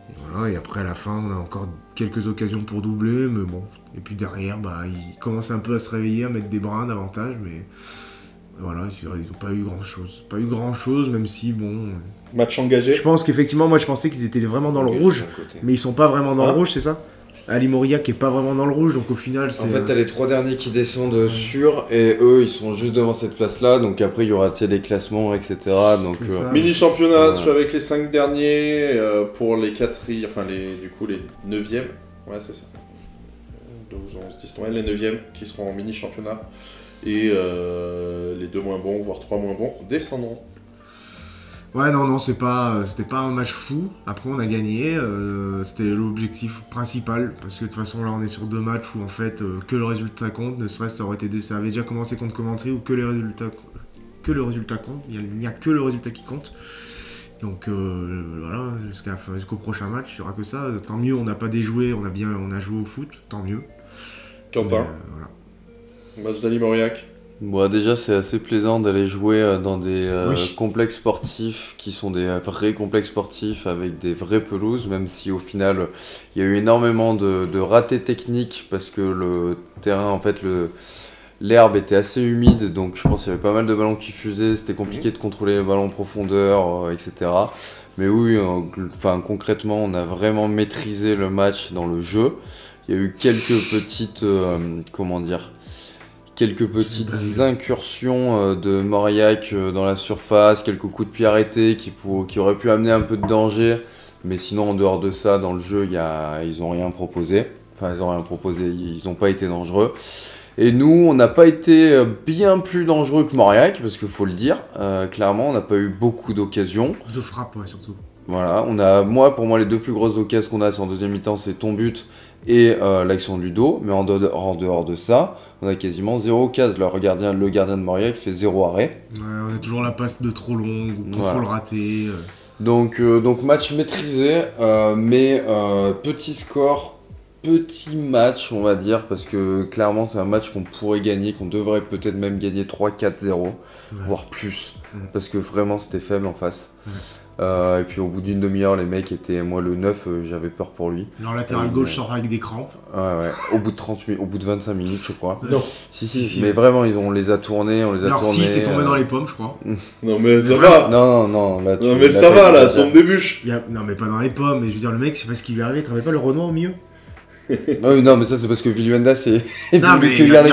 Et voilà, et après à la fin, on a encore quelques occasions pour doubler, mais bon. Et puis derrière, ils commencent un peu à se réveiller, à mettre des brins davantage, mais voilà, ils n'ont pas eu grand-chose. Pas eu grand-chose, même si bon. Match engagé. Je pense qu'effectivement, moi je pensais qu'ils étaient vraiment dans le rouge, mais ils sont pas vraiment dans le rouge, c'est ça? Ali Moria qui est pas vraiment dans le rouge, donc au final c'est... En fait t'as les 3 derniers qui descendent sur, et eux ils sont juste devant cette place là, donc après il y aura des classements etc. Donc, mini championnat avec les 5 derniers pour les 4, enfin les 9e, ouais c'est ça, 12, 11, 10, ouais, les 9e qui seront en mini championnat, et les 2 moins bons, voire 3 moins bons, descendront. Ouais, non, c'était pas un match fou. Après, on a gagné. C'était l'objectif principal. Parce que de toute façon, là, on est sur 2 matchs où, en fait, que le résultat compte. Ne serait-ce ça avait déjà commencé contre Coventry, où que le résultat compte. Il n'y a que le résultat qui compte. Donc, voilà, jusqu'au prochain match, il n'y aura que ça. Tant mieux, on n'a pas déjoué. On a joué au foot. Tant mieux. Quentin, voilà. Match d'Ali Mauriac. Bon, déjà, c'est assez plaisant d'aller jouer dans des complexes sportifs qui sont des vrais complexes sportifs avec des vraies pelouses, même si au final, il y a eu énormément de ratés techniques parce que le terrain, en fait, l'herbe était assez humide, donc je pense qu'il y avait pas mal de ballons qui fusaient, c'était compliqué de contrôler les ballons en profondeur, etc. Mais oui, concrètement, on a vraiment maîtrisé le match dans le jeu. Il y a eu quelques petites, quelques petites incursions de Mauriac dans la surface, quelques coups de pied arrêtés qui auraient pu amener un peu de danger, mais sinon en dehors de ça, dans le jeu, ils n'ont rien proposé. Enfin, ils n'ont rien proposé, ils n'ont pas été dangereux. Et nous, on n'a pas été bien plus dangereux que Mauriac, parce qu'il faut le dire, clairement, on n'a pas eu beaucoup d'occasions. De frappe, ouais, surtout. Voilà, pour moi, les 2 plus grosses occasions qu'on a, c'est en deuxième mi-temps, c'est ton but et l'action de Ludo, mais en dehors de ça, on a quasiment 0 occasion. Le gardien de Mauriac fait 0 arrêt. Ouais, on a toujours la passe de trop longue, ou contrôle raté. Donc match maîtrisé, mais petit score, petit match on va dire, parce que clairement c'est un match qu'on pourrait gagner, qu'on devrait peut-être même gagner 3-4-0, voire plus, parce que vraiment c'était faible en face. Et puis au bout d'une demi-heure, les mecs étaient... Moi, le 9, j'avais peur pour lui. Leur latéral gauche sort avec des crampes. Ouais. Au bout de 25 minutes, je crois. Non. Si. Mais vraiment, on les a tournés, Alors si, c'est tombé dans les pommes, je crois. Non, mais ça va. Non. Là, mais ça va, là, tombe des bûches. Non, mais pas dans les pommes. Mais je veux dire, le mec, je sais pas ce qui lui est arrivé. Tu n'avais pas le Renoir au milieu? Non, mais ça, c'est parce que Villuenda, c'est... Non, mais il y en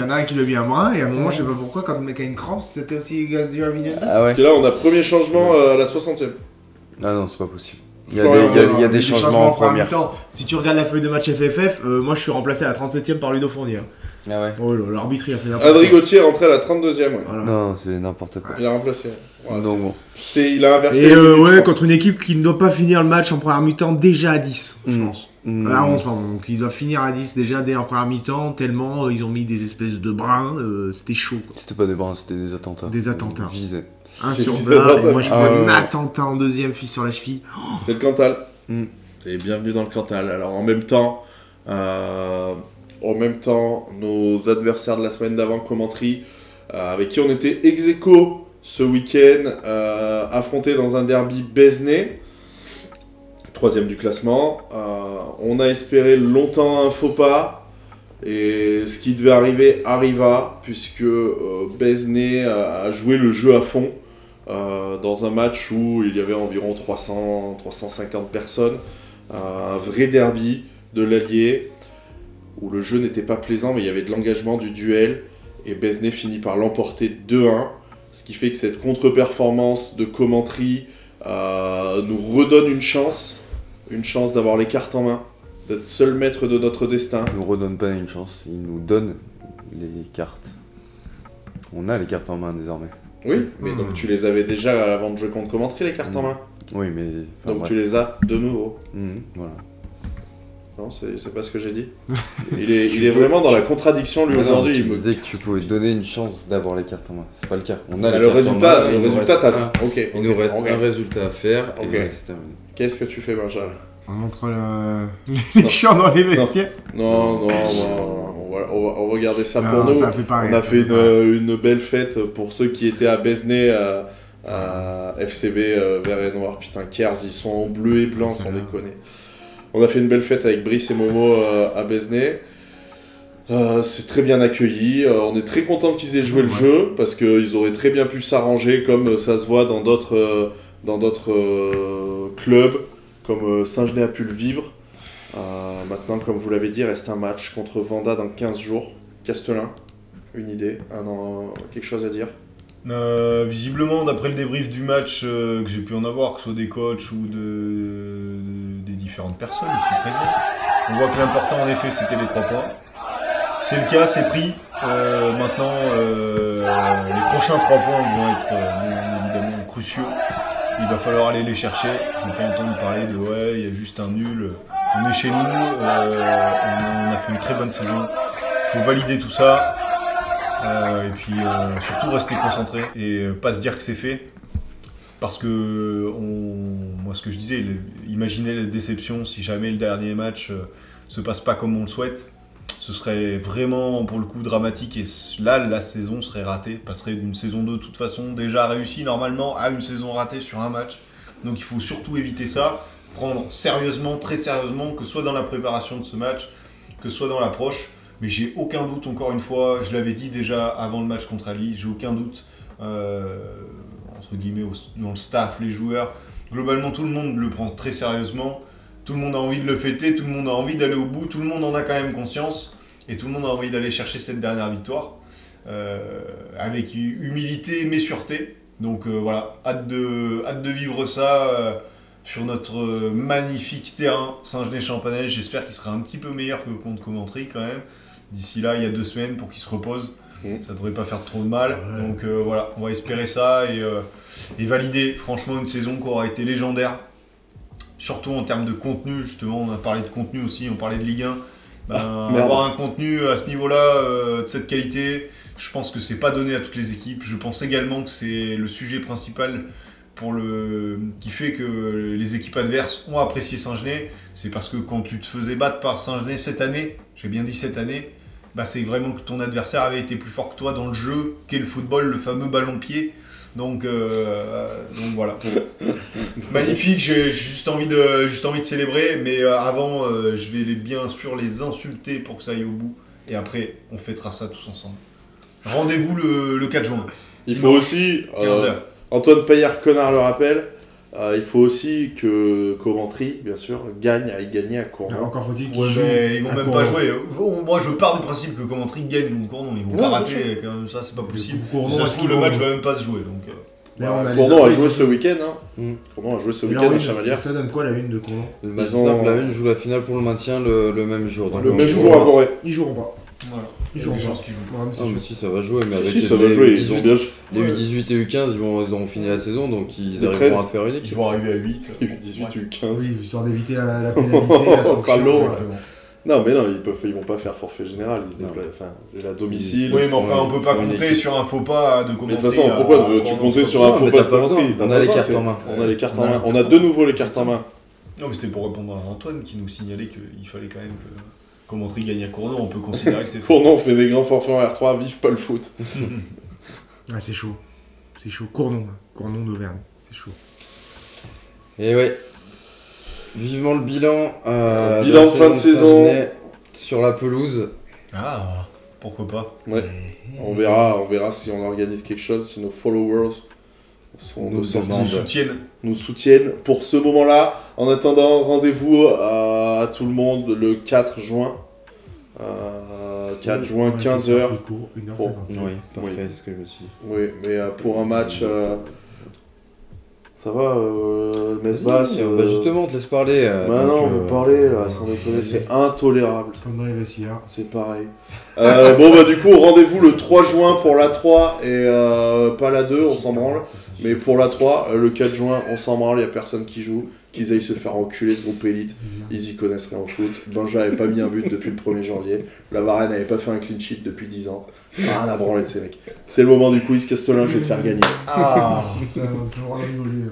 a un qui lui a mis un bras, et à un moment, je sais pas pourquoi, quand le mec a une crampe, c'était aussi dû à Villuenda. Ah ouais. Parce que là, on a premier changement à la 60e. Ah non, c'est pas possible. Il y a des changements en première. Si tu regardes la feuille de match FFF, moi je suis remplacé à la 37e par Ludo Fournier. Ah ouais. Oh là, l'arbitre il a fait n'importe quoi. Adrien Gauthier est rentré à la 32e. Ouais. Voilà. Non, c'est n'importe quoi. Il a remplacé. Ouais, donc bon. Il a inversé. Et contre une équipe qui ne doit pas finir le match en première mi-temps déjà à 10, je pense. À 11, pardon. Donc il doit finir à 10 déjà dès en première mi-temps, tellement ils ont mis des espèces de brins, c'était chaud. Quoi. C'était pas des brins, c'était des attentats. Des attentats. Visés. Un sur Blas, et moi je vois un attentat en deuxième, fille sur la cheville. C'est le Cantal. Et bienvenue dans le Cantal. Alors en même temps, nos adversaires de la semaine d'avant, Coventry, avec qui on était ex-aequo ce week-end, affrontés dans un derby Besnay, 3e du classement. On a espéré longtemps un faux pas. Et ce qui devait arriver arriva, puisque Besnay a joué le jeu à fond dans un match où il y avait environ 350 personnes, un vrai derby de l'Allier, où le jeu n'était pas plaisant, mais il y avait de l'engagement, du duel, et Besnay finit par l'emporter 2-1, ce qui fait que cette contre-performance de Coventry nous redonne une chance d'avoir les cartes en main, d'être seul maître de notre destin. Il nous redonne pas une chance, il nous donne les cartes. On a les cartes en main désormais. Oui, mais donc tu les avais déjà avant de jouer contre Coventry, les cartes en main. Oui, mais... Donc bref. Tu les as de nouveau. Voilà. Non, c'est pas ce que j'ai dit. Il est vraiment dans la contradiction, lui, aujourd'hui. Tu disais que tu pouvais donner une chance d'avoir les cartes en main. C'est pas le cas. On a les cartes résultat, en main. Le résultat, t'as... Il nous reste un résultat à faire, et c'est terminé. Qu'est-ce que tu fais, Benjamin? On montre les chants dans les vestiaires. Non, on va regarder ça pour nous. Ça fait pareil, on a fait une belle fête pour ceux qui étaient à Besnay, à FCB vert et noir. Putain, Kers, ils sont en bleu et blanc, sans déconner. On a fait une belle fête avec Brice et Momo à Besnay. C'est très bien accueilli. On est très content qu'ils aient joué le jeu parce qu'ils auraient très bien pu s'arranger comme ça se voit dans d'autres clubs, comme Saint-Genès a pu le vivre. Maintenant, comme vous l'avez dit, reste un match contre Vanda dans 15 jours. Castelin, une idée, quelque chose à dire? Visiblement, d'après le débrief du match que j'ai pu en avoir, que ce soit des coachs ou des différentes personnes ici présentes, on voit que l'important en effet c'était les 3 points. C'est le cas, c'est pris. Maintenant, les prochains 3 points vont être bien évidemment cruciaux. Il va falloir aller les chercher. Je ne veux pas entendre parler de ouais, il y a juste un nul. On est chez nous, on a fait une très bonne saison. Il faut valider tout ça. Et puis surtout rester concentré et pas se dire que c'est fait. Parce que, moi ce que je disais, imaginez la déception si jamais le dernier match se passe pas comme on le souhaite. Ce serait vraiment pour le coup dramatique et là la saison serait ratée, passerait d'une saison 2 de toute façon déjà réussie normalement à une saison ratée sur un match. Donc il faut surtout éviter ça, prendre sérieusement, très sérieusement, que ce soit dans la préparation de ce match, que ce soit dans l'approche. Mais j'ai aucun doute, encore une fois, je l'avais dit déjà avant le match contre Ali, j'ai aucun doute, entre guillemets, dans le staff, les joueurs, globalement tout le monde le prend très sérieusement. Tout le monde a envie de le fêter, tout le monde a envie d'aller au bout, tout le monde en a quand même conscience et tout le monde a envie d'aller chercher cette dernière victoire avec humilité mais sûreté. Donc voilà, hâte de vivre ça sur notre magnifique terrain Saint-Genès-Champanel. J'espère qu'il sera un petit peu meilleur que contre Coventry quand même. D'ici là, il y a 2 semaines pour qu'il se repose. Ça devrait pas faire trop de mal. Donc voilà, on va espérer ça et valider franchement une saison qui aura été légendaire. Surtout en termes de contenu, justement, on a parlé de contenu aussi, on parlait de Ligue 1. Avoir un contenu à ce niveau-là, de cette qualité, je pense que c'est pas donné à toutes les équipes. Je pense également que c'est le sujet principal qui fait que les équipes adverses ont apprécié Saint-Genès. C'est parce que quand tu te faisais battre par Saint-Genès cette année, j'ai bien dit cette année, c'est vraiment que ton adversaire avait été plus fort que toi dans le jeu, qu'est le football, le fameux ballon-pied. Donc voilà. Magnifique, j'ai juste envie de célébrer, mais avant, je vais bien sûr les insulter pour que ça aille au bout. Et après, on fêtera ça tous ensemble. Rendez-vous le 4 juin. Il faut aussi, 15h. Antoine Payard, connard le rappelle, il faut aussi que Coventry, bien sûr, aille gagner à Cournon. Encore faut-il qu'ils jouent. Ils vont même pas jouer. Moi, je pars du principe que Coventry gagne contre Cournon. Ils vont pas rater, quand même, ça, c'est pas possible. Le match va même pas se jouer. Donc, Cournon a joué ce week-end. Cournon a joué ce week-end à Chamalières. Ça donne quoi la une de Cournon? Le match simple, la une joue la finale pour le maintien le même jour. Le même jour à Voré. Ils joueront pas. Voilà. Ils joueront pas. Mais si, ça va jouer. Mais avec ça va jouer. Ils ont bien les U18 et U15, ils auront fini la saison, donc ils arriveront à faire une équipe. Ils vont arriver à 8. U18, U15. Oui, histoire d'éviter la pénalité. Ça long. Non, mais non, ils vont pas faire forfait général, ils se déplacent. Enfin, c'est à domicile. Oui, mais enfin, on peut pas compter sur un faux pas de Coventry. Mais de toute façon, pourquoi tu comptais sur un faux pas de Coventry? On a les cartes en main. On a les cartes en main. On a de nouveau les cartes en main. Non, mais c'était pour répondre à Antoine qui nous signalait qu'il fallait quand même que Coventry gagne à Cournon. On peut considérer que c'est faux. Cournon fait des grands forfaits en R3, vive pas le foot. Ah, c'est chaud. C'est chaud. Cournon d'Auvergne. C'est chaud. Et ouais. Vivement le bilan. Bilan de fin de saison. Sur la pelouse. Ah, pourquoi pas. Ouais. On verra si on organise quelque chose, si nos followers nous soutiennent pour ce moment-là. En attendant, rendez-vous à tout le monde le 4 juin. 4 juin, 15h. Oui, parfait, c'est ce que je me suis dit. Oui, mais pour un match... Ça va, le Mesbas justement, on te laisse parler. Non, vous parlez là, sans déconner, c'est intolérable. Comme dans les vestiaires. C'est pareil. Du coup, rendez-vous le 3 juin pour la 3 et pas la 2, on s'en branle. Mais pour la 3, le 4 juin, on s'en branle, il n'y a personne qui joue. Qu'ils aillent se faire enculer ce groupe élite. Ils y connaissent rien en foot. Benja n'avait pas mis un but depuis le 1er janvier. La Varenne n'avait pas fait un clean sheet depuis 10 ans. Rien à branler de ces mecs. C'est le moment du quiz. Castolin, je vais te faire gagner. Ah, putain, toujours rien voulu.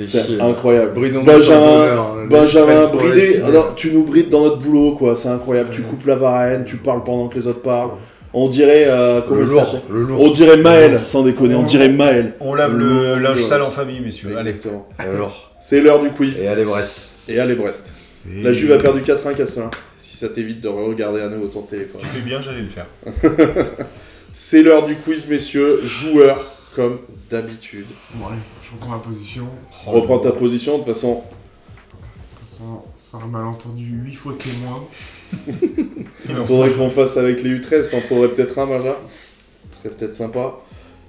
C'est incroyable. Benjamin bridé. Alors, tu nous brides dans notre boulot, quoi. C'est incroyable. Tu coupes la Varenne, tu parles pendant que les autres parlent. On dirait. Comment il s'appelle ? On dirait Maël, sans déconner. On dirait Maël. On lave le linge sale en famille, messieurs. Exactement. Alors. C'est l'heure du quiz. Et allez Brest. La Juve a perdu 4-1, Castolin. Si ça t'évite de regarder à nouveau ton téléphone. Tu fais bien, j'allais le faire. C'est l'heure du quiz, messieurs. Joueurs, comme d'habitude. Ouais, je reprends ma position. Reprends ta position, de toute façon. C'est un malentendu 8 fois témoin. Il faudrait qu'on fasse avec les U13, t'en trouverais peut-être un, Benja. Ce serait peut-être sympa.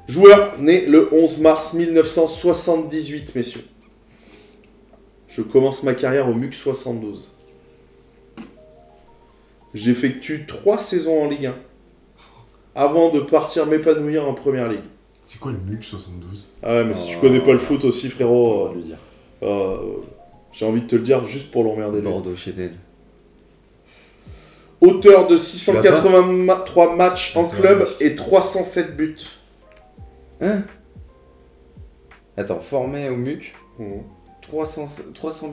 Joueur né le 11 mars 1978, messieurs. Je commence ma carrière au MUC 72. J'effectue 3 saisons en Ligue 1 avant de partir m'épanouir en Première Ligue. C'est quoi le MUC 72 ? Ah ouais, mais si tu connais pas le foot aussi, frérot, j'ai envie de te le dire juste pour l'emmerder. Bordeaux chez Del. Auteur de 683 matchs en club et 307 buts. Hein ? Attends, formé au MUC, 300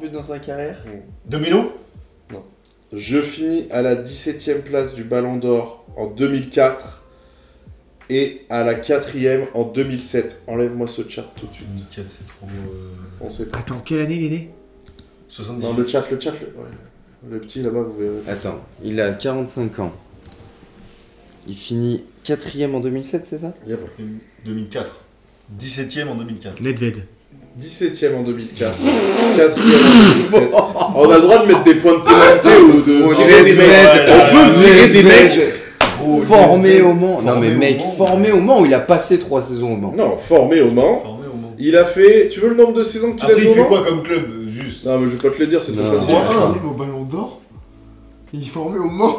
buts dans sa carrière. De Mélo ? Non. Je finis à la 17e place du Ballon d'Or en 2004 et à la 4e en 2007. Enlève-moi ce chat tout de suite. 2004, c'est trop... On sait pas. Attends, quelle année il est né ? 70. Non, le chat, le petit là-bas, vous verrez. Attends, il a 45 ans. Il finit 4ème en 2007, c'est ça ? Yep. 2004. 17ème en 2004. Nedved. 17ème en 2004, 4ème en 2007. On a le droit de mettre des points de pénalité ou de virer des mecs. On peut virer des mecs formés au Mans. Non mais mec, formé au Mans ou il a passé 3 saisons au Mans ? Non, formé au Mans. Il a fait... Tu veux le nombre de saisons qu'il a joué au Mans ? Il fait quoi comme club, juste ? Non mais je vais pas te le dire, c'est trop facile. Il est formé au Ballon d'Or. Il est formé au Mans.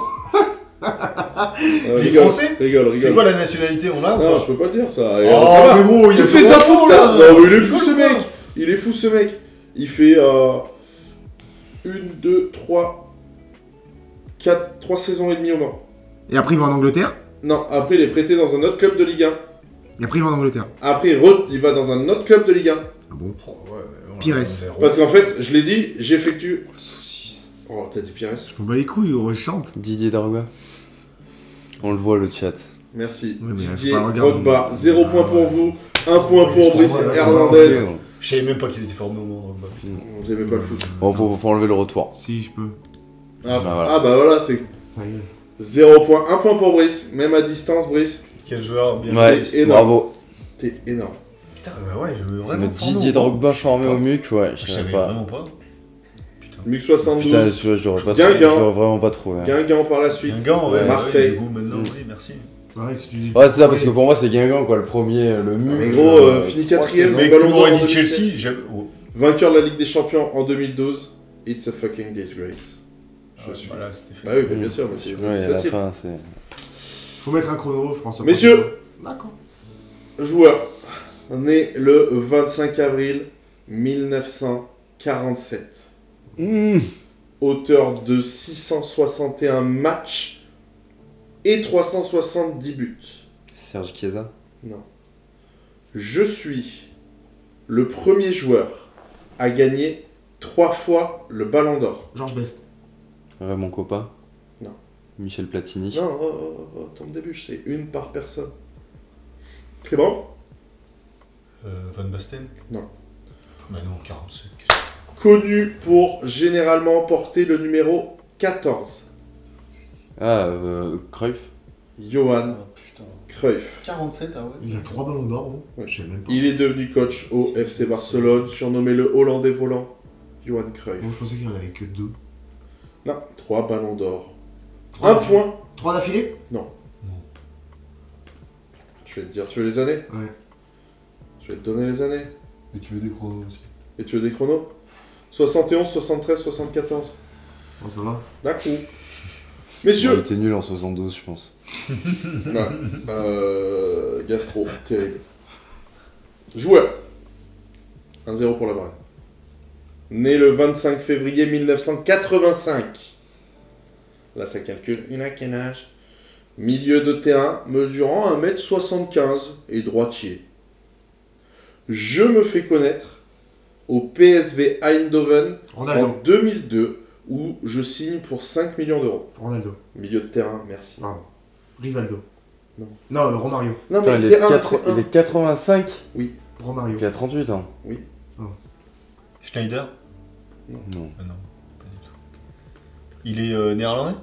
Il est français ? Rigole. C'est quoi la nationalité, on l'a ? Non, je peux pas le dire ça. Oh mais gros, il a fait ça fou là. Non mais il est fou ce mec. Il fait 1, 2, 3, 4, 3 saisons et demie au Mans. Et après il va en Angleterre. Non, après il est prêté dans un autre club de Ligue 1. Et après il va en Angleterre. Après il va dans un autre club de Ligue 1. Ah bon ? Pires. Parce qu'en fait, je l'ai dit, j'effectue... Oh, t'as dit Pires ? Je m'en bats les couilles, on chante. Didier Drogba. On le voit le chat. Merci. Ouais, Didier Drogba, 0 point pour vous, 1 point pour Brice Hernandez. Je savais même pas qu'il était formé au Mans, Drogba. Vous aimez pas le foot. Bon, faut enlever le retour. Si, je peux. Ah bah voilà, c'est 0 point, 1 point pour Brice, même à distance, Brice. Quel joueur, bien Ouais, bravo. T'es énorme. Putain, ouais, je veux vraiment. Didier Drogba formé au MUC, ouais, je savais vraiment pas. MUC 72. Putain, celui-là, je l'aurais vraiment pas trouvé. Guingamp par la suite. Guingamp, ouais. Marseille. Maintenant, oui, merci. Ouais, c'est ça, parce que pour moi, c'est Guingamp, quoi, le premier, le MUC. Mais gros, fini 4ème, mais Ballon d'Or dit Chelsea, vainqueur de la Ligue des Champions en 2012. It's a fucking disgrace. Je suis. Voilà, c'était fait. Bah oui, bien sûr, mais c'est à la fin, c'est... Faut mettre un chrono, je pense. Messieurs, d'accord. Joueur né le 25 avril 1947. Auteur de 661 matchs et 370 buts. Serge Chiesa ? Non. Je suis le premier joueur à gagner 3 fois le Ballon d'Or. Georges Best. Raymond Coppa ? Non. Michel Platini ? Non, attends le début, c'est une par personne. Clément ? Van Basten ? Non. Bah non, 47. Connu pour généralement porter le numéro 14. Cruyff ? Johan Cruyff. 47, ah ouais. Il a 3 ballons d'or, bon. Ouais. Je sais même pas. Il est devenu coach au FC Barcelone, surnommé le Hollandais volant. Johan Cruyff. Moi, je pensais qu'il en avait que 2. Non, 3 ballons d'or. 1 point. 3 d'affilée ? Non. Je vais te dire, tu veux les années ? Ouais. Je vais te donner les années. Et tu veux des chronos aussi. Et tu veux des chronos ? 71, 73, 74. Bon, ça va. D'accord. Il Messieurs. était nul en 72, je pense. Ouais. Gastro, terrible. Joueur. 1-0 pour la Varenne. Né le 25 février 1985. Là, ça calcule. Il a quel âge? Milieu de terrain, mesurant 1m75 et droitier. Je me fais connaître au PSV Eindhoven en 2002, où je signe pour 5 millions d'euros. Ronaldo. Milieu de terrain, merci. Pardon. Rivaldo. Non. Non, Romario. Non, mais Putain, il est 85. Oui. Romario. Il a 38 ans. Oui. Schneider? Non. Ah non, pas du tout. Il est néerlandais?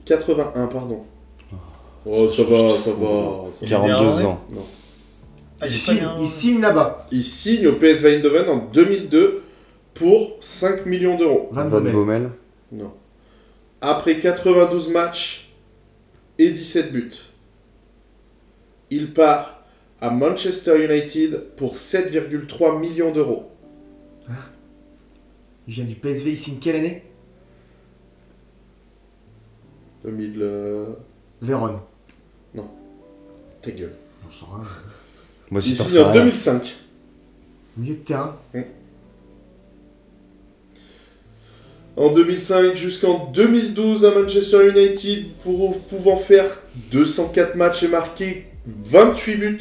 81, pardon. Oh, ça va. Il est 42 néerlandais ans. Non. Ah, Il signe là-bas. Il signe au PSV Eindhoven en 2002 pour 5 millions d'euros. Van Van Bommel. Bommel. Non. Après 92 matchs et 17 buts, il part à Manchester United pour 7,3 millions d'euros. Il vient du PSV, il signe quelle année? 2000... Vérone. Ta gueule. J'en sais rien. Moi aussi, Il t'en signe sais en rien. 2005. Milieu de terrain. En 2005 jusqu'en 2012 à Manchester United, pouvant faire 204 matchs et marquer 28 buts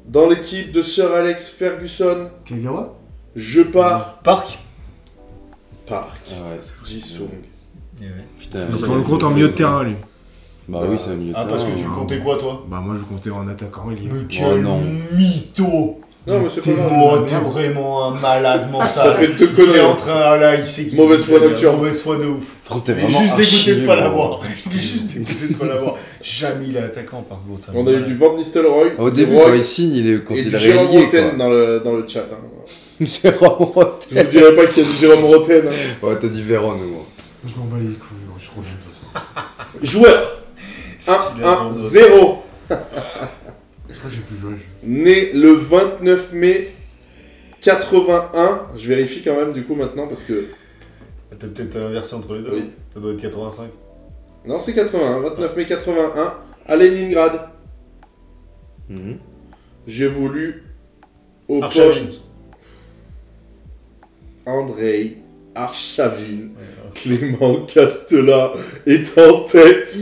dans l'équipe de Sir Alex Ferguson. Kagawa. Je pars. Park? Park. Ah ouais, Jisung. Putain. On le compte en milieu de terrain, lui. Bah oui, c'est un milieu de Ah, terrain. parce que tu hein. comptais quoi, toi? Bah, moi, je comptais en attaquant, il y est. Mais Oh quel non. mytho! Non, mais c'est pas grave. Oh, t'es vraiment un malade mental. Ça fait deux Il est conneries. en train, là, il sait qu'il Mauvaise foi nocturne. Mauvaise foi de ouf. Oh, t'es Il est vraiment juste dégoûté de pas archi, l'avoir. bon. Il est juste dégoûté de pas l'avoir. Jamais il est attaquant, par contre. On a eu du Van Nistelrooy. Au du début, Roy quand il signe, il est et du considéré Jérôme lié, Roten quoi. dans le chat. Hein. Jérôme Roten. Je vous dirais pas qu'il y a du Jérôme Roten. Hein. Ouais, t'as dit Véron, moi. Je m'en bats les couilles, je crois que je Joueur. 1-1-0. Je crois que j'ai plus joué. Né le 29 mai 81. Je vérifie quand même du coup maintenant parce que... T'as peut-être inversé entre les deux. Oui. Ça doit être 85. Non, c'est 81. 29 mai 81 à Leningrad. J'évolue au Arshavin. poste Andrei Arshavin. Clément Castela est en tête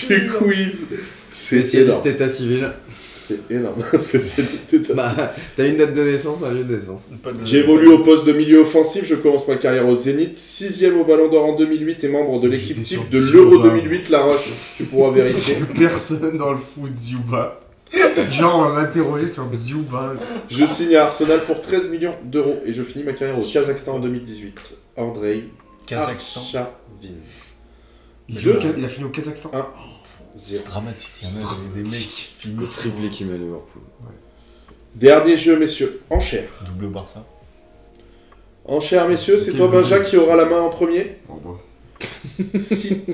du quiz. C'est Spécialiste énorme. état civil. C'est énorme. Spécialiste état civil. Bah, t'as une date de naissance, un lieu de naissance. J'évolue au poste de milieu offensif, je commence ma carrière au Zénith, 6ème au Ballon d'Or en 2008 et membre de l'équipe J'étais type sur de Zuba. l'Euro 2008 La Roche. Tu pourras vérifier. Personne dans le foot, Zuba. Genre, on va m'interroger sur Zuba. Je signe à Arsenal pour 13 millions d'euros et je finis ma carrière au Kazakhstan en 2018. Andrei Kazakhstan. Arshavin. Il a fini au Kazakhstan. C'est dramatique. Il y en a des mecs qui Le finissent. triplé qui met Liverpool. Dernier jeu, messieurs. Enchère. Double Barça. Enchère, messieurs, c'est Ok, toi, bon. Benja, qui aura la main en premier. Bon, bon.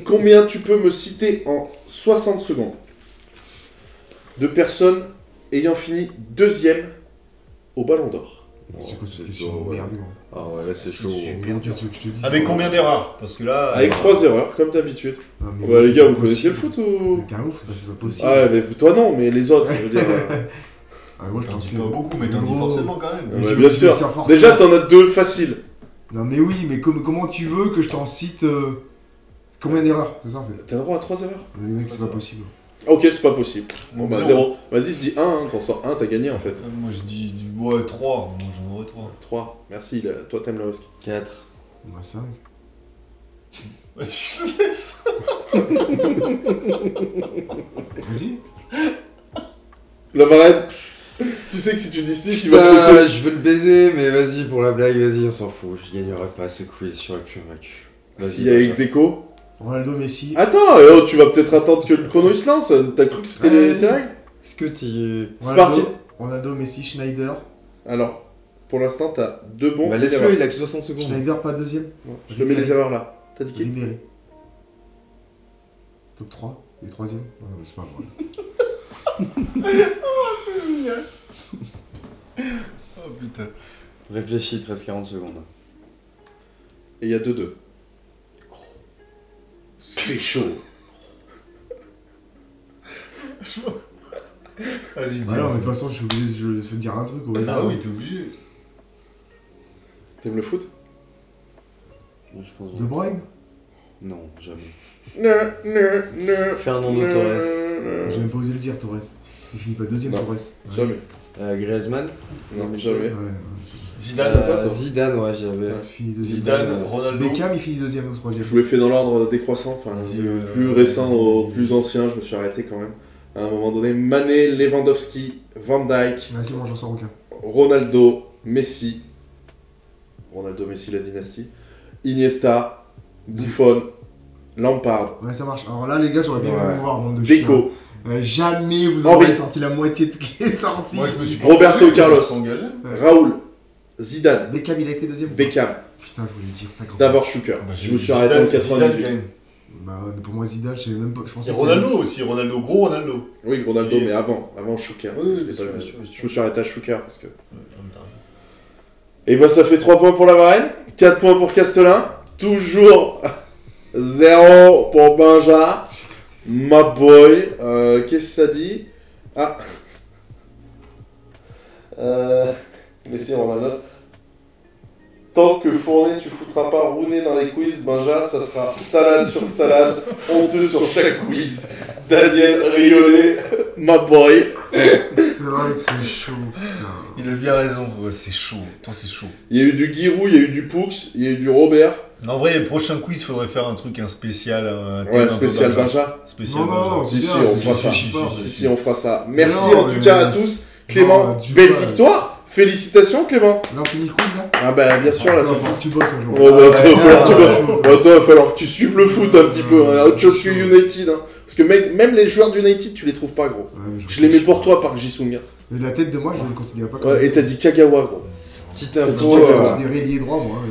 Combien tu peux me citer en 60 secondes de personnes ayant fini 2ème au Ballon d'Or? C'est quoi cette c'est question chaud, de ouais. merde, gros. Ah ouais, là c'est chaud. Super dur, ce que je te dis. Avec combien d'erreurs? Parce que là. Avec 3 erreurs, comme d'habitude. Non, mais Ouais, les c'est gars, pas vous connaissez le possible. foot ou... Mais t'es un ouf, bah, c'est pas possible. Ah ouais, mais toi non, mais les autres, je veux dire... Ah, moi, je T'en t'en dis sais pas beaucoup, mais t'en dis Gros. forcément quand même. Mais Ouais, je- bien je sûr. tiens forcément. Déjà, t'en as 2 faciles. Non, mais oui, mais comment tu veux que je t'en cite combien d'erreurs? C'est ça, T'as le droit à 3 erreurs. les mecs, c'est pas possible. Ok, c'est pas possible. Bon bah 0. 0. Vas-y, dis 1, hein, t'en sors 1, t'as gagné en fait. Moi je dis ouais 3. Moi j'en aurais 3. 3, merci, toi t'aimes la hostie. 4. Moi, 5. Vas-y, je le laisse. Vas-y. La Varenne, tu sais que si tu dis 6, il va te Putain, laisser. je veux le baiser, mais vas-y, pour la blague, vas-y, on s'en fout. Je gagnerai pas ce quiz, je suis convaincu. S'il y a ex-aequo. Ronaldo, Messi. Attends, tu vas peut-être attendre que le chrono il se lance. T'as cru que c'était Ouais. les règles? Est-ce que tu... C'est parti. Ronaldo, Messi, Schneider. Alors, pour l'instant, t'as 2 bons. Bah une laisse-le, erreur. il a que 60 secondes. Schneider, pas deuxième. Je te mets les erreurs là. T'as dit qui? Ribéry. Top 3. Les troisièmes. Ouais, mais c'est pas vrai. Oh putain. Réfléchis, il te reste 40 secondes. Et il y a 2-2. C'est chaud. Vas-y, dis. Non, mais de toute façon, je suis obligé de dire un truc. Ah oui, t'es obligé. T'aimes le foot? De Bruyne? Non, jamais. Fernando Torres. J'ai même pas osé le dire, Torres. Il finit pas deuxième, Torres. Jamais. Griezmann? Non, jamais. Zidane, ouais, j'avais. Zidane, Ronaldo. Beckham, il finit deuxième ou troisième. Je vous l'ai fait dans l'ordre décroissant, enfin, du plus récent au plus ancien, je me suis arrêté quand même. À un moment donné, Mané, Lewandowski, Van Dijk. Vas-y, moi j'en sors aucun. Ronaldo, Messi. Ronaldo, Messi, la dynastie. Iniesta, Buffon, Lampard. Ouais, ça marche. Alors là, les gars, j'aurais bien voulu vous voir, monde de Deco. Jamais vous aurez sorti la moitié de ce qui est sorti. Moi, je me suis Roberto Carlos, Raoul, Zidane. Beckham, il a été deuxième. Beckham. Putain, je voulais dire ça. Davor Schuker. Je me suis arrêté en 98. Bah, pour moi, Zidane, je sais même pas. Et Ronaldo aussi, gros Ronaldo. Oui, Ronaldo, mais avant Schuker. Oui, je me suis arrêté à Schuker parce que. Et bah, ça fait 3 points pour la Varenne, 4 points pour Castelin, toujours 0 pour Benja. My boy, qu'est-ce que ça dit? Ah. Messi, Ronaldo. Tant que Fournet, tu foutras pas Rounet dans les quiz, Benja, ça sera salade sur salade, honteux sur chaque quiz. Daniel Riolet, my boy. C'est vrai que c'est chaud, putain. Il a bien raison, ouais, c'est chaud. Toi, c'est chaud. Il y a eu du Giroud, il y a eu du Poux, il y a eu du Robert. En vrai, le prochain quiz, il faudrait faire un truc, un spécial. Ouais, spécial Benja. Spécial Benja. Si, on fera ça. Si, on fera ça. Merci en tout cas à tous. Clément, belle victoire. Félicitations Clément. Là on finit le quiz là. Ah bah bien sûr là, ça faut que tu bosses un jour. Toi, il va falloir que tu suives le foot un petit peu, autre chose que United. Parce que même les joueurs d'United, tu les trouves pas gros. Je les mets pour toi par Jisung. Mais la tête de moi, je ne le considère pas comme. Ouais, et t'as dit Kagawa gros. Petite info,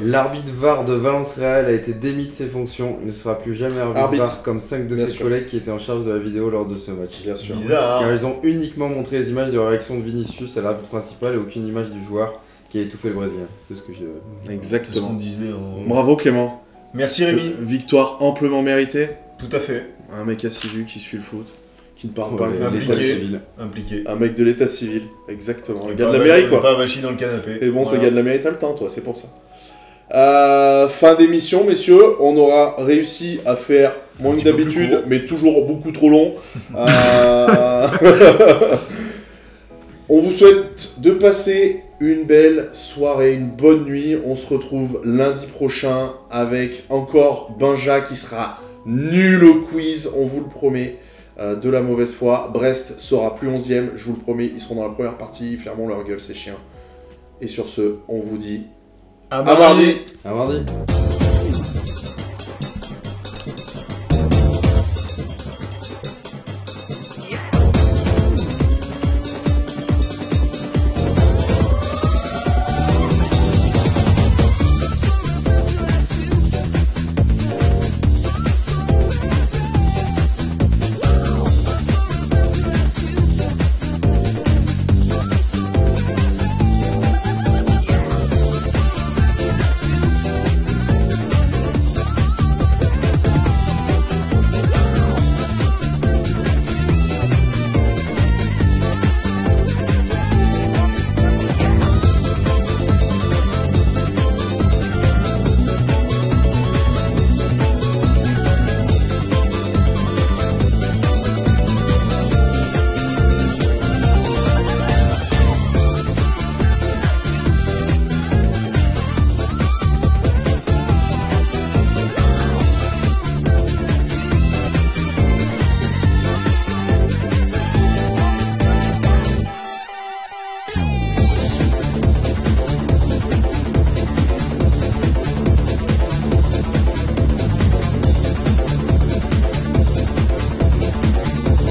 l'arbitre VAR de Valence Real a été démis de ses fonctions. Il ne sera plus jamais arbitre VAR comme 5 de ses collègues qui étaient en charge de la vidéo lors de ce match. Bien sûr. Bizarre. Car ils ont uniquement montré les images de la réaction de Vinicius à l'arbitre principal et aucune image du joueur qui a étouffé le Brésilien. C'est ce que j'ai. Exactement. C'est ce qu'on disait. Bravo Clément. Merci Rémi. Victoire amplement méritée. Tout à fait. Un mec assidu qui suit le foot. Qui ne parle pas l'état civil. Impliqué. Un mec de l'état civil, exactement. Le gars de la mairie, quoi. Pas vachi dans le canapé. Et bon, ce gars de la mairie, t'as le temps, toi, c'est pour ça. Fin d'émission, messieurs. On aura réussi à faire moins que d'habitude, mais toujours beaucoup trop long. On vous souhaite de passer une belle soirée, une bonne nuit. On se retrouve lundi prochain avec encore Benja qui sera nul au quiz, on vous le promet. De la mauvaise foi. Brest sera plus 11ème, je vous le promets, ils seront dans la première partie, fermons leur gueule ces chiens. Et sur ce, on vous dit à mardi. À mardi.